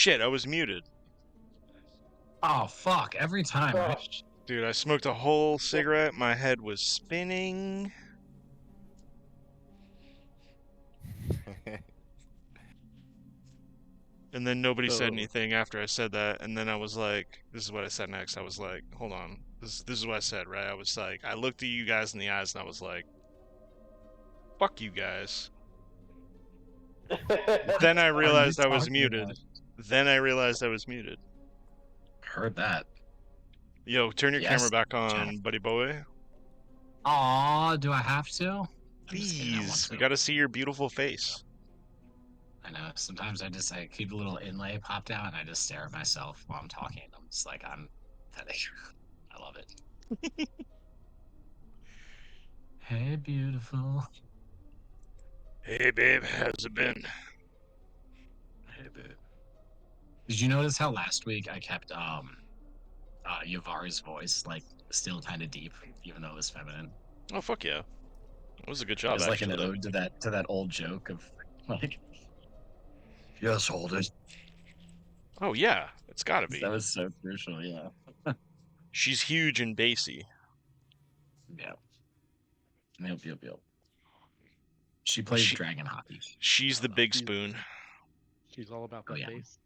Shit, I was muted. Oh fuck! Every time, right? Dude, I smoked a whole cigarette. My head was spinning. And then nobody said anything after I said that. And then I was like, this is what I said next. I was like, hold on. This is what I said, right? I was like, I looked at you guys in the eyes and I was like, fuck you guys. Then I realized I was muted. Then I realized I was muted. Heard that. Yo, turn your camera Yes, back on, Jack. buddy boy. Aw, do I have to? I'm just kidding, I want Please, we to. gotta see your beautiful face. I know. Sometimes I keep a little inlay popped out and I just stare at myself while I'm talking. I'm just like, I'm pathetic. I love it. Hey, beautiful. Hey, babe, how's it been? Hey, babe. Did you notice how last week I kept Yavari's voice like still kind of deep, even though it was feminine? Oh, fuck yeah. That was a good It job, was like an actually. ode to that old joke of like, yes, hold it. Oh, yeah, it's gotta be. That was so crucial, yeah. She's huge and bassy. Yeah. Yep. She plays dragon hockey. She's the big spoon. She's all about that bass.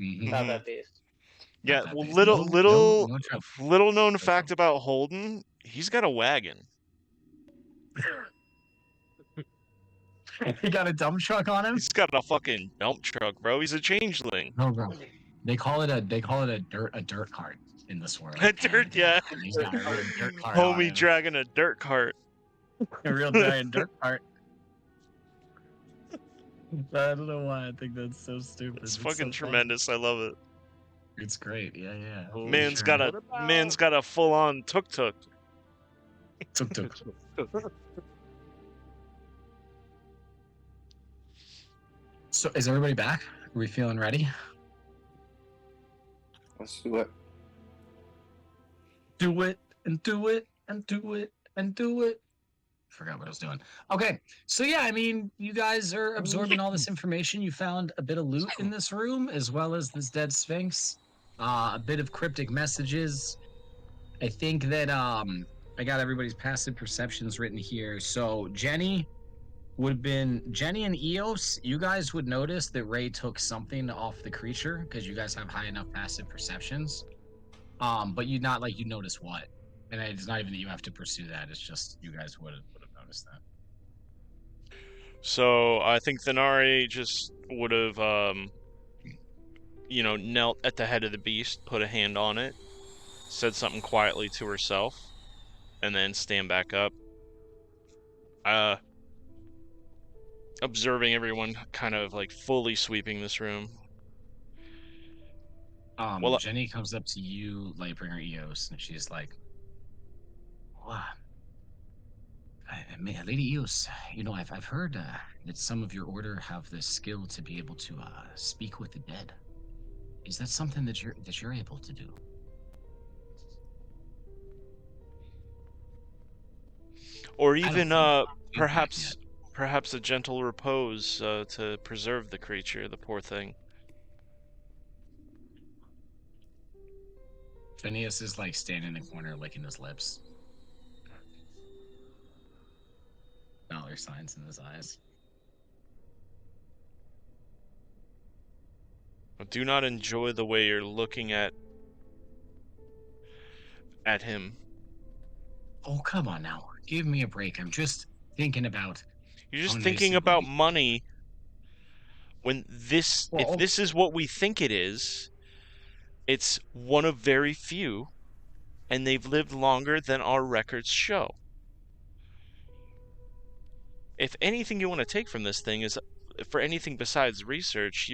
Mm-hmm. Not that bass. Yeah, that well, bass. little known fact about Holden, he's got a wagon. He got a dump truck on him? He's got a fucking dump truck, bro. He's a changeling. No, bro. They call it a dirt cart in this world. A dirt, yeah. He's got a real dirt cart. Homie dragging a dirt cart. A real giant dirt cart. I don't know why I think that's so stupid. It's fucking tremendous. I love it. It's great. Yeah. Man's got a full-on tuk-tuk. Tuk-tuk. So, is everybody back? Are we feeling ready? Let's do it. Do it and do it and do it and do it. Forgot what I was doing. Okay, so yeah, I mean, you guys are absorbing all this information. You found a bit of loot in this room, as well as this dead sphinx, a bit of cryptic messages. I think that I got everybody's passive perceptions written here. So Jenny and Eos. You guys would notice that Ray took something off the creature because you guys have high enough passive perceptions. But you notice what, and it's not even that you have to pursue that. It's just you guys would have noticed that. So I think Thenari just would have, knelt at the head of the beast, put a hand on it, said something quietly to herself, and then stand back up. Observing everyone kind of like fully sweeping this room. Jenny comes up to you, Lightbringer Eos, and she's like, "Wow, Lady Eos, I've heard that some of your order have the skill to be able to speak with the dead. Is that something that you're able to do?" Or even perhaps a gentle repose to preserve the creature, the poor thing. Phineas is like standing in the corner licking his lips. Dollar signs in his eyes. Do not enjoy the way you're looking at him. Oh, come on now. Give me a break. I'm just thinking about... You're just thinking about money when if this is what we think it is, it's one of very few, and they've lived longer than our records show. If anything you want to take from this thing is, for anything besides research,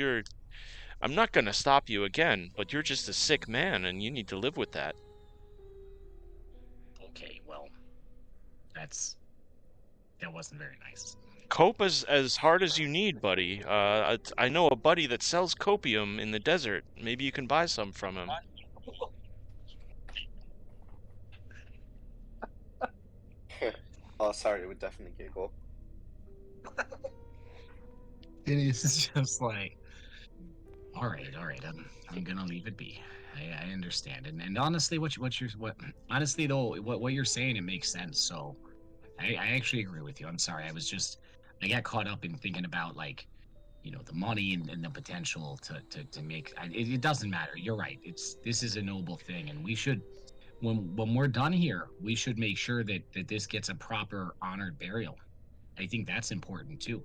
I'm not going to stop you again, but you're just a sick man, and you need to live with that. Okay, well, that wasn't very nice. Cope as hard as you need, buddy. I know a buddy that sells copium in the desert. Maybe you can buy some from him. Oh, sorry, it would definitely giggle. It is just like, All right. I'm gonna leave it be. I understand, and honestly, honestly though, what you're saying, it makes sense. So, I actually agree with you. I'm sorry, I got caught up in thinking about like, the money and the potential to make. It doesn't matter. You're right. This is a noble thing, and we should, when we're done here, we should make sure that this gets a proper honored burial. I think that's important too,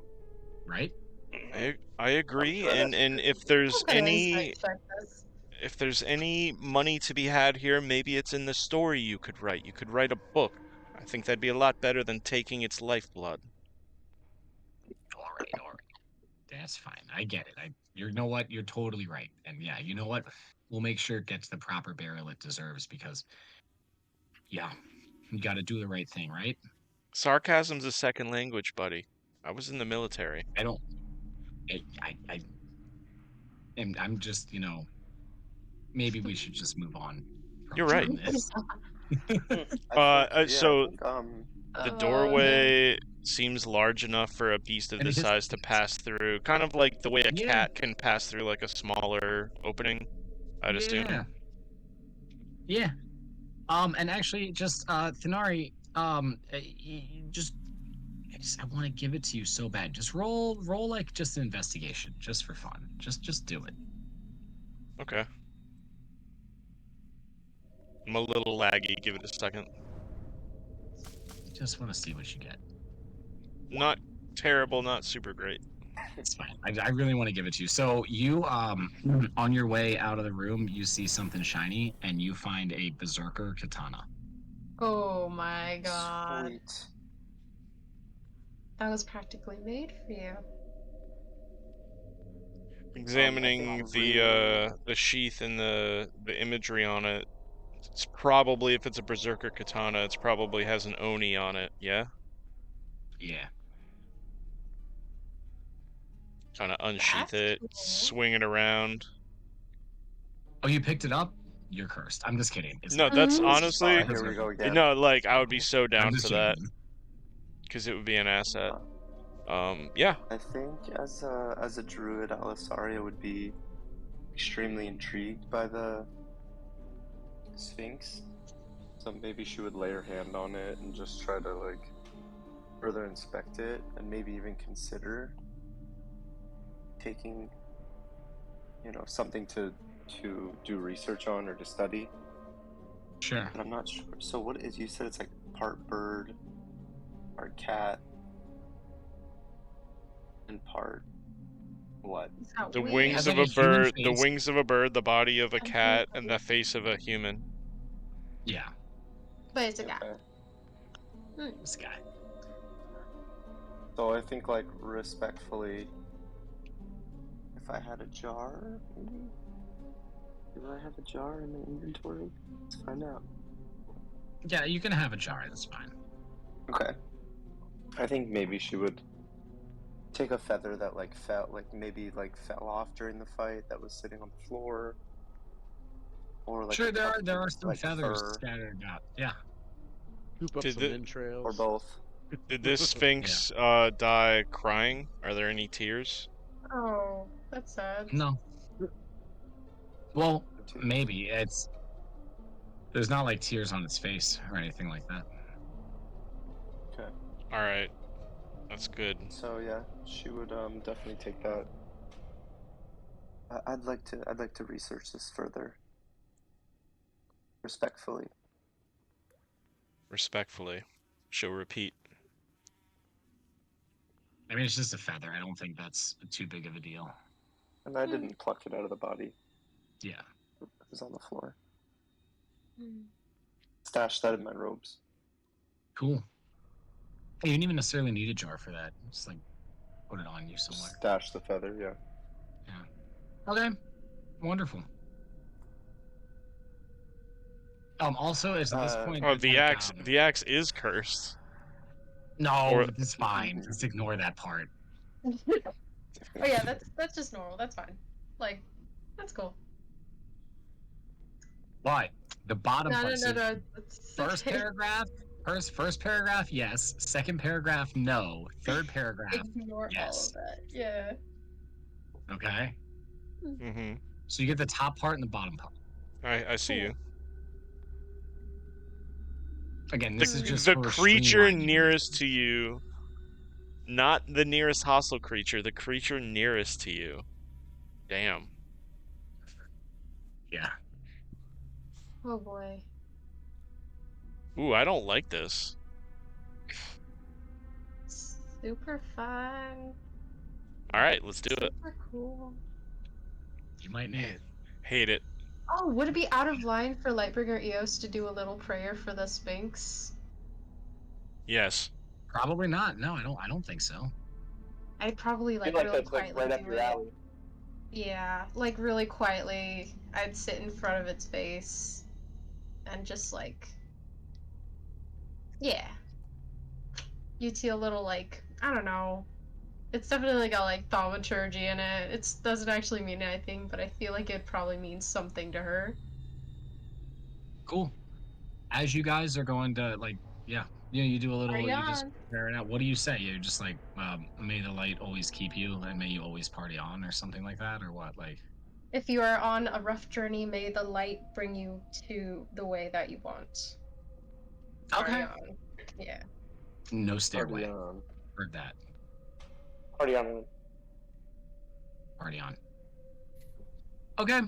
right? I agree, sure and that's and good. if there's I'm gonna any insight check this. if there's any money to be had here, maybe it's in the story you could write. You could write a book. I think that'd be a lot better than taking its lifeblood. All right. That's fine. I get it. You know what? You're totally right. And yeah, you know what? We'll make sure it gets the proper burial it deserves because, yeah, you got to do the right thing, right? Sarcasm's a second language, buddy. I was in the military. I don't. I'm just, maybe we should just move on You're right. from this. So the Oh, doorway seems large enough for a beast of And this it is- size to pass through, kind of like the way a Yeah. cat can pass through like a smaller opening, I'd assume. Yeah. And actually, just Thenari, I want to give it to you so bad. Just roll like just an investigation, just for fun. Just do it. Okay. I'm a little laggy. Give it a second. Just want to see what you get. Not terrible, not super great. It's fine. I really want to give it to you. So you, on your way out of the room, you see something shiny, and you find a berserker katana. Oh my god. Sweet. That was practically made for you. Examining the sheath and the imagery on it, it's probably, if it's a berserker katana, it's probably has an oni on it. Yeah. Yeah. Kind of unsheath That's it, cool. swing it around. Oh, you picked it up? You're cursed. I'm just kidding. It's No, not. that's Mhm. honestly, Oh, here we go again. no, like I would be so I'm down just for that joking. because it would be an asset. Yeah. I think as a druid, Alisaria would be extremely intrigued by the Sphinx. So maybe she would lay her hand on it and just try to like further inspect it, and maybe even consider taking, something to do research on or to study. Sure. But I'm not sure. So what is? You said it's like part bird, part cat, and part what? It's not The weird. wings Has of like a a human bird, the face. wings of a bird, the body of a cat, and the face of a human. Yeah. But it's a guy. Okay. This guy. So I think, like, respectfully, if I had a jar, maybe? Do I have a jar in the inventory? Let's find out. Yeah, you can have a jar. That's fine. Okay. I think maybe she would take a feather that, like, fell off during the fight that was sitting on the floor. Or, like, Sure, there are some like feathers fur, scattered about. Yeah. Scoop up Did some it- entrails. or both. Did this sphinx die crying? Are there any tears? Oh, that's sad. No. Well, maybe there's not like tears on its face or anything like that. Okay. All right, that's good. So yeah, she would definitely take that. I'd like to research this further. Respectfully. Respectfully, she'll repeat. I mean, it's just a feather. I don't think that's too big of a deal. And I didn't pluck it out of the body. Yeah. It was on the floor. Hmm. Stash that in my robes. Cool. Hey, you didn't even necessarily need a jar for that. Just like put it on you somewhere. Stash the feather, yeah. Okay. Wonderful. Also, it's at this point. Oh, it's the like, axe. The axe is cursed. No, or- it's fine. Just ignore that part. Oh yeah, that's just normal. That's fine. Like, that's cool. But the bottom No, part. no, so no, no. That's First okay. paragraph. First paragraph, yes. Second paragraph, no. Third paragraph, Ignore all yes. of that. Yeah. okay. Mm-hmm. So you get the top part and the bottom part. I see you. Again, this is just The for creature streamlining nearest everything. to you, not the nearest hostile creature, the creature nearest to you. Damn. Yeah. Oh boy. Ooh, I don't like this. Super fun. All right, let's do it. Super cool. You might need it. Hate it. Oh, would it be out of line for Lightbringer Eos to do a little prayer for the Sphinx? Yes. Probably not. No, I don't think so. I'd probably I feel like like really that's like quietly right up do your it. alley. Yeah, like really quietly. I'd sit in front of its face and just like, yeah. You'd see a little like, I don't know. It's definitely got like thaumaturgy in it. It doesn't actually mean anything, but I feel like it probably means something to her. Cool. As you guys are going to like, yeah, you do a little, Party you just on. prepare it out. What do you say? You're just like, may the light always keep you, and may you always party on, or something like that, or what? Like, If you are on a rough journey, may the light bring you to the way that you want. Party okay, on. Yeah. no stairway. Party on. Heard that. Party on. Party on. Okay.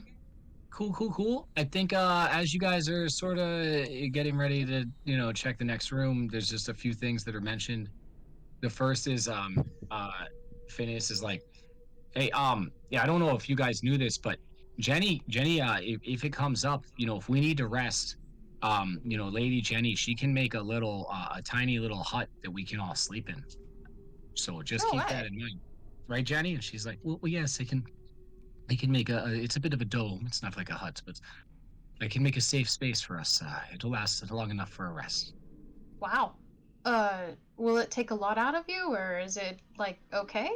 Cool. I think as you guys are sort of getting ready to, check the next room, there's just a few things that are mentioned. The first is Phineas is like, hey, yeah, I don't know if you guys knew this, but Jenny, if it comes up, if we need to rest, Lady Jenny, she can make a tiny little hut that we can all sleep in. So just No keep way. that in mind, right, Jenny? And she's like, well, yes, I can make it's a bit of a dome. It's not like a hut, but I can make a safe space for us. It'll last long enough for a rest. Wow. Will it take a lot out of you, or is it like okay?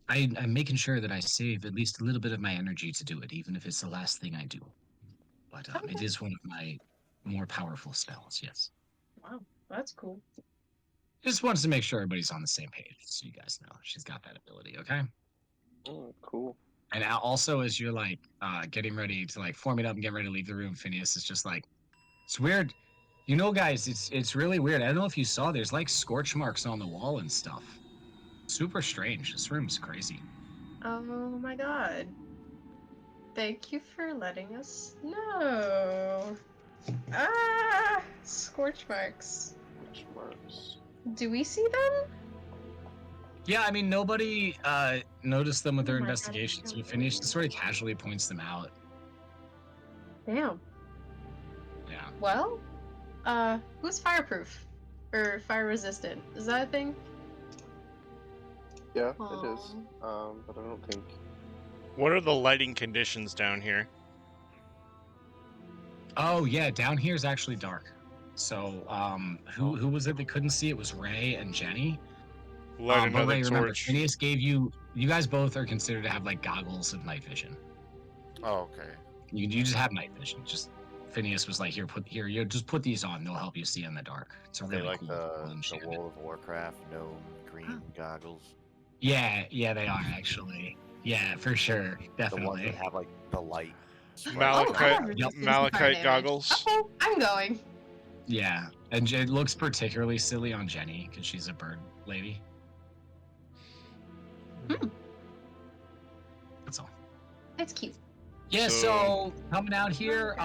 I'm making sure that I save at least a little bit of my energy to do it, even if it's the last thing I do. But it Okay. is one of my more powerful spells. Yes. Wow, that's cool. Just wants to make sure everybody's on the same page, so you guys know she's got that ability. Okay. Oh, cool. And also, as you're like getting ready to like form it up and get ready to leave the room, Phineas is just like, it's weird. Guys, it's really weird. I don't know if you saw. There's like scorch marks on the wall and stuff. Super strange. This room's crazy. Oh my god. Thank you for letting us know. Ah, scorch marks. Which marks? Do we see them? Yeah, I mean, nobody noticed them with their Oh my God, investigations. it's We so finished, weird. sort of casually points them out. Damn. Yeah. Well, who's fireproof? Or fire resistant? Is that a thing? Yeah, it is. But I don't think. What are the lighting conditions down here? Oh yeah, down here is actually dark. So who was it that couldn't see? It was Ray and Jenny. Light But another Ray, remember, torch. Phineas gave you. You guys both are considered to have like goggles of night vision. Oh, okay. You just have night vision. Just Phineas was like, here, just put these on. They'll help you see in the dark. It's a Are they really like cool. the World of Warcraft gnome green goggles? Yeah, they are actually. Yeah, for sure, The ones definitely. that have like the light. Malachite goggles. Okay, I'm going. Yeah, and it looks particularly silly on Jenny because she's a bird lady. That's all. It's cute. Yeah, so coming out here,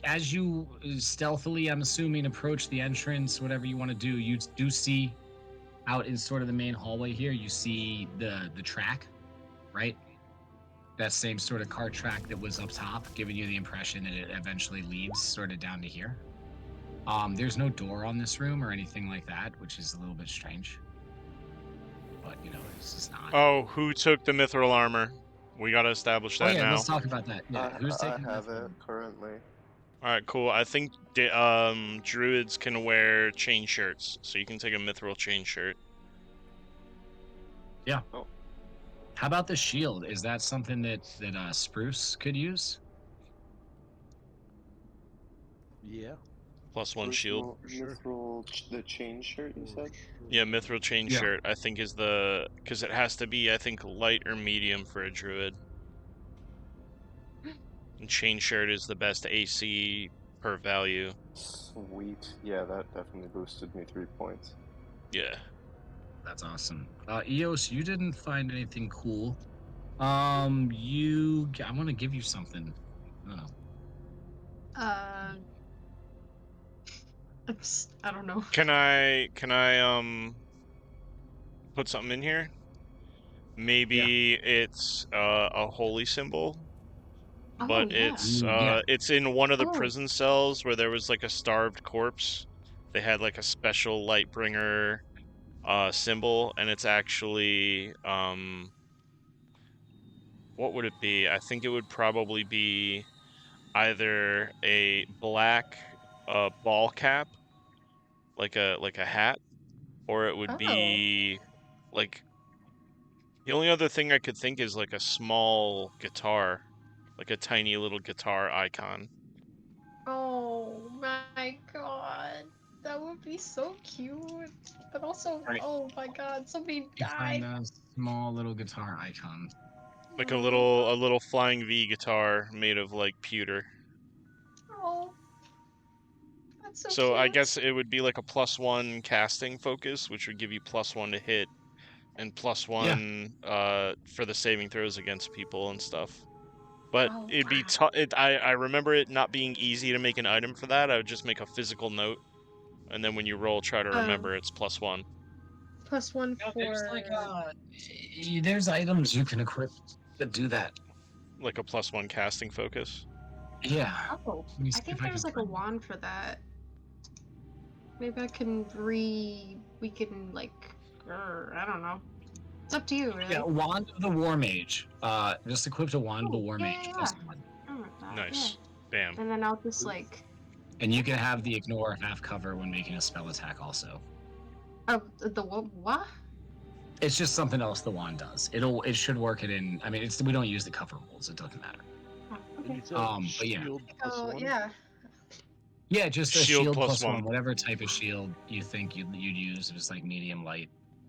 as you stealthily, I'm assuming, approach the entrance, whatever you want to do, you do see out in sort of the main hallway here, you see the track, right? That same sort of cart track that was up top, giving you the impression that it eventually leads sort of down to here. There's no door on this room or anything like that, which is a little bit strange. But, this is not... Oh, who took the mithril armor? We gotta establish that now. Let's talk about that. Yeah, who's taking I have the mithril it armor? currently. Alright, cool. I think druids can wear chain shirts, so you can take a mithril chain shirt. Yeah. Oh. How about the shield? Is that something that Spruce could use? Yeah. +1 shield. The chain shirt you said? Yeah, mithril chain Yeah. shirt, I think is because it has to be, I think, light or medium for a druid. And chain shirt is the best AC per value. Sweet. Yeah, that definitely boosted me 3 points. Yeah. That's awesome. Eos, you didn't find anything cool. I want to give you something. I don't know. I don't know. Can I put something in here? Maybe it's a holy symbol, but yeah. it's in one of the Oh. prison cells where there was like a starved corpse. They had like a special Lightbringer symbol, and it's actually what would it be? I think it would probably be either a black ball cap, like a hat, or it would be like the only other thing I could think is like a small guitar, like a tiny little guitar icon. Oh my god. That would be so cute. But also, Right. oh my god, somebody You find died. a small little guitar icon. Like a little flying V guitar made of like pewter. Oh. That's so So cute. I guess it would be like a +1 casting focus, which would give you +1 to hit, and +1 for the saving throws against people and stuff. But it'd be I remember it not being easy to make an item for that. I would just make a physical note, and then when you roll, try to remember it's +1. +1 for. There's items you can equip that do that. Like a +1 casting focus. Yeah. Oh, I think there's like a wand for that. Maybe I can we can like, I don't know. It's up to you, really. Yeah, Wand of the War Mage. Just equipped a Wand of the War Mage. Yeah. Nice. Bam. And then I'll just like. And you can have the ignore half cover when making a spell attack also. Oh, the what? It's just something else the wand does. It should work it in. I mean, we don't use the cover rules. It doesn't matter. Okay. But yeah. Oh yeah. Yeah, just a Shield shield +1. +1, whatever type of shield you think you'd use. If it's like medium, light.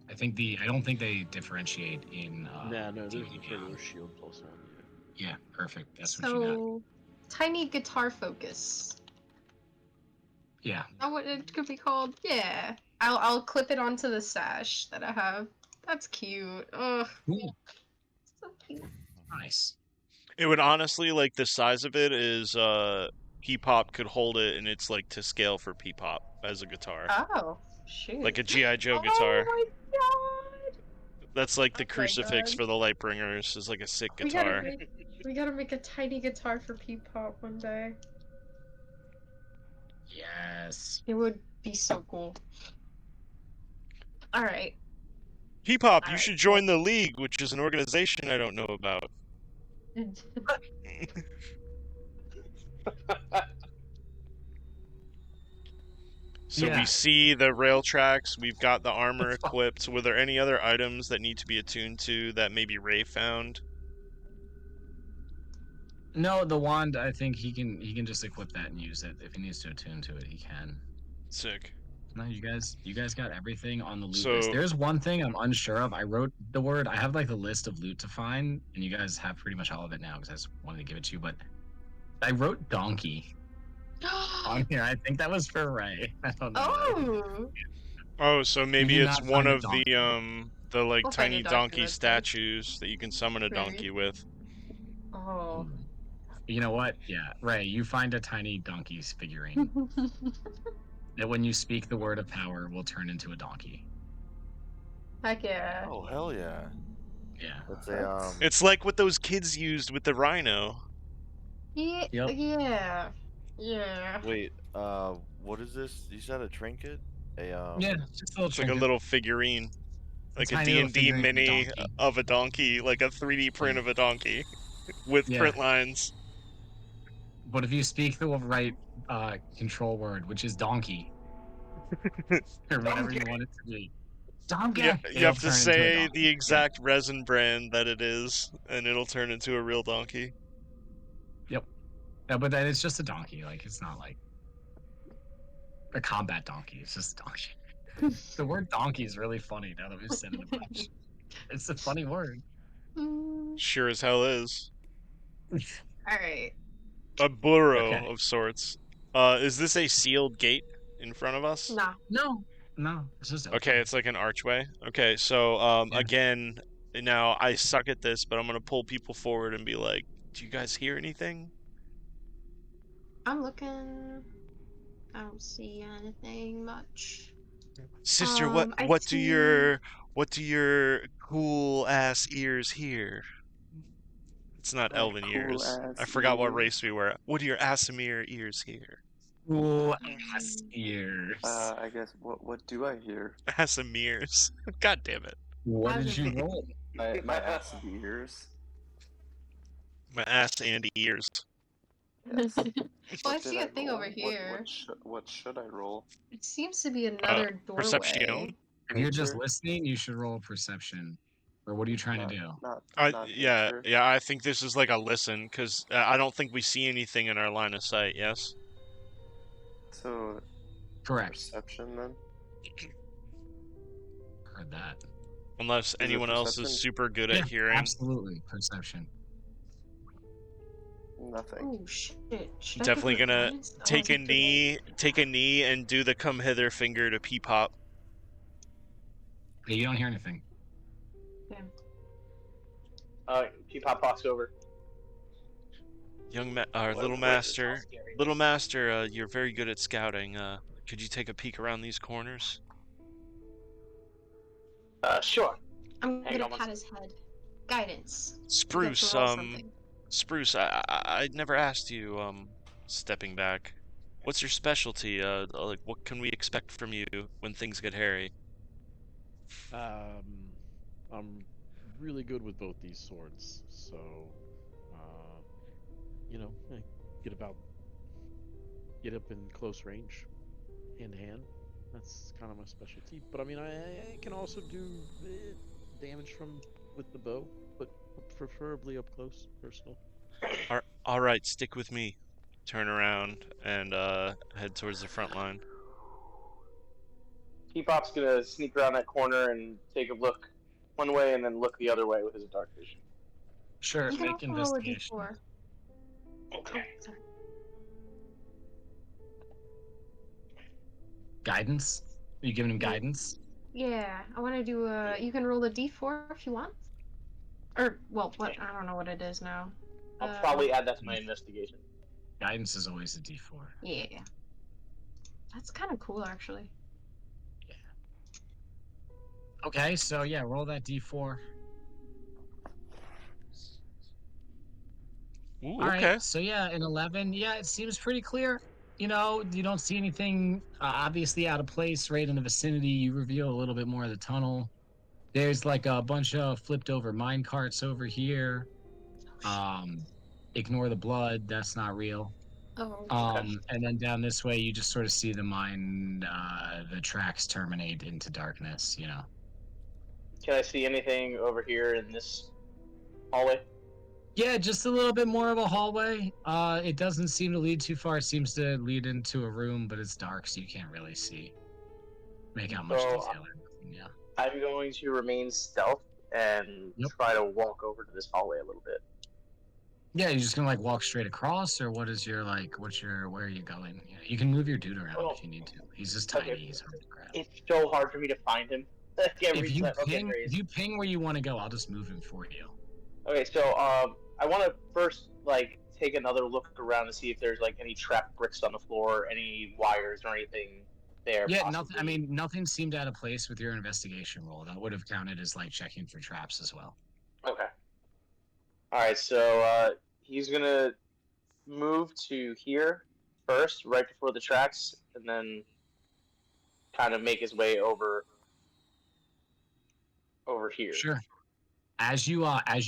I don't think they differentiate in. No, there's a regular shield +1. Yeah, perfect. That's what you got. So, tiny guitar focus. Yeah. Is that what it could be called? Yeah. I'll clip it onto the sash that I have. That's cute. Ugh. Cool. So cute. Nice. It would honestly, like, the size of it is P-Pop could hold it, and it's like to scale for P-Pop as a guitar. Oh, shoot. Like a G.I. Joe guitar. Oh my god. That's like the Oh my crucifix God. for the Lightbringers, is like a sick guitar. We gotta make a tiny guitar for P-Pop one day. Yes. It would be so cool. Alright. P-Pop, you should join the League, which is an organization I don't know about. So Yeah. we see the rail tracks, we've got the armor equipped. Were there any other items that need to be attuned to that maybe Ray found? No, the wand. I think he can just equip that and use it. If he needs to attune to it, he can. Sick. No, you guys got everything on the loot So- list. There's one thing I'm unsure of. I wrote the word. I have like the list of loot to find, and you guys have pretty much all of it now because I just wanted to give it to you. But I wrote donkey on here. I think that was for Ray. I don't know. Oh! Oh, so maybe did it's not one find a of donkey. the like We'll find a tiny donkey, donkey that's fine. statues that you can summon a Maybe. donkey with. Oh. You know what? Yeah, Ray, you find a tiny donkey figurine that when you speak the word of power will turn into a donkey. Heck yeah. Oh hell yeah! Yeah. That's a It's like what those kids used with the rhino. Yeah. Yep. Yeah. Yeah. Wait. What is this? You said a trinket? A Yeah, just a little It's like a trinket. little figurine. Like a tiny little D&D figurine of a mini donkey. of a donkey, like a 3D print of a donkey with Yeah. print lines. But if you speak the right control word, which is donkey, or whatever you want it to be, donkey. You it'll have to turn into a say donkey. the exact resin brand that it is, and it'll turn into a real donkey. Yep. Yeah, but then it's just a donkey. Like it's not like. A combat donkey. It's just a donkey. The word donkey is really funny now that we've said it a bunch. It's a funny word. Sure as hell is. Alright. A burrow Okay. of sorts. Is this a sealed gate in front of us? Nah. No. It's just open. Okay, it's like an archway. Okay, so Yeah. again, now I suck at this, but I'm gonna pull people forward and be like, "Do you guys hear anything?" I'm looking. I don't see anything much. Sister, I what do see- your cool ass ears hear? It's not My elven cool ears. I ass forgot what ears. race we were. What do your Asimir ears hear? Cool ass ears. I guess what do I hear? Asimirs. God damn it. What did you roll? My ass ears. My ass and ears. Yes. Well, I What see did a thing roll? over here. What should I roll? It seems to be another doorway. Perception. If you're just Nature? listening, you should roll perception. Or what are you trying to do? Not Yeah, nature. I think this is like a listen, because I don't think we see anything in our line of sight, yes? So Correct. perception then. Heard that. Unless it anyone else perception? is super good Yeah, at hearing. absolutely. Perception. Nothing. Oh shit. Should I Definitely go for gonna guidance? Oh, take is a it too late? knee and do the come hither finger to Peepop. Yeah, you don't hear anything. Peepop walks over. Little master, you're very good at scouting. Could you take a peek around these corners? Sure. I'm Hang gonna on one pat his head. Guidance. Spruce, Roll something. Spruce, I never asked you, stepping back. What's your specialty? Like, what can we expect from you when things get hairy? I'm really good with both these swords, so I get up in close range, hand to hand. That's kind of my specialty. But I mean, I can also do damage with the bow, but preferably up close, personal. All right, stick with me. Turn around and head towards the front line. Peepop's gonna sneak around that corner and take a look one way and then look the other way with his dark vision. Sure, You can make also roll a investigation. d4. Okay. Oh, sorry. Guidance? Are you giving him guidance? Yeah, I want to do a. You can roll a d4 if you want. Or well, what? I don't know what it is now. I'll probably add that to my investigation. Guidance is always a d4. Yeah. That's kind of cool, actually. Okay, so yeah, roll that d4. Ooh, All okay. right, so yeah, an 11. Yeah, it seems pretty clear. You don't see anything obviously out of place right in the vicinity. You reveal a little bit more of the tunnel. There's like a bunch of flipped over mine carts over here. Ignore the blood. That's not real. Oh. And then down this way, you just sort of see the mine, the tracks terminate into darkness, Can I see anything over here in this hallway? Yeah, just a little bit more of a hallway. It doesn't seem to lead too far. It seems to lead into a room, but it's dark, so you can't really make out much detail or anything, yeah. I'm going to remain stealth and try to walk over to this hallway a little bit. Yeah, you're just gonna walk straight across, or where are you going? You can move your dude around if you need to. He's just tiny, he's hard to grab. It's so hard for me to find him. If you ping where you want to go, I'll just move him for you. Okay, so I want to first take another look around to see if there's any trapped bricks on the floor, any wires or anything there. Yeah, possibly. nothing. I mean, nothing seemed out of place with your investigation roll. That would have counted as checking for traps as well. Okay. All right, so he's gonna move to here first, right before the tracks, and then kind of make his way over here. Sure. As you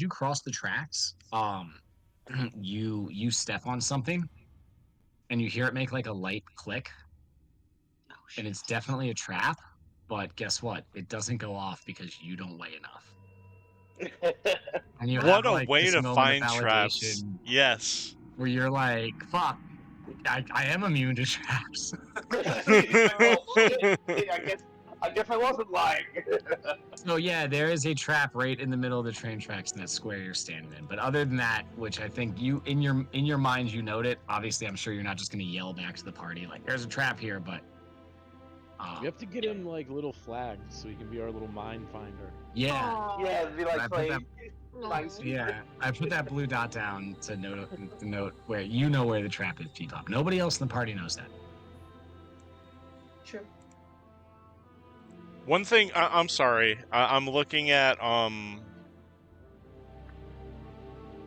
cross the tracks, you step on something, and you hear it make a light click, and it's definitely a trap. But guess what? It doesn't go off because you don't weigh enough. And you What have, a way this to moment find of traps. validation Yes. where you're like, fuck, I am immune to traps. I guess I wasn't lying. So yeah, there is a trap right in the middle of the train tracks in that square you're standing in. But other than that, which I think you in your mind you note it. Obviously, I'm sure you're not just gonna yell back to the party like, "There's a trap here," but We have to get him like little flags so he can be our little mine finder. yeah, Yeah, it'd be like I put playing. yeah, I put that blue dot down to note where you know where the trap is, P-Pop. Nobody else in the party knows that. Sure. One thing, I'm sorry. I'm looking at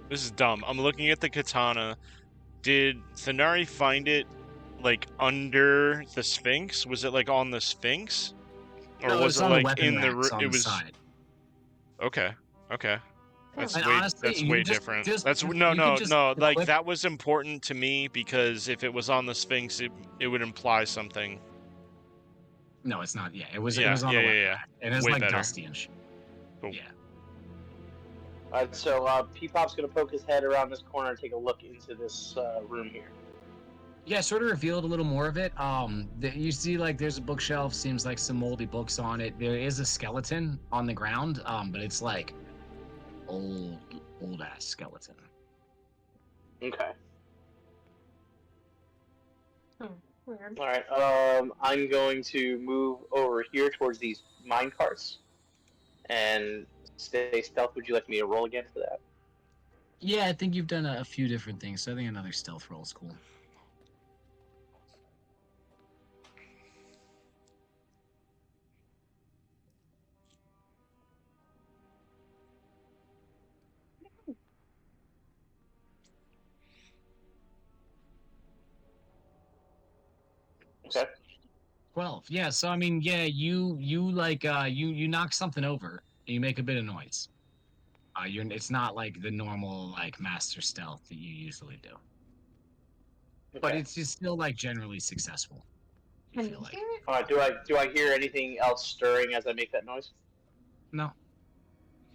This is dumb. I'm looking at the katana. Did Thanari find it like under the Sphinx? Was it like on the Sphinx, or No, was it's it on the like weapon in racks on It the was side. okay. Okay. That's And way honestly, that's you way just- different. just- That's you no could no just no. Like equip- that was important to me because if it was on the Sphinx, it would imply something. No, it's not. Yeah, it was Yeah, on yeah, the weapon yeah, rack. And it's Way like better. dusty and shit. Cool. Yeah. Alright, so P-Pop's gonna poke his head around this corner and take a look into this room here. Yeah, sort of revealed a little more of it. You see, like, there's a bookshelf. Seems like some moldy books on it. There is a skeleton on the ground. But it's like old ass skeleton. Okay. Weird. Alright, I'm going to move over here towards these mine carts and stay stealth. Would you like me to roll again for that? Yeah, I think you've done a few different things. So I think another stealth roll is cool. Okay. 12. Yeah, so I mean, yeah, you like you knock something over and you make a bit of noise. It's not like the normal like master stealth that you usually do. But Okay. it's just still like generally successful. I Can feel you like. hear it? Alright, do I hear anything else stirring as I make that noise? No.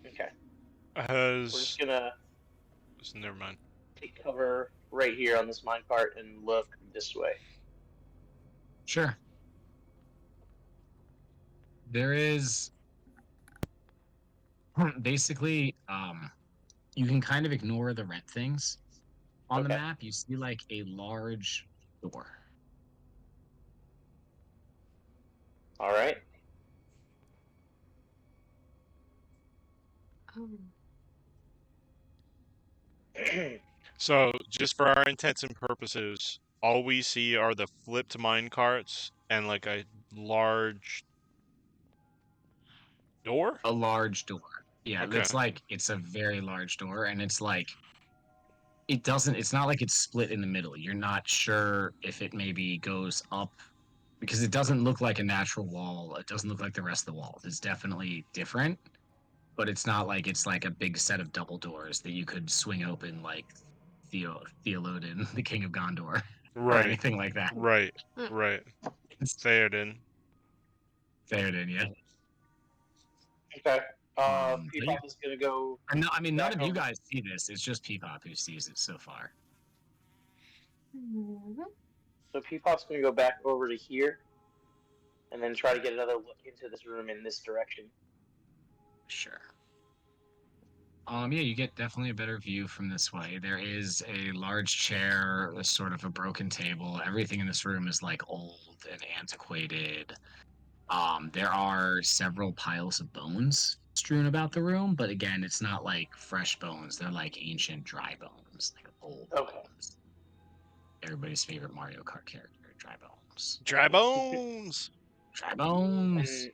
Okay. We're just gonna Never mind. take cover right here on this minecart and look this way. Sure. There is basically you can kind of ignore the red things on the map. You see like a large door. All right. So, just for our intents and purposes, all we see are the flipped mine carts and like a large door? A large door. Yeah, Okay. it's a very large door, and it's like it's not like it's split in the middle. You're not sure if it maybe goes up because it doesn't look like a natural wall. It doesn't look like the rest of the walls. It's definitely different, but it's not like it's like a big set of double doors that you could swing open like Theoden, the King of Gondor, or anything like that. Right. Theoden. Theoden, yeah. Okay. P-Pop is gonna go. No, I mean none of you guys see this. It's just P-Pop who sees it so far. So P-Pop's gonna go back over to here, and then try to get another look into this room in this direction. Sure. Yeah, you get definitely a better view from this way. There is a large chair, a sort of a broken table. Everything in this room is like old and antiquated. There are several piles of bones strewn about the room, but again, it's not like fresh bones. They're like ancient dry bones, like old bones. Everybody's favorite Mario Kart character, dry bones. Dry bones. Dry bones.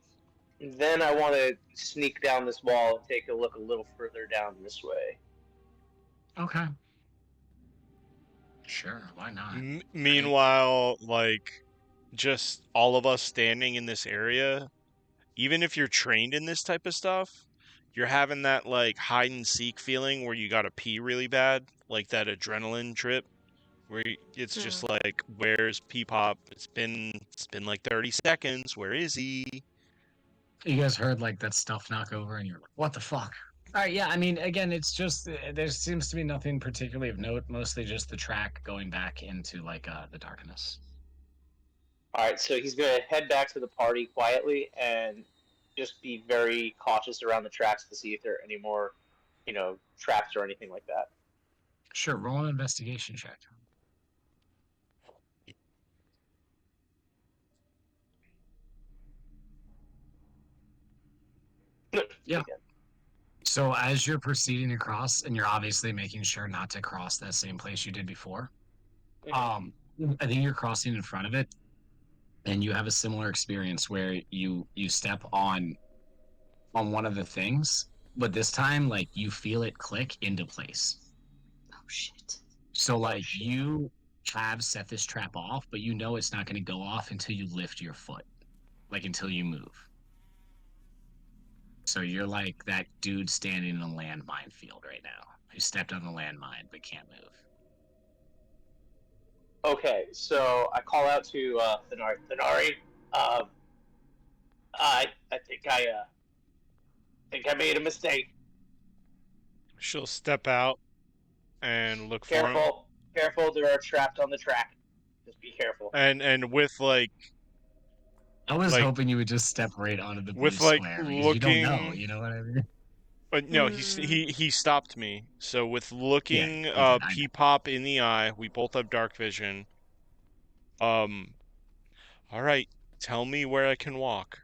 And then I want to sneak down this wall and take a look a little further down this way. Okay. Sure, why not? Meanwhile, like, just all of us standing in this area, even if you're trained in this type of stuff, you're having that, like, hide and seek feeling where you gotta pee really bad, like that adrenaline trip, where it's just like, where's P-Pop? It's been like 30 seconds. Where is he? You guys heard like that stuff knock over, and you're like, "What the fuck?" All right, yeah. I mean, again, it's just there seems to be nothing particularly of note. Mostly just the track going back into like the darkness. All right, so he's gonna head back to the party quietly and just be very cautious around the tracks to see if there are any more, traps or anything like that. Sure, roll an investigation check. Yeah. So as you're proceeding across, and you're obviously making sure not to cross that same place you did before, I think you're crossing in front of it, and you have a similar experience where you step on one of the things, but this time like you feel it click into place. Oh shit. So like you have set this trap off, but you know it's not going to go off until you lift your foot, like until you move. So you're like that dude standing in a landmine field right now, who stepped on the landmine but can't move. Okay, so I call out to Thenari. Thenari, I think I made a mistake. She'll step out and look for him. Careful! There are traps on the track. Just be careful. And with like, I was hoping you would just step right onto the blue with like square because looking, you don't know, you know what I mean? But no, he stopped me. So with looking P-Pop in the eye, we both have dark vision. All right, tell me where I can walk.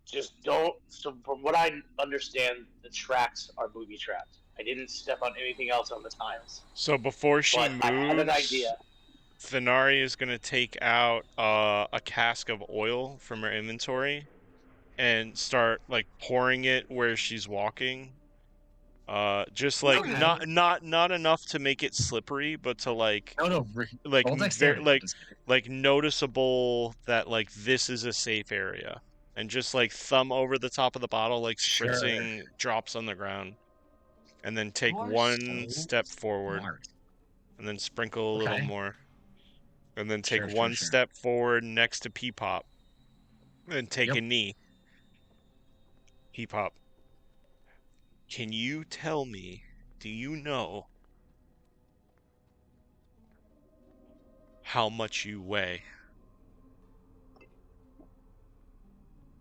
Just don't. So from what I understand, the tracks are booby traps. I didn't step on anything else on the tiles. So before she moves, I had an idea. Thenari is going to take out a cask of oil from her inventory and start like pouring it where she's walking. Just like not enough to make it slippery, but to like like noticeable that like this is a safe area, and just like thumb over the top of the bottle, like spritzing drops on the ground, and then take one step forward, and then sprinkle a little more, and then take one step forward next to P-Pop, and take a knee. P-Pop, can you tell me, do you know how much you weigh?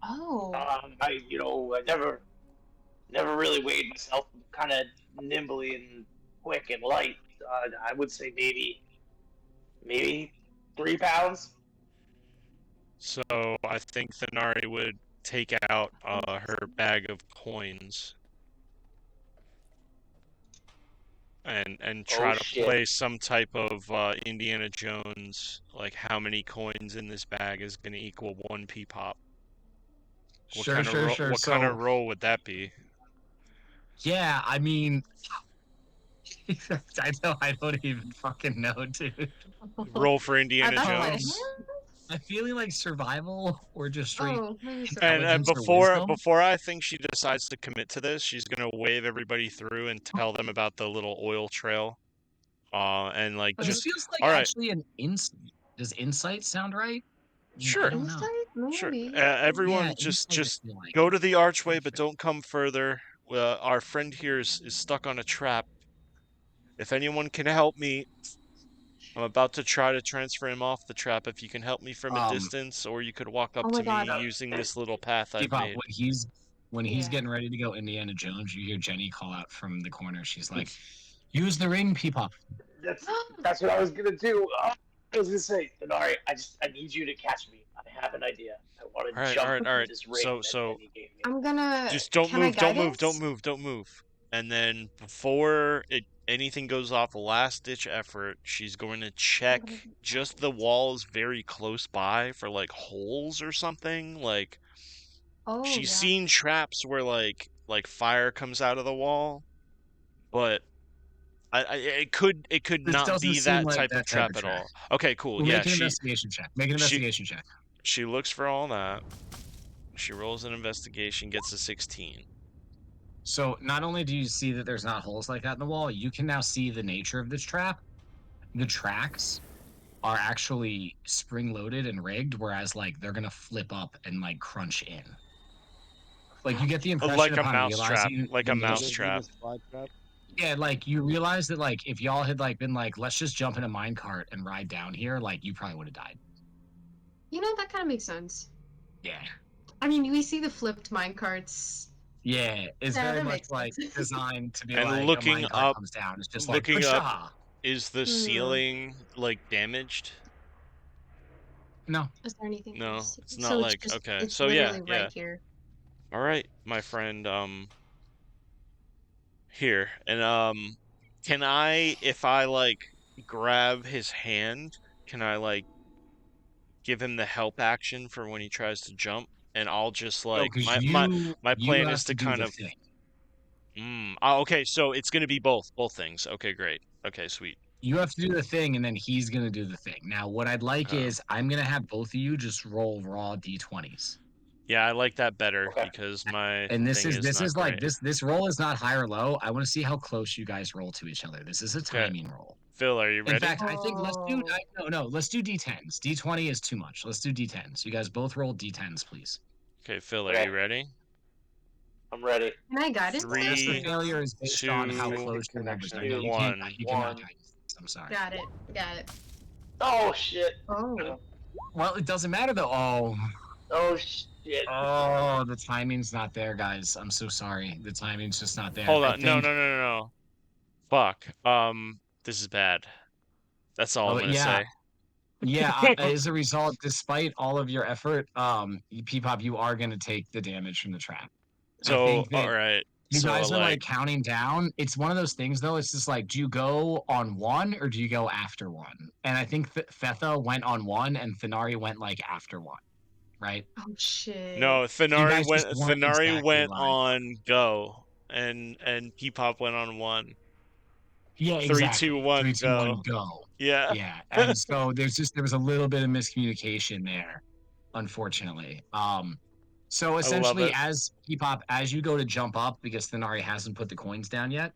Oh. I never really weighed myself. Kind of nimbly and quick and light. I would say maybe 3 pounds. So I think Thenari would take out her bag of coins and try to play some type of Indiana Jones, like how many coins in this bag is going to equal 1 P-Pop. What kind of roll would that be? Yeah, I mean, I don't even fucking know, dude. Roll for Indiana Jones. I'm feeling like survival or just straight. And before I think she decides to commit to this, she's gonna wave everybody through and tell them about the little oil trail. And like this feels like actually an insight. Does insight sound right? Sure. I don't know. Sure. Everyone just go to the archway, but don't come further. Our friend here is stuck on a trap. If anyone can help me, I'm about to try to transfer him off the trap. If you can help me from a distance, or you could walk up to me using this little path I've made. When he's getting ready to go Indiana Jones, you hear Jenny call out from the corner. She's like, "Use the ring, P-Pop." That's what I was gonna do. I was gonna say, Thenari, I need you to catch me. I have an idea. I want to jump into this ring. So I'm gonna just don't move. And then before anything goes off, a last-ditch effort, she's going to check just the walls very close by for like holes or something. Like she's seen traps where like fire comes out of the wall, but it could not be that type of trap at all. Okay, cool. Make an investigation check. Make an investigation check. She looks for all that. She rolls an investigation, gets a 16. So not only do you see that there's not holes like that in the wall, you can now see the nature of this trap. The tracks are actually spring-loaded and rigged, whereas like they're gonna flip up and like crunch in. Like you get the impression Like a upon mousetrap. realizing Like a the- mousetrap. Yeah, like you realize that like if y'all had like been like, let's just jump in a minecart and ride down here, like you probably would have died. You know, that kind of makes sense. Yeah. I mean, we see the flipped minecarts. Yeah, it's Yeah, very that much makes like sense. designed to be And like looking a minecart up- comes down. It's just Looking like, up, "Pshaw!" is the ceiling like damaged? No. Is there anything No, else? it's not So like it's just, okay. it's So yeah, literally yeah. right here. All right, my friend. Here and can I, if I like grab his hand, can I like give him the help action for when he tries to jump? And I'll just like because my you plan have is to to do kind the of. thing. Oh, okay, so it's gonna be both things. Okay, great. Okay, sweet. You have to do the thing, and then he's gonna do the thing. Now, what I'd like Oh. is I'm gonna have both of you just roll raw d20s. Yeah, I like that better Okay. because my And this thing is not like great. this roll is not high or low. I want to see how close you guys roll to each other. This is a Okay. timing roll. Phil, are you ready? In fact, I think let's do Oh. no, let's do d10s. D20 is too much. Let's do d10s. You guys both roll d10s, please. Okay, Phil, are Okay. you ready? I'm ready. Can I guidance Success or Three, failure is based on how two, close your numbers are. No, you one. can't. You cannot guidance. I'm sorry. Got it. Got it. Oh shit. Oh. Well, it doesn't matter though. Oh shit. Oh, the timing's not there, guys. I'm so sorry. The timing's just not there. Hold I on. No, think- no. Fuck. This is bad. That's all I'm gonna say. Yeah, as a result, despite all of your effort, P-Pop, you are going to take the damage from the trap. So, I think that all right. you So, guys are like counting down. It's one of those things, though. It's just like, do you go on one or do you go after one? And I think Fetha went on one, and Thanari went like after one, right? Oh shit. No, Thanari guys just weren't exactly went aligned. on go, and P-Pop went on one. Yeah, 3, exactly. 2, 1, 3, 2, 1, go. Yeah. Yeah, and so there was a little bit of miscommunication there, unfortunately. So essentially, it. as P-Pop, as you go to jump up, because Thanari hasn't put the coins down yet,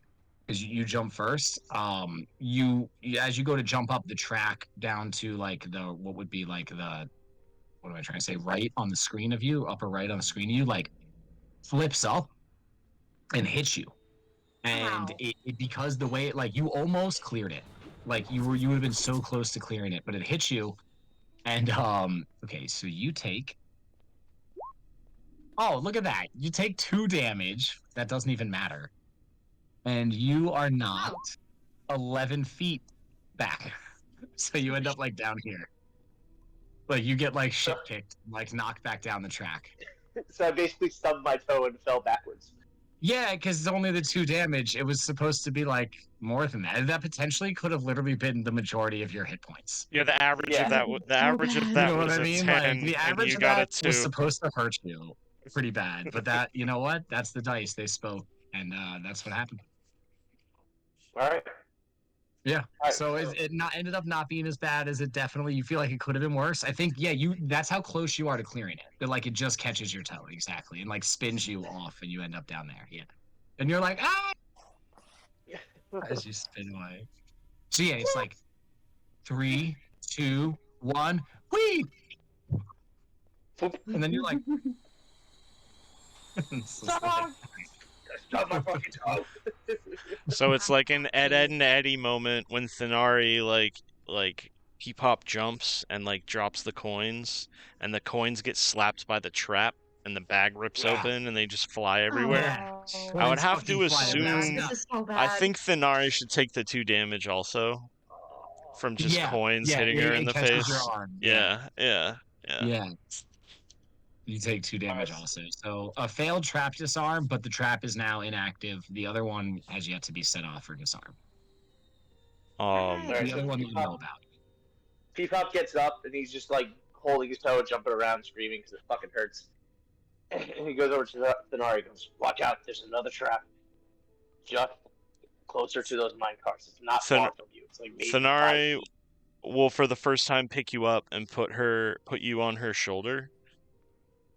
because you jump first. As you go to jump up the track down to like what would be like what am I trying to say? Right on the screen of you, upper right on the screen of you, like flips up and hits you. And Wow. it because the way like you almost cleared it, like you would have been so close to clearing it, but it hit you. And okay, so you take. Oh, look at that! You take 2 damage. That doesn't even matter, and you are knocked 11 feet back. So you end up like down here. Like you get like shit kicked, like knocked back down the track. So I basically stubbed my toe and fell backwards. Yeah, because it's only the 2 damage. It was supposed to be like more than that. That potentially could have literally been the majority of your hit points. Yeah, the average Yeah. of that. The average of bad. that You know what was I a mean? 10, Like the and average you of got that a 2. was supposed to hurt you pretty bad. But that, you know what? That's the dice. They spoke, and that's what happened. All right. Yeah. Right, So it ended up not being as bad as it definitely. You feel like it could have been worse. I think. Yeah. That's how close you are to clearing it. That like it just catches your toe exactly and like spins you off, and you end up down there. Yeah. And you're like as you spin away. So yeah, it's like 3, 2, 1, whee! And then you're like, I stubbed my fucking toe. So it's like an Ed and Eddie moment when Thanari like P-Pop jumps and like drops the coins, and the coins get slapped by the trap, and the bag rips Yeah. open, and they just fly everywhere. Oh. I would have to Fucking fly assume. This is so bad. I think Thanari should take the 2 damage also, from just coins hitting her in the catches face. your arm. Yeah. You take 2 damage Nice. also. So a failed trap disarm, but the trap is now inactive. The other one has yet to be set off or disarmed. Alright, The so other one you know about. P-Pop gets up and he's just like holding his toe, jumping around, screaming because it fucking hurts. And he goes over to Thanari and goes, "Watch out, there's another trap. Just closer to those mine cars. It's not far from you. It's like maybe 5 Thanari feet." will for the first time pick you up and put you on her shoulder.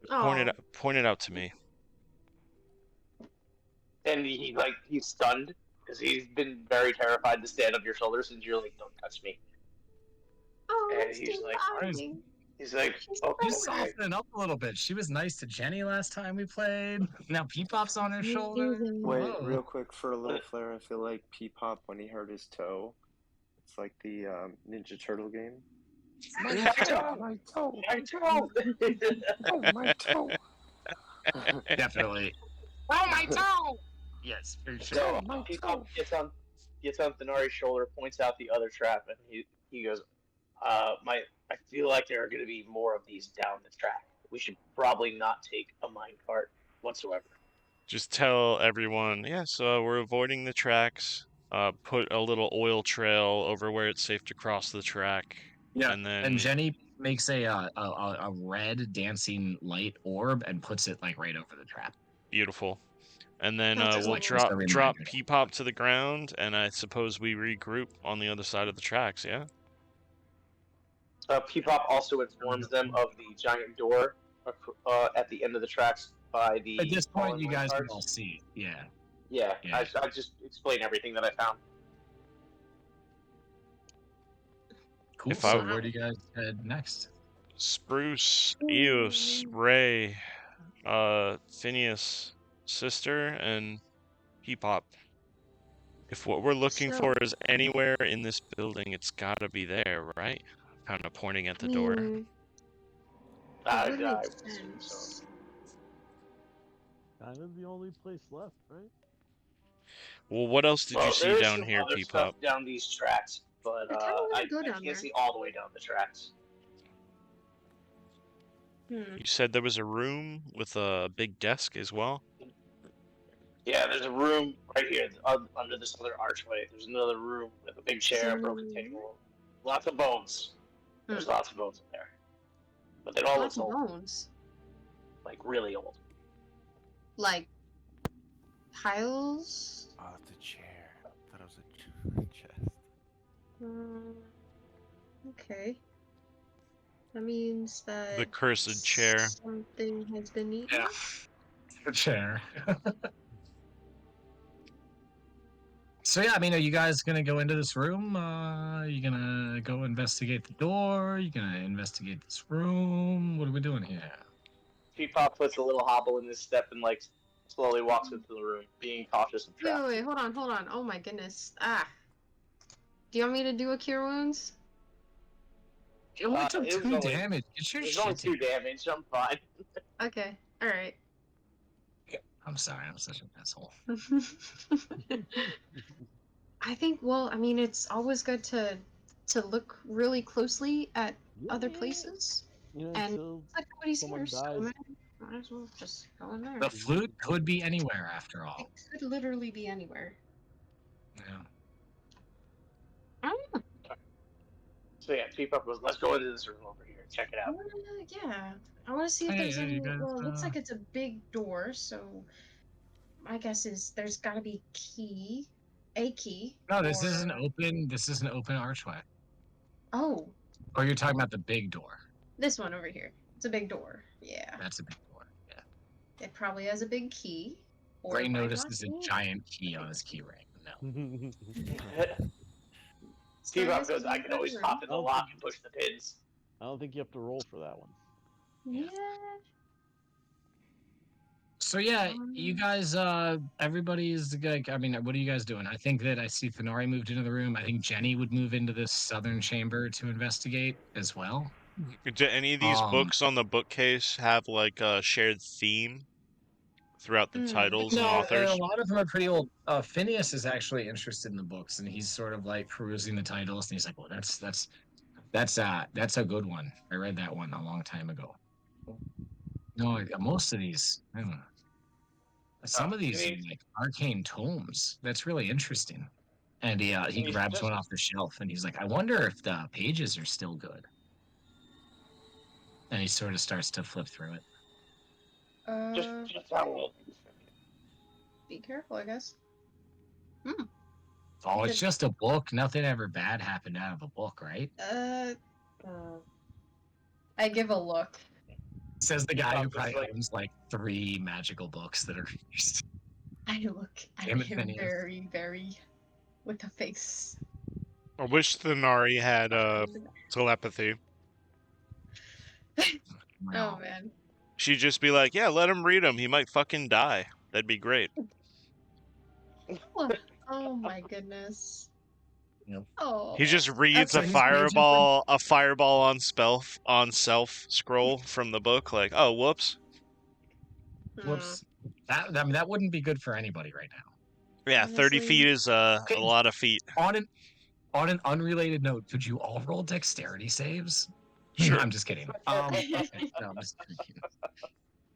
Point it out to me. And he's stunned because he's been very terrified to stand on your shoulder since you're like, "Don't touch me." Oh, And he's like, He's like, She's okay. She's softening up a little bit. She was nice to Jenny last time we played. Now Peepop's on her shoulder. Wait, Whoa. real quick for a little flair, I feel like Peepop when he hurt his toe. It's like the Ninja Turtle game. My toe! My toe! My toe! Oh, my toe! Definitely. Oh, my toe! Yes, for sure. So Peepop gets on Thenari's shoulder, points out the other trap, and he goes, I feel like there are going to be more of these down the track. We should probably not take a minecart whatsoever. Just tell everyone, we're avoiding the tracks. Put a little oil trail over where it's safe to cross the track. Yeah, and Jenny makes a red dancing light orb and puts it like right over the trap. Beautiful. And then That's we'll like drop Peepop to the ground, and I suppose we regroup on the other side of the tracks, yeah? Peepop also informs them of the giant door at the end of the tracks by the. At this point, you guys minecarts. can all see. Yeah. Yeah. I just explain everything that I found. Cool. So where do you guys head next? Spruce, Eos, Ray, Phineas, Sister, and Peepop. If what we're looking for is anywhere in this building, it's gotta be there, right? Kind of pointing at the door. I would assume so. Kind of the only place left, right? Well, what else did you see down here, Peepop? Stuff down these tracks, but I can't see all the way down the tracks. You said there was a room with a big desk as well? Yeah, there's a room right here under this other archway. There's another room with a big chair, a broken table, lots of bones. There's lots of bones in there, but they all look old. Bones. Like really old. Like tiles. Oh, it's a chair. I thought it was a chest. Okay. That means that The cursed chair. Something has been eaten. Yeah. The chair. So yeah, I mean, are you guys gonna go into this room? Are you gonna go investigate the door? Are you gonna investigate this room? What are we doing here? Peepop puts a little hobble in his step and like slowly walks into the room, being cautious of traps. Wait, hold on. Oh my goodness. Do you want me to do a cure wounds? It only took 2 damage. Get your shit. It's only 2 damage. I'm fine. Okay. All right. I'm sorry. I'm such an asshole. I think. Well, I mean, it's always good to look really closely at other places, and like nobody's here, so might as well just go in there. The flute could be anywhere after all. It could literally be anywhere. Yeah. So yeah, Peepop goes, let's go into this room over here. Check it out. I want to see if there's any. guys, Well, it looks like it's a big door, so my guess is there's got to be a key. No, this is an open. This is an open archway. Oh. Oh, you're talking about the big door. This one over here. It's a big door. Yeah. That's a big door. Yeah. It probably has a big key. Ray notices a giant key on his key ring. No. Peepop goes, I can always pop in the lock and push the pins. I don't think you have to roll for that one. Yeah. So yeah, you guys, everybody's like, I mean, what are you guys doing? I think that I see Thenari moved into the room. I think Jenny would move into this southern chamber to investigate as well. Do any of these books on the bookcase have like a shared theme throughout the titles and authors? A lot of them are pretty old. Phineas is actually interested in the books, and he's sort of like perusing the titles, and he's like, "Well, that's a good one. I read that one a long time ago." No, most of these, I don't know. Some of these are like arcane tomes. That's really interesting. And he grabs one off the shelf, and he's like, "I wonder if the pages are still good." And he sort of starts to flip through it. Just have a look. Be careful, I guess. Oh, it's just a book. Nothing ever bad happened out of a book, right? I give a look. Says the guy who probably owns like 3 magical books that are used. I look at him very, very with a face. I wish Thenari had telepathy. Oh man. She'd just be like, "Yeah, let him read them. He might fucking die. That'd be great." Oh my goodness. Yep. Oh. He just reads That's a so sweet. fireball on self scroll from the book. Like, oh, whoops. Whoops. That wouldn't be good for anybody right now. Yeah, 30 Honestly. feet is a lot of feet. On an unrelated note, could you all roll dexterity saves? Sure. I'm just kidding. Okay, no, I'm just kidding.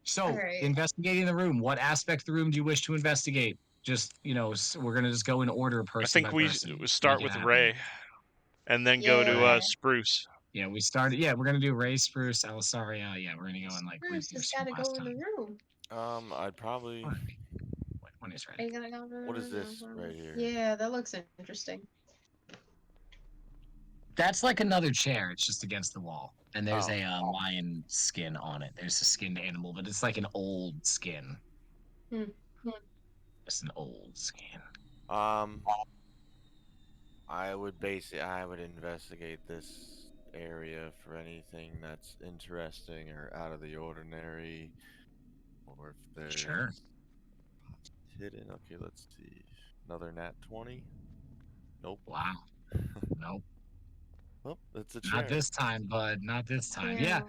So, Alright. investigating the room. What aspect of the room do you wish to investigate? Just, we're gonna just go in order, I person think by we person. start Make it with happen. Ray, and then go to Yeah. Spruce. Yeah, we started. Yeah, we're gonna do Ray, Spruce, Alisaria. Yeah, we're gonna go in like we Bruce has used to gotta last go in the time. room. I'd probably. When he's Are ready. you gonna go in the room? What is this right here? Yeah, that looks interesting. That's like another chair. It's just against the wall, and there's Oh. a lion skin on it. There's a skinned animal, but it's like an old skin. It's an old skin. I would investigate this area for anything that's interesting or out of the ordinary, or if there's Sure. hidden. Okay, let's see. Another nat 20. Nope. Wow. Nope. Oh, it's a chair. Not this time, bud. Not this time. Yeah.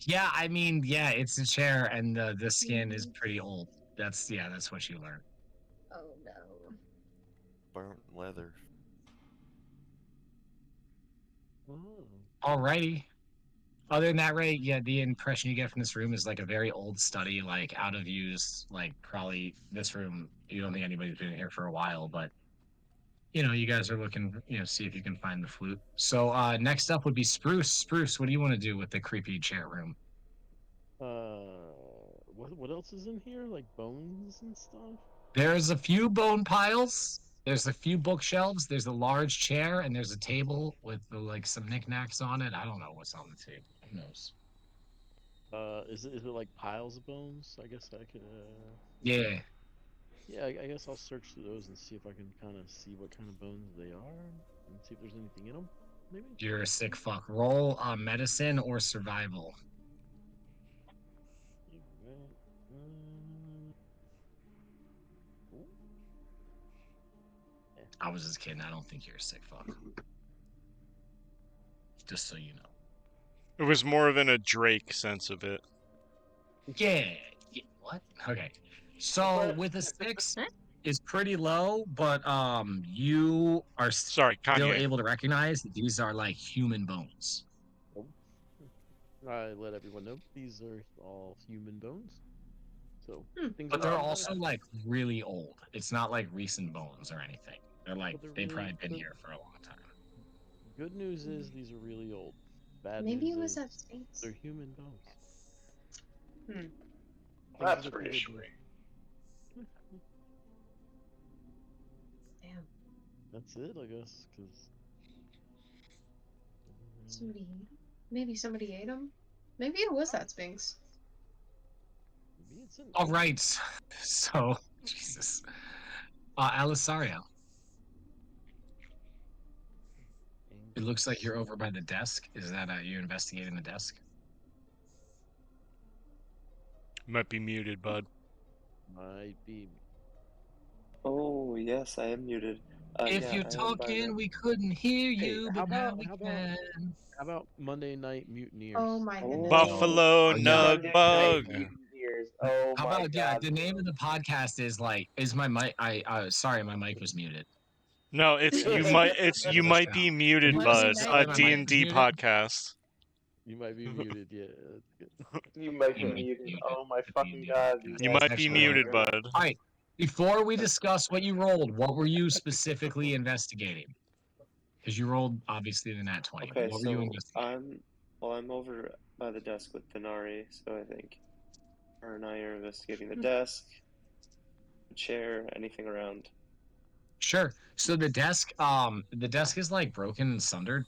Yeah. I mean, yeah, it's a chair, and the skin is pretty old. That's what you learn. Oh no. Burnt leather. Alrighty. Other than that, Ray, yeah, the impression you get from this room is like a very old study, like out of use. Like probably this room, you don't think anybody's been here for a while, but you guys are looking, see if you can find the flute. So next up would be Spruce. Spruce, what do you want to do with the creepy chair room? What else is in here? Like bones and stuff? There's a few bone piles. There's a few bookshelves. There's a large chair, and there's a table with like some knickknacks on it. I don't know what's on the table. Who knows? Is it like piles of bones? I guess I could. Yeah. Yeah, I guess I'll search through those and see if I can kind of see what kind of bones they are, and see if there's anything in them. Maybe. You're a sick fuck. Roll medicine or survival. I was just kidding. I don't think you're a sick fuck. Just so you know. It was more of a Drake sense of it. Yeah. What? Okay. So with a 6, it's pretty low, but you are Sorry, still Kanye. able to recognize that these are like human bones. I let everyone know these are all human bones. So, but they're also like really old. It's not like recent bones or anything. They're like they've probably been here for a long time. Good news is these are really old. Bad Maybe news it was is that Sphinx. they're human bones. That's reassuring. Damn. That's it, I guess, because somebody ate him? Maybe somebody ate him? Maybe it was that Sphinx. All right. So, Jesus. Alisaria. It looks like you're over by the desk. Is that you investigating the desk? Might be muted, bud. Might be. Oh, yes, I am muted. If you're talking, we couldn't hear you, but now we can. How about Monday Night Mutineers? Oh my goodness. Buffalo Nug Bug. Oh How my about God. the name of the podcast is my mic? Sorry, my mic was muted. No, you might be muted, bud. A D&D podcast. You might be muted, yeah. You might be muted. Oh my fucking God. You might be muted, bud. All right. Before we discuss what you rolled, what were you specifically investigating? Because you rolled obviously the nat 20. Okay, what were you investigating? I'm over by the desk with Denari, so I think her and I are investigating the desk, the chair, anything around. Sure. So the desk is like broken and sundered.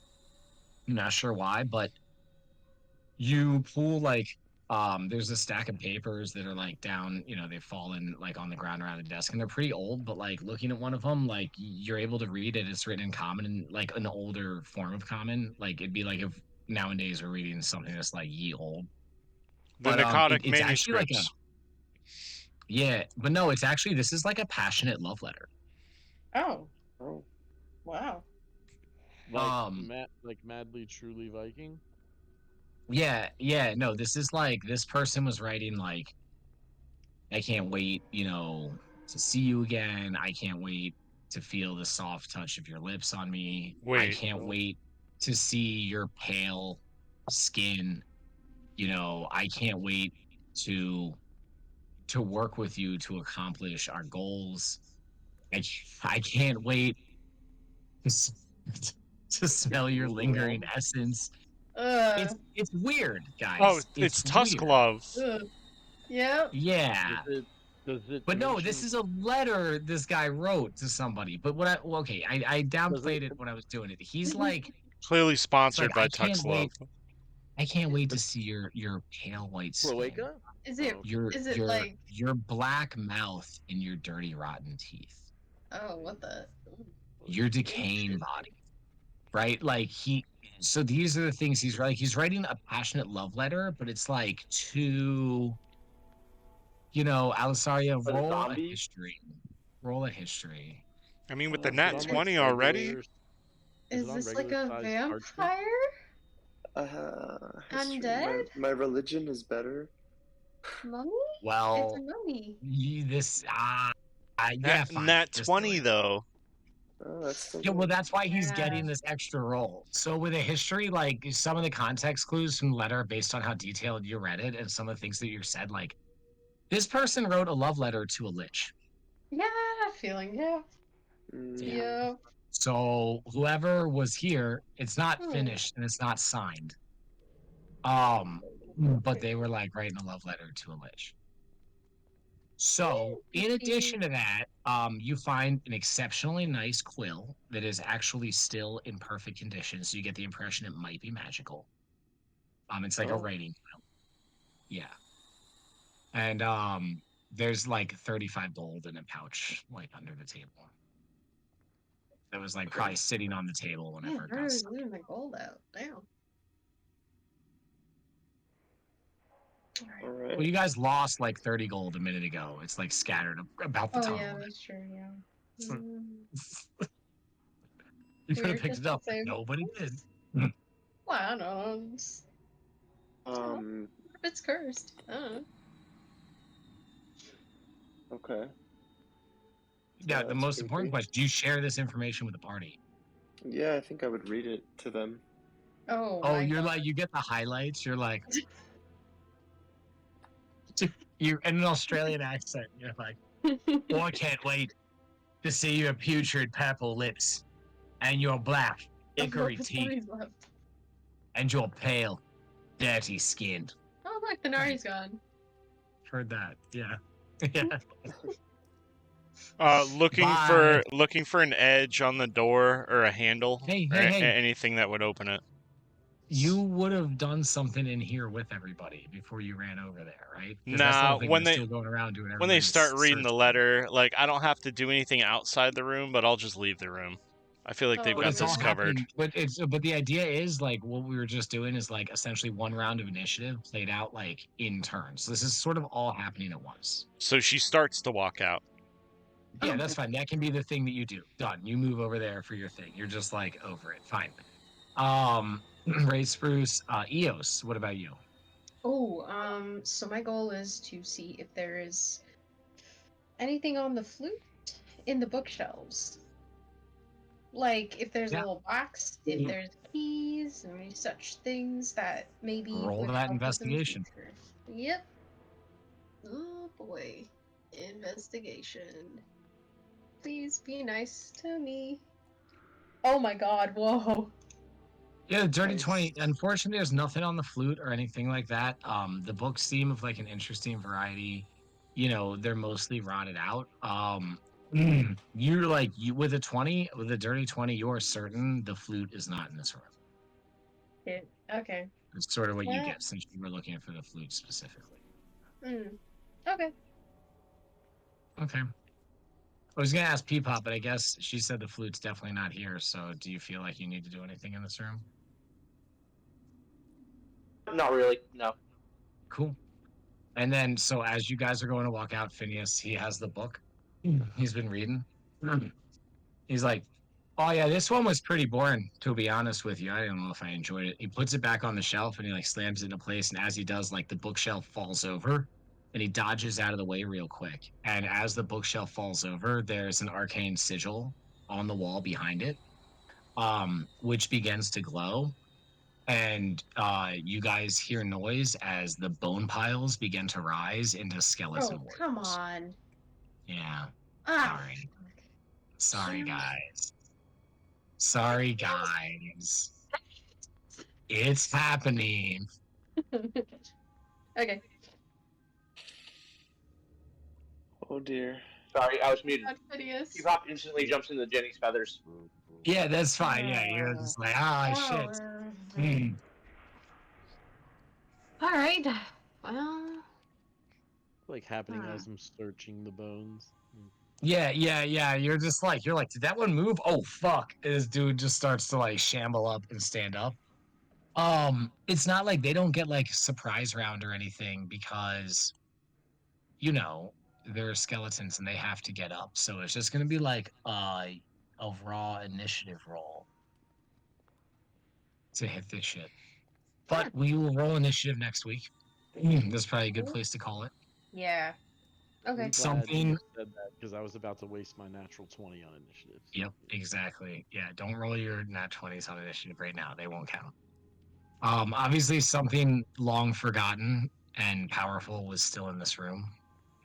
I'm not sure why, but you pull like there's a stack of papers that are like down, they've fallen like on the ground around the desk, and they're pretty old, but like looking at one of them, like you're able to read it. It's written in common, and like an older form of common. Like it'd be like if nowadays we're reading something that's like ye old. The But Narcotic it's actually like manuscripts. but no, it's actually this is like a passionate love letter. Oh, Oh, wow. Like madly truly Viking. Yeah, no, this is like this person was writing like, I can't wait, to see you again. I can't wait to feel the soft touch of your lips on me. I Wait, can't wait to see your pale skin. I can't wait to work with you to accomplish our goals. I can't wait to, to smell your lingering essence. Uh, It's weird, oh, guys. It's it's Tusk weird. Love. yep. Yeah. Does it But no, mention, this is a letter this guy wrote to somebody. But I downplayed it when I was doing it. He's like, Clearly it's sponsored like by Tusk Love. I can't wait to see your pale white skin, Cloaca? Is it? your Is it your like? your black mouth and your dirty rotten teeth, Oh, what the? your decaying body, right? Like so these are the things he's writing. He's writing a passionate love letter, but it's like to, Alisaria, For the zombie? history. Roll a history. I mean, with the Is it nat on, like, 20 already? regular- Is it on this like regular a size vampire? parchment? History. Undead? My religion is better. Mummy? It's Well, a mummy. yeah, fine. Nat Just do 20 it. though. Oh, that's still Yeah, well, good. that's why he's Yeah. getting this extra roll. So with a history, like some of the context clues from the letter, based on how detailed you read it, and some of the things that you said, like this person wrote a love letter to a lich. Yeah, feeling. Yeah. Yep. So whoever was here, it's not finished and it's not signed. But they were like writing a love letter to a lich. So, in addition to that, you find an exceptionally nice quill that is actually still in perfect condition. So you get the impression it might be magical. It's like a writing quill. Yeah. And there's like 35 gold in a pouch, like under the table. That was like probably sitting on the table whenever it got I'm stuck. losing my gold out. Damn. All right. Well, you guys lost like 30 gold a minute ago. It's like scattered about the Oh tunnel. yeah, that's true. Yeah. You could have We're picked just it up, the but same. nobody did. Well, I don't know. If it's cursed. I don't know. Okay. Yeah, the that's most important creepy. question: do you share this information with the party? Yeah, I think I would read it to them. Oh. Oh, you're like, you get the highlights. You're like, you're in an Australian accent. You're like, oh, I can't wait to see your putrid purple lips and your black hickory teeth and your pale, dirty skin. Oh, look, the Nari's gone. Heard that? Yeah. Yeah. Looking for an edge on the door or a handle Hey, or hey, hey. anything that would open it. You would have done something in here with everybody before you ran over there, right? Because Nah, that's the whole thing. when They're they still going around doing when they everybody's start reading the search. letter, like I don't have to do anything outside the room, but I'll just leave the room. I feel like they've Oh, But got it's all this covered. happening. But the idea is like what we were just doing is like essentially one round of initiative played out like in turns. So this is sort of all happening at once. So she starts to walk out. Yeah, that's fine. That can be the thing that you do. Done. You move over there for your thing. You're just like over it. Fine. Ray Spruce, Eos, what about you? Oh, so my goal is to see if there is anything on the flute in the bookshelves. Like if there's a little box, if there's keys, and such things that maybe Roll would that help us in the investigation. future. Yep. Oh boy. Investigation. Please be nice to me. Oh my god, whoa. Yeah, the Dirty 20. Unfortunately, there's nothing on the flute or anything like that. The books seem of like an interesting variety. They're mostly rotted out. You're like, with a 20, with a Dirty 20, you're certain the flute is not in this room. Okay. It's sort of what you get since you were looking for the flute specifically. Okay. Okay. I was gonna ask Peepop, but I guess she said the flute's definitely not here. So, do you feel like you need to do anything in this room? Not really. No. Cool. And then, so as you guys are going to walk out, Phineas, he has the book he's been reading. He's like, "Oh yeah, this one was pretty boring, to be honest with you. I don't know if I enjoyed it." He puts it back on the shelf and he like slams it into place. And as he does, like the bookshelf falls over, and he dodges out of the way real quick. And as the bookshelf falls over, there's an arcane sigil on the wall behind it, which begins to glow. And you guys hear noise as the bone piles begin to rise into skeleton Oh, come warriors. on. Yeah. Ah. Sorry. Sorry, guys. Sorry, guys. It's happening. Okay. Oh dear. Sorry, I was muted. God, Phineas. P-Pop instantly jumps into Jenny's feathers. Yeah, that's fine. Yeah, you're just like, ah, shit. All right. Well. Like happening as I'm searching the bones. Yeah. You're just like, did that one move? Oh fuck! And this dude just starts to like shamble up and stand up. It's not like they don't get like surprise round or anything because, you know, they're skeletons and they have to get up. So it's just gonna be like a raw initiative roll to hit this shit. But we will roll initiative next week. That's probably a good place to call it. Yeah. Okay. I'm glad Something. you said that because I was about to waste my natural 20 on initiative. Yep, exactly. Yeah, don't roll your nat 20s on initiative right now. They won't count. Obviously something long forgotten and powerful was still in this room.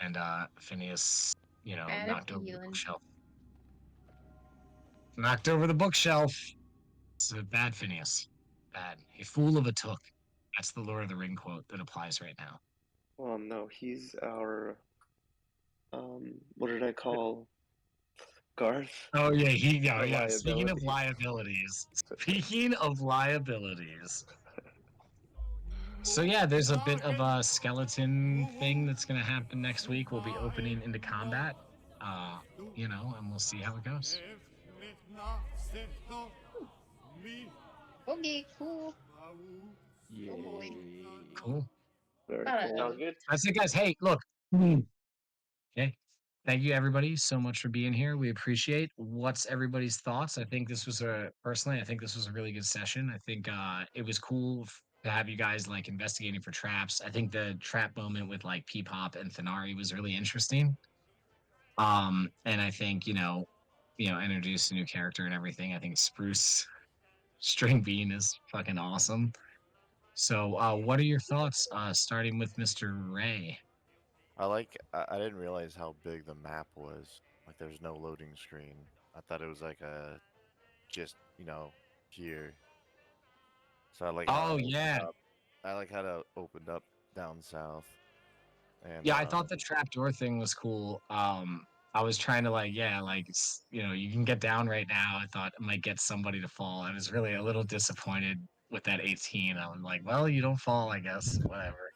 And Phineas, you know, Bad knocked over the feeling. bookshelf. Knocked over the bookshelf. It's a bad Phineas. Bad. A fool of a took. That's the Lord of the Ring quote that applies right now. Well, no, he's our what did I call Garth? Oh yeah, Our yeah. Speaking of liability. liabilities. So yeah, there's a bit of a skeleton thing that's gonna happen next week. We'll be opening into combat. You know, and we'll see how it goes. Okay, cool. Yeah. Oh boy. Cool. Very Sounds cool. good. That's it, guys. Hey, look. Okay. Thank you everybody so much for being here. We appreciate. What's everybody's thoughts? I think this was a really good session. I think it was cool to have you guys like investigating for traps. I think the trap moment with like P-Pop and Thanari was really interesting. And I think, introduce a new character and everything. I think Spruce String Bean is fucking awesome. So what are your thoughts? Starting with Mr. Ray. I didn't realize how big the map was. Like there's no loading screen. I thought it was like just here. So I like how Oh it yeah. opened up. I like how it opened up down south. And Yeah, I thought the trapdoor thing was cool. I was trying to you can get down right now. I thought I might get somebody to fall. I was really a little disappointed with that 18. I was like, well, you don't fall, I guess. Whatever.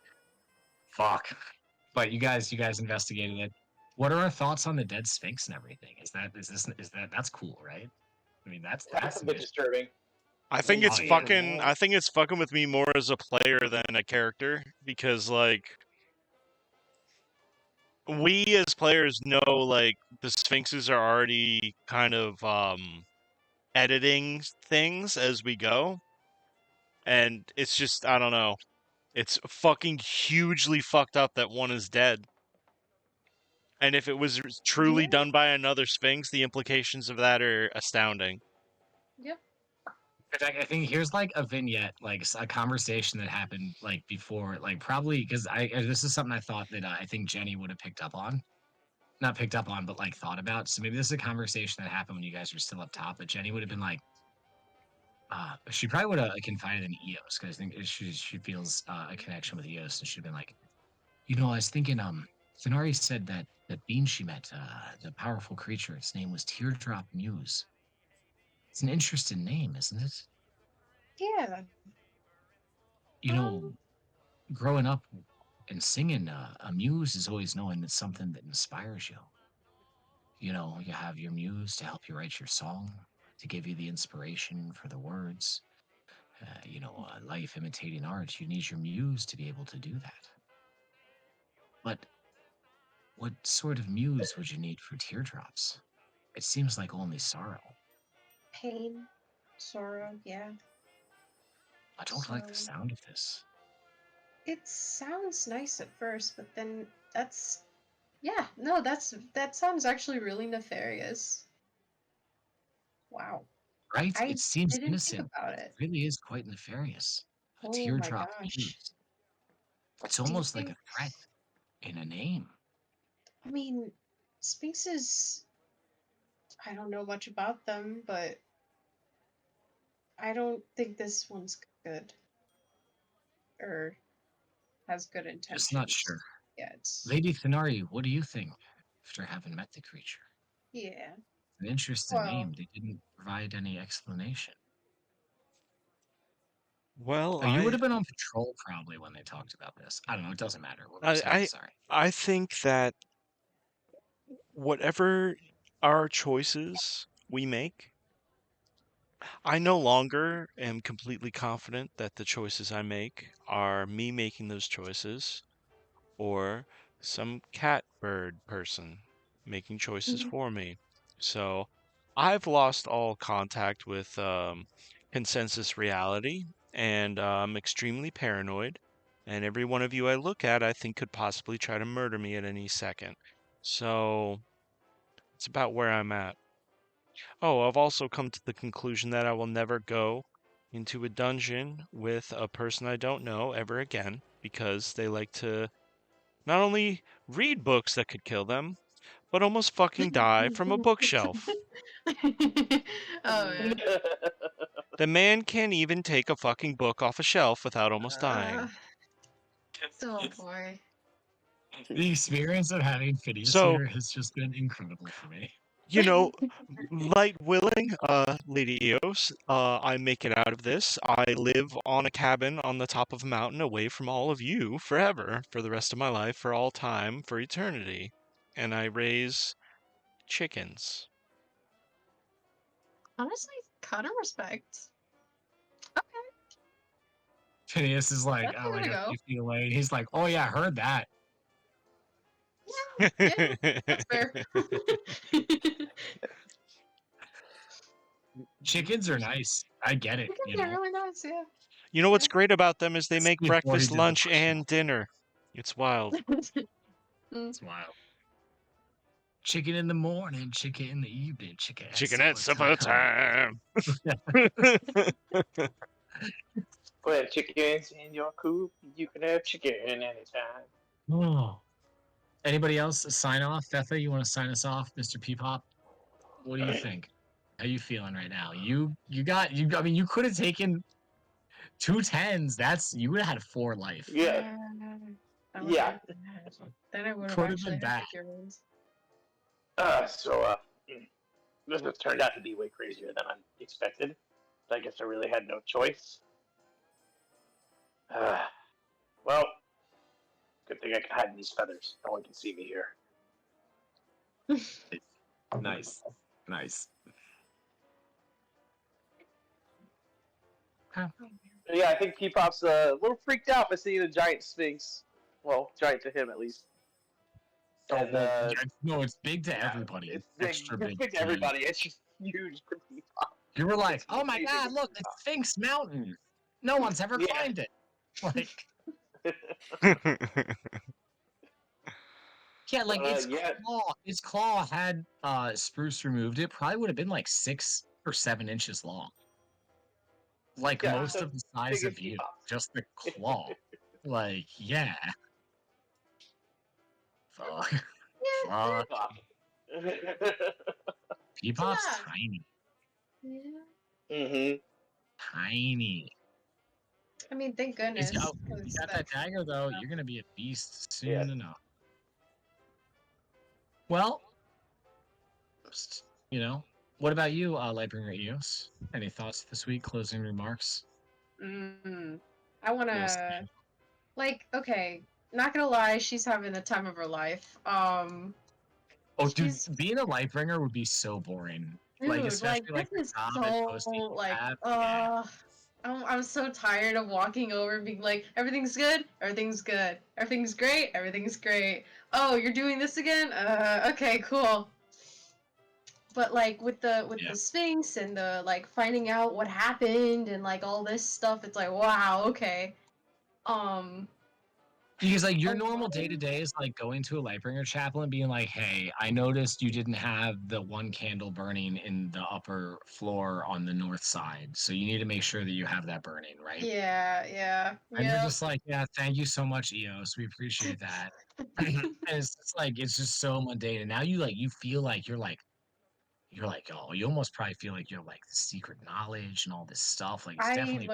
Fuck. But you guys investigated it. What are our thoughts on the dead sphinx and everything? That's cool, right? I mean, that's a bit disturbing. I think Oh, it's yeah. fucking. I think it's fucking with me more as a player than a character because like we as players know like the sphinxes are already kind of editing things as we go, and it's just I don't know. It's fucking hugely fucked up that one is dead. And if it was truly done by another sphinx, the implications of that are astounding. Yep. In fact, I think here's like a vignette, like a conversation that happened like before, like probably because this is something I thought that I think Jenny would have picked up on, not picked up on, but like thought about. So maybe this is a conversation that happened when you guys were still up top, but Jenny would have been like, she probably would have confided in Eos because I think she feels a connection with Eos, and she'd been like, I was thinking, Thanari said that the being she met, the powerful creature, its name was Teardrop Muse. It's an interesting name, isn't it? Yeah. Growing up and singing, a muse is always knowing it's something that inspires you. You have your muse to help you write your song, to give you the inspiration for the words. life imitating art. You need your muse to be able to do that. But what sort of muse would you need for teardrops? It seems like only sorrow. Pain, sorrow, yeah. I don't like the sound of this. It sounds nice at first, but then that sounds actually really nefarious. Wow. Right? I It seems didn't think innocent. about It it. really is quite nefarious. A Oh my teardrop gosh. muse. It's Do you almost like a think, threat in a name. I mean, sphinxes, I don't know much about them, but I don't think this one's good. Or has good intentions. Just not sure. Yeah, it's Lady Thenari, what do you think after having met the creature? yeah. An interesting Well, name. They didn't provide any explanation. Well, Oh, you would have been on patrol probably when they talked about this. I don't know. It doesn't matter. What we're saying. Sorry. I think that whatever our choices we make, I no longer am completely confident that the choices I make are me making those choices or some cat bird person making choices for me. So I've lost all contact with consensus reality, and I'm extremely paranoid. And every one of you I look at, I think could possibly try to murder me at any second. So it's about where I'm at. Oh, I've also come to the conclusion that I will never go into a dungeon with a person I don't know ever again because they like to not only read books that could kill them, but almost fucking die from a bookshelf. Oh man. The man can't even take a fucking book off a shelf without almost dying. Oh boy. The experience of having Phineas So, here has just been incredible for me. you know, light willing, Lady Eos, I make it out of this. I live on a cabin on the top of a mountain away from all of you forever, for the rest of my life, for all time, for eternity. And I raise chickens. Honestly, kind of respect. Phineas is like, That's oh, the way like to a go. few feet away. He's like, oh yeah, I heard that. Yeah, that's fair. Chickens are nice. I get it. Chickens are really nice, yeah. You know what's great about them is they make Before he breakfast, did the lunch, bookshelf. and dinner. It's wild. It's wild. Chicken in the morning, chicken in the evening, chicken at Chicken at supper supper time. time. Put chickens in your coop. You can have chicken anytime. Oh. Anybody else sign off? Betha, you want to sign us off, Mr. Peepop? What do you think? How you feeling right now? You I mean, you could have taken 2 10s. You would have had 4 life. Yeah. Yeah. Then I would have Could have actually been had bad. to cure wounds. This has turned out to be way crazier than I expected. I guess I really had no choice. Well, good thing I can hide in these feathers. No one can see me here. Nice. Yeah, I think Peepop's a little freaked out by seeing a giant sphinx. Well, giant to him at least. And, no, it's big to everybody. It's extra big. big to everybody. It's just huge for Peepop. You were like, It's oh my amazing god, to look, Peepop. it's Sphinx Mountain. No one's ever Yeah. climbed it. Like, yeah, like its claw had spruce removed. It probably would have been like 6 or 7 inches long. Like most of the size of you, just the claw. Like, yeah. Fuck. Fuck. Peepop's tiny. Yeah. Tiny. I mean, thank goodness. You got that dagger though, you're gonna be a beast soon enough. Well, what about you, Lightbringer Eos? Any thoughts this week? Closing remarks? I want to, okay, not gonna lie, she's having the time of her life. Dude, being a Lightbringer would be so boring. Dude, especially this is the job so, most people have. Yeah. I'm so tired of walking over and being like, everything's good, everything's good, everything's great, everything's great. Oh, you're doing this again? Okay, cool. But like with the Sphinx and the like finding out what happened and like all this stuff, it's like, wow, okay. Because like your normal day to day is like going to a Lightbringer chapel and being like, "Hey, I noticed you didn't have the one candle burning in the upper floor on the north side, so you need to make sure that you have that burning, right?" Yeah. And they're just like, "Yeah, thank you so much, EOS. We appreciate that." And it's just like it's just so mundane. And now you feel like you're like oh, you almost probably feel like you're like the secret knowledge and all this stuff. Like it's definitely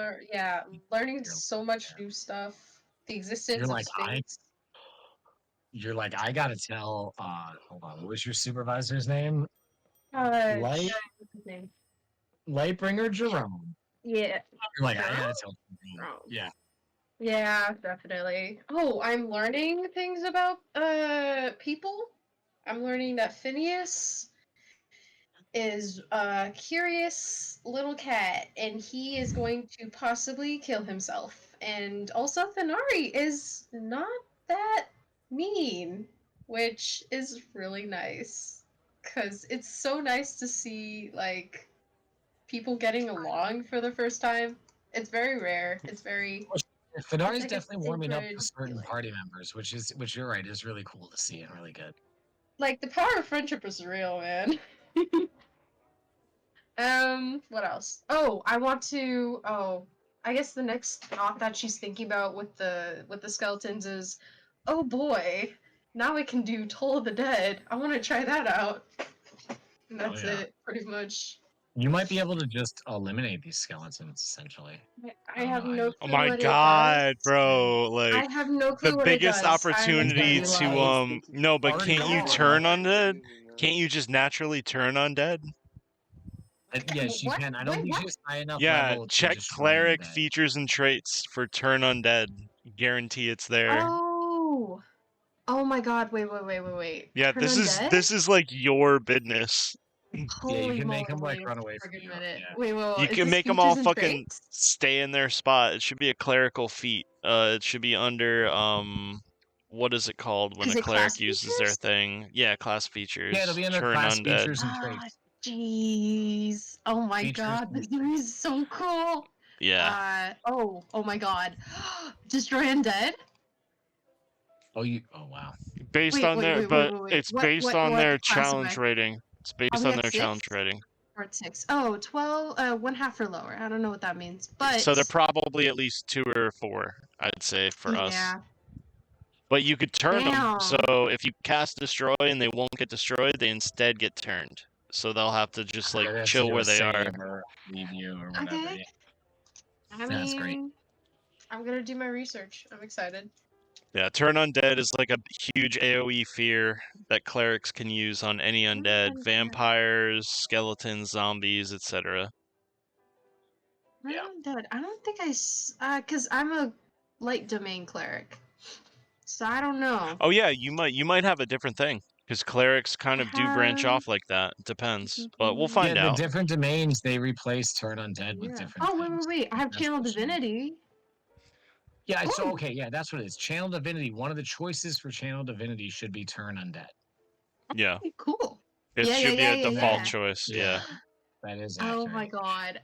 Learning you're, so much new stuff. The you're existence of like Sphinx. I gotta tell hold on, what was your supervisor's name? What's his name? Lightbringer Jerome. Yeah. You're like, I Jerome? gotta tell Jerome. Yeah. Yeah, definitely. Oh, I'm learning things about people. I'm learning that Phineas is a curious little cat and he is going to possibly kill himself. And also Thanari is not that mean, which is really nice. Cause it's so nice to see like people getting along for the first time. It's very rare. It's Fedari's like a definitely warming up to sacred certain feeling. party members, which you're right is really cool to see and really good. Like the power of friendship is real, man. What else? Oh, I guess the next thought that she's thinking about with the skeletons is, oh boy, now we can do Toll of the Dead. I want to try that out. And that's it, pretty much. You might be able to just eliminate these skeletons essentially. I have no Oh clue my what it god, does. bro! I Like have no the clue what it biggest does. I'm opportunity excited. to no, but already can't you on. turn undead? Can't you just naturally turn undead? Yes, she What? can. I don't Wait, think what? she's high enough Yeah, level to check destroy cleric undead. features and traits for turn undead. Guarantee it's there. Oh. Oh my god, wait. Yeah, Turn this undead? is like your business. Yeah, you Holy can make moly, them like wait run a away from friggin' you. minute. Yeah. You Is can this make them all features and fucking traits? stay in their spot. It should be a clerical feat. It should be under what is it called when Is a it class cleric uses their features? thing? Yeah, class Yeah, it'll features. be under Turn class undead. features and Ah, traits. jeez. Oh my Features god, and this is so cool. Yeah. Oh my god. Destroy undead? Oh wow. Based on their but Wait. it's based on What their class am challenge I? rating. It's Are based we on at their 6? challenge rating. We're at 6. Oh, 12, one half or lower. I don't know what that means. So they're But probably at least 2 or 4, I'd say, for us. yeah. But you could turn them. Damn. So if you cast destroy and they won't get destroyed, they instead get turned. So they'll have to just like They're gonna have to chill do where a they are. save or leave you or whatever. Okay. Yeah. I That's great. mean, I'm gonna do my research. I'm excited. Yeah, turn undead is like a huge AoE fear that clerics can use on any undead, vampires, skeletons, zombies, etc. I'm dead. I don't think cause I'm a light domain cleric, so I don't know. Oh yeah, you might have a different thing because clerics kind of do branch off like that. It depends, but we'll find Yeah, the out. different domains they replace turn undead with different Oh things. wait! I have That's channel what she- divinity. Yeah, so okay, yeah, that's what it is. Channel divinity. One of the choices for channel divinity should be turn undead. Yeah. Okay, cool. It Yeah, should be a default yeah. choice. Yeah. That is accurate. Oh my god.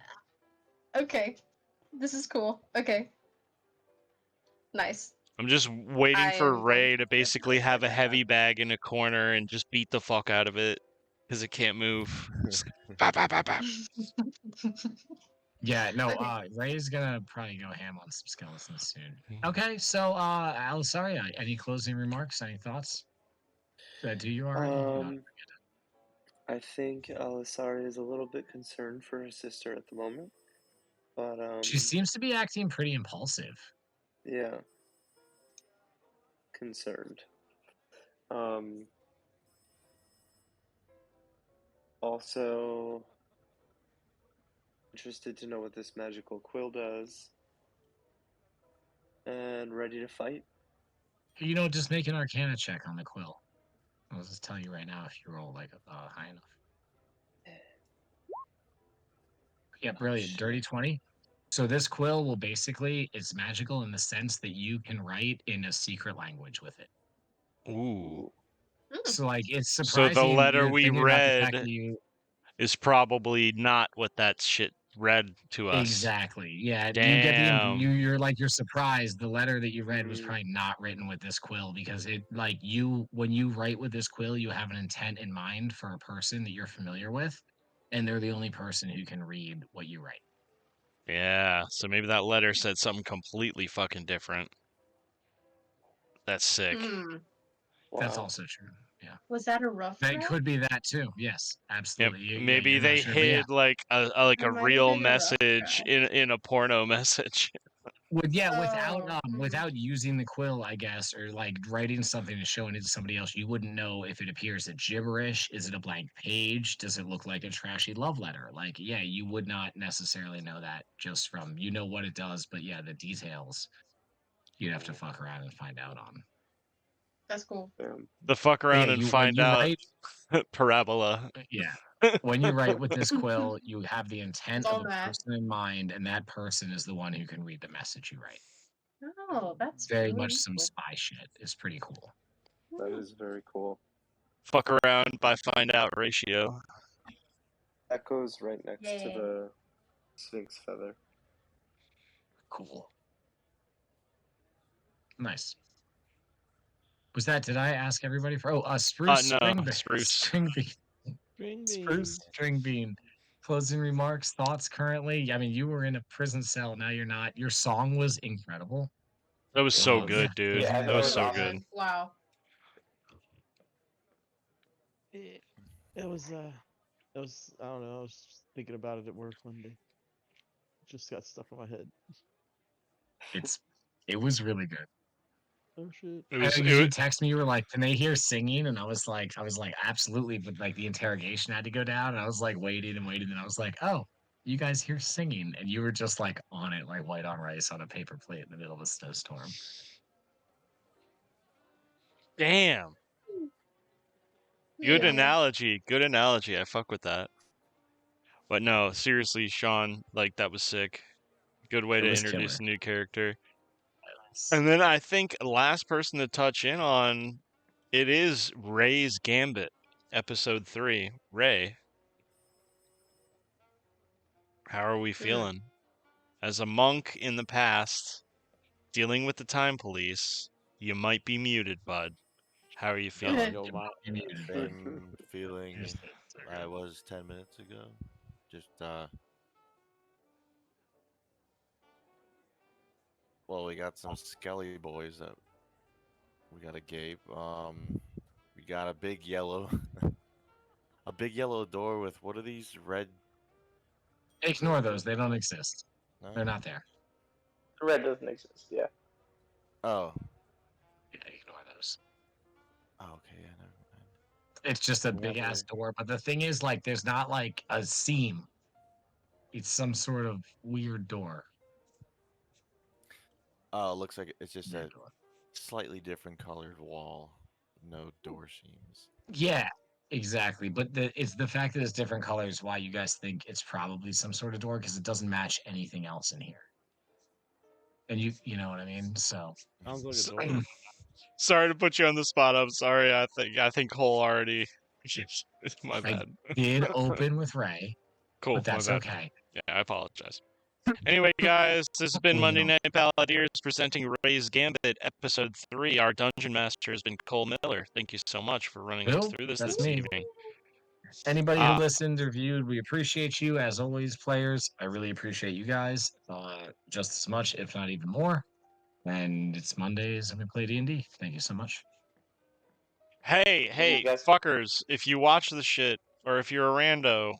Okay, this is cool. Okay, nice. I'm just waiting for Ray to basically have a heavy bag in a corner and just beat the fuck out of it because it can't move. Just bap, bap, bap, bap. Yeah, no, Ray's gonna probably go ham on some skeletons soon. Okay, so Alisaria, any closing remarks, any thoughts? Did I do you already? I think Alisaria is a little bit concerned for her sister at the moment. But she seems to be acting pretty impulsive. Yeah. Concerned. Also interested to know what this magical quill does. And ready to fight. You know, just make an Arcana check on the quill. I'll just tell you right now if you roll like high enough. Yeah, brilliant. Dirty 20. So this quill will basically, it's magical in the sense that you can write in a secret language with it. Ooh. So like it's So surprising. the letter you're we thinking about the fact read that you is probably not what that shit read to us. exactly. Yeah, you get Damn. you're like you're surprised the letter that you read was probably not written with this quill because it like you when you write with this quill you have an intent in mind for a person that you're familiar with and they're the only person who can read what you write. Yeah, so maybe that letter said something completely fucking different. That's sick. That's also true. Yeah. Was that a rough That draft? could be that too. Yes, Yep. absolutely. Yeah, Maybe you're not they sure, but yeah. hid like a That might have real been a rough message draft. in a porno message. Without using the quill, I guess, or like writing something and showing it to somebody else, you wouldn't know if it appears as gibberish. Is it a blank page? Does it look like a trashy love letter? Like, yeah, you would not necessarily know that just from you know what it does, but yeah, the details you'd have to fuck around and find out on. That's cool. The fuck But yeah, around and when find you out write, parabola. yeah, when you write with this quill, you have the intent It's all of a that. person in mind, and that person is the one who can read the message you write. Oh, that's Very really much some useful. spy shit. It's pretty cool. That is very cool. Fuck around by find out ratio. That goes right next to Yeah. the Sphinx feather. Cool. Nice. Was that? Did I ask everybody for? Oh, spruce No, string spruce. string bean. String Spruce string bean. Closing remarks, thoughts currently. I mean, you were in a prison cell. Now you're not. Your song was incredible. That was so Yeah, good, dude. Yeah, That was so awesome. good. Wow. It was I don't know, I was thinking about it at work one day. Just got stuff in my head. It was really good. Oh shit. You text me, you were like, can they hear singing? And I was like, absolutely, but like the interrogation had to go down, and I was like waiting and waiting, and I was like, oh, you guys hear singing, and you were just like on it, like white on rice on a paper plate in the middle of a snowstorm. Damn. Good analogy. Good analogy. I fuck with that. But no, seriously, Sean, like that was sick. Good way to introduce a new character. And then I think last person to touch in on it is Ray's Gambit, episode 3. Ray, how are we feeling? As a monk in the past, dealing with the time police, you might be muted, bud. How are you feeling? Same feeling I was 10 minutes ago. Just well, we got some skelly boys that we got a gape. We got a big yellow a big yellow door with what are these red? Ignore those. They don't exist. No? They're not there. Red doesn't exist. Yeah. Oh. Yeah, ignore those. Oh, okay. Yeah. Never mind. It's just a big ass door, but the thing is, like, there's not like a seam. It's some sort of weird door. Oh, it looks like it's just a slightly different colored wall. No door seams. Yeah, exactly. But it's the fact that it's different colors why you guys think it's probably some sort of door because it doesn't match anything else in here. And you know what I mean? So Sounds like a door. Sorry to put you on the spot. I'm sorry. I think Cole already. My bad. I did open with Ray. Cool. But that's my bad. okay. Yeah, I apologize. Anyway, guys, this has been Monday Night Balladeers presenting Ray's Gambit, episode 3. Our dungeon master has been Cole Miller. Thank you so much for running us through this evening. Anybody who listened or viewed, we appreciate you as always, players. I really appreciate you guys just as much, if not even more. And it's Mondays and we play D&D. Thank you so much. Hey, fuckers! If you watch the shit, or if you're a rando,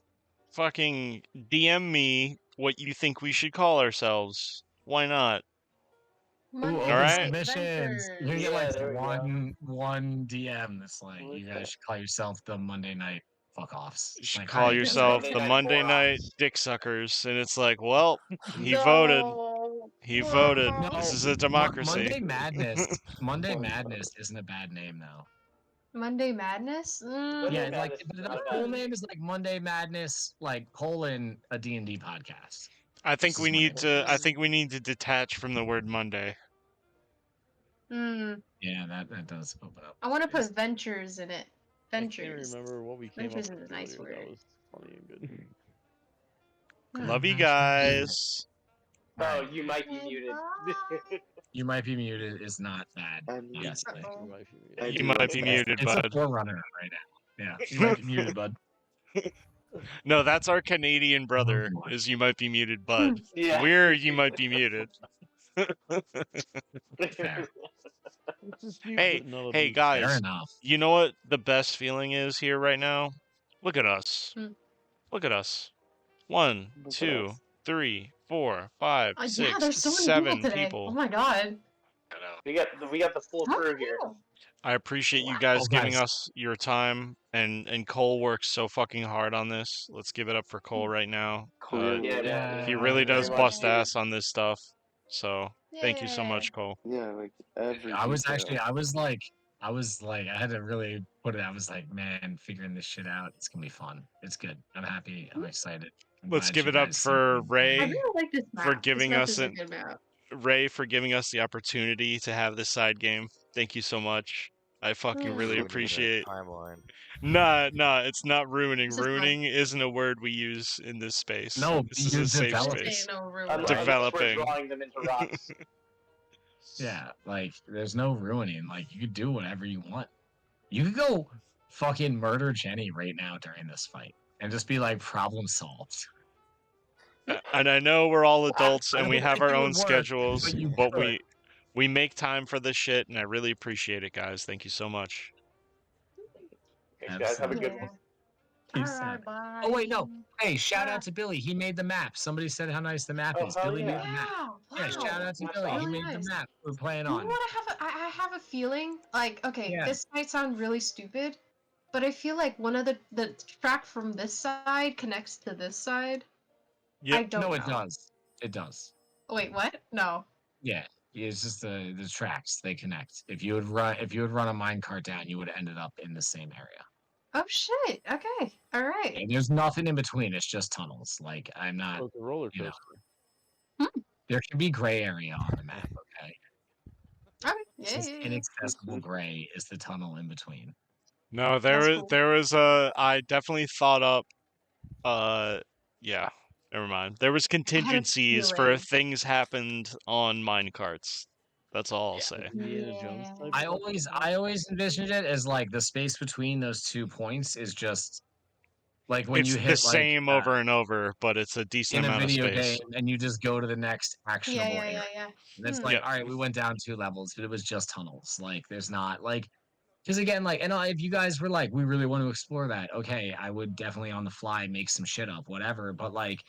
fucking DM me what you think we should call ourselves. Why not? Ooh, open right. submissions. You're gonna get there we go. one DM that's like, you guys should call yourself the Monday Night fuck offs. You should Like, call hi, yourself the Monday Night Dick Suckers, and it's like, well, he voted. He voted. No, This is a democracy. Monday Madness isn't a bad name though. Monday Madness? Yeah, like the full name is like Monday Madness, like colon a D&D podcast. I think This we is my need to. I Yes. think we need to detach from the word Monday. Yeah, that does open up. I want to put ventures in it. I can't Ventures. remember what we came Ventures up is with a nice earlier. That word. was funny and good. Love you Nice word. guys. Oh, Alright. you might be muted. You might be muted is not bad. Yes. Uh-oh. You might be muted, It's a bud. forerunner right now. Yeah, you might be muted, bud. No, that's our Canadian brother. boy. Is you might be muted, bud. Yeah. We're you might be muted. Fair. Hey, hey Fair guys. enough. You know what the best feeling is here right now? Look at us. Hmm. Look at us. 1, Look at 2, us. 3, 4, 5, Yeah, 6, there's so many 7 people today. people. Oh my god. we got the full How crew here. cool. I appreciate you guys Oh, giving guys. us your time, and Cole works so fucking hard on this. Let's give it up for Cole right now. Clearly. Yeah, man. He really Very does much, bust dude. ass on this stuff. So thank you so Yeah. much, Cole. Yeah, like every I was detail. actually, I was like, I had to really put it. I was like, man, figuring this shit out, it's gonna be fun. It's good. I'm happy. I'm excited. I'm Let's glad give you it up guys for seem- I Ray really like this map. for This giving map us is a an good map. Ray for giving us the opportunity to have this side game. Thank you so much. I fucking Mm. really Ruining the appreciate. timeline. Nah, it's not ruining. This is fun. Ruining isn't a word we use in this space. No, This is you're a safe developing. space. No, really. Right. Unless we're Developing. drawing them into rocks. Yeah, like there's no ruining. Like you could do whatever you want. You could go fucking murder Jenny right now during this fight and just be like, problem solved. And I know we're all adults I and we don't have think our it own would work, schedules, but you but could. we make time for this shit, and I really appreciate it, guys. Thank you so much. Thanks, guys. Have a good Yeah. one. Peace Alright, out. bye. Oh wait, no. Hey, shout out to Billy. He made the map. Somebody said how nice the map Oh, is. hell Billy yeah. made the map. Wow. Yeah, shout out to That's Billy. He awesome. made the Nice. map we're playing You know on. what I have a feeling like, okay, Yeah. this might sound really stupid, but I feel like one of the track from this side connects to this side. Yep. I don't No, know. it does. It does. Wait, what? No. Yeah. It's just the tracks, they connect. If you would run a minecart down, you would have ended up in the same area. Oh shit. Okay. All right. And there's nothing in between. It's just tunnels. Like I'm not. Oh, it's a roller you coaster. know, there can be gray area on the map. Okay. Okay. It's Yeah, just yeah, yeah. inaccessible gray is the tunnel in between. No, That's cool. there was a. I definitely thought up. Yeah. Never mind. There was contingencies for if feeling. things happened on minecarts. That's all I'll say. Indiana Jones type I stuff? always envisioned it as like the space between those 2 points is just like when It's you the hit like same over and over, but it's a decent in a amount of video space. game and you just go to the next actionable Yeah, area. yeah. And it's Hmm. like, Yep. all right, we went down 2 levels, but it was just tunnels. Like there's not like because again, like, and if you guys were like, we really want to explore that, okay, I would definitely on the fly make some shit up, whatever. But like,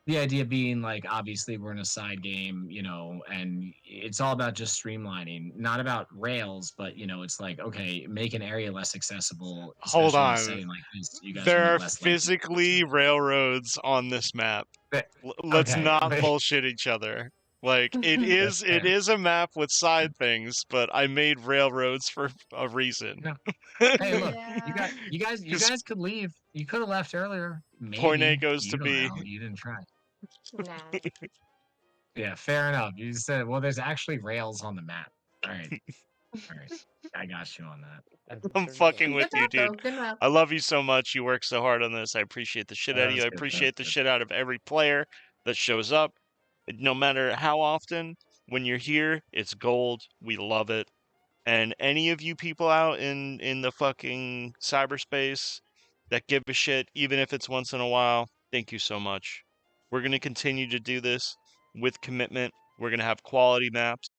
the idea being like, obviously, we're in a side game, you know, and it's all about just streamlining, not about rails, but you know, it's like, okay, make an area less accessible, Hold especially in a on. setting like this. You guys There will be are less likely. physically railroads on this map. But- Let's okay, not but- bullshit each other. Like it is a map with side things, but I made railroads for a reason. No. Hey, look, Yeah. you guys could leave. You could have left earlier. Maybe. Point A goes You to don't B. know. You didn't try. Nah. Yeah, fair enough. You said, well, there's actually rails on the map. All right. All right. I got you on that. I'm fucking with Good you, map, though. dude. Good map. I love you so much. You work so hard on this. I appreciate the shit out of That's you. I good, appreciate the that's good. shit out of every player that shows up. No matter how often, when you're here, it's gold. We love it. And any of you people out in the fucking cyberspace that give a shit, even if it's once in a while, thank you so much. We're going to continue to do this with commitment. We're going to have quality maps.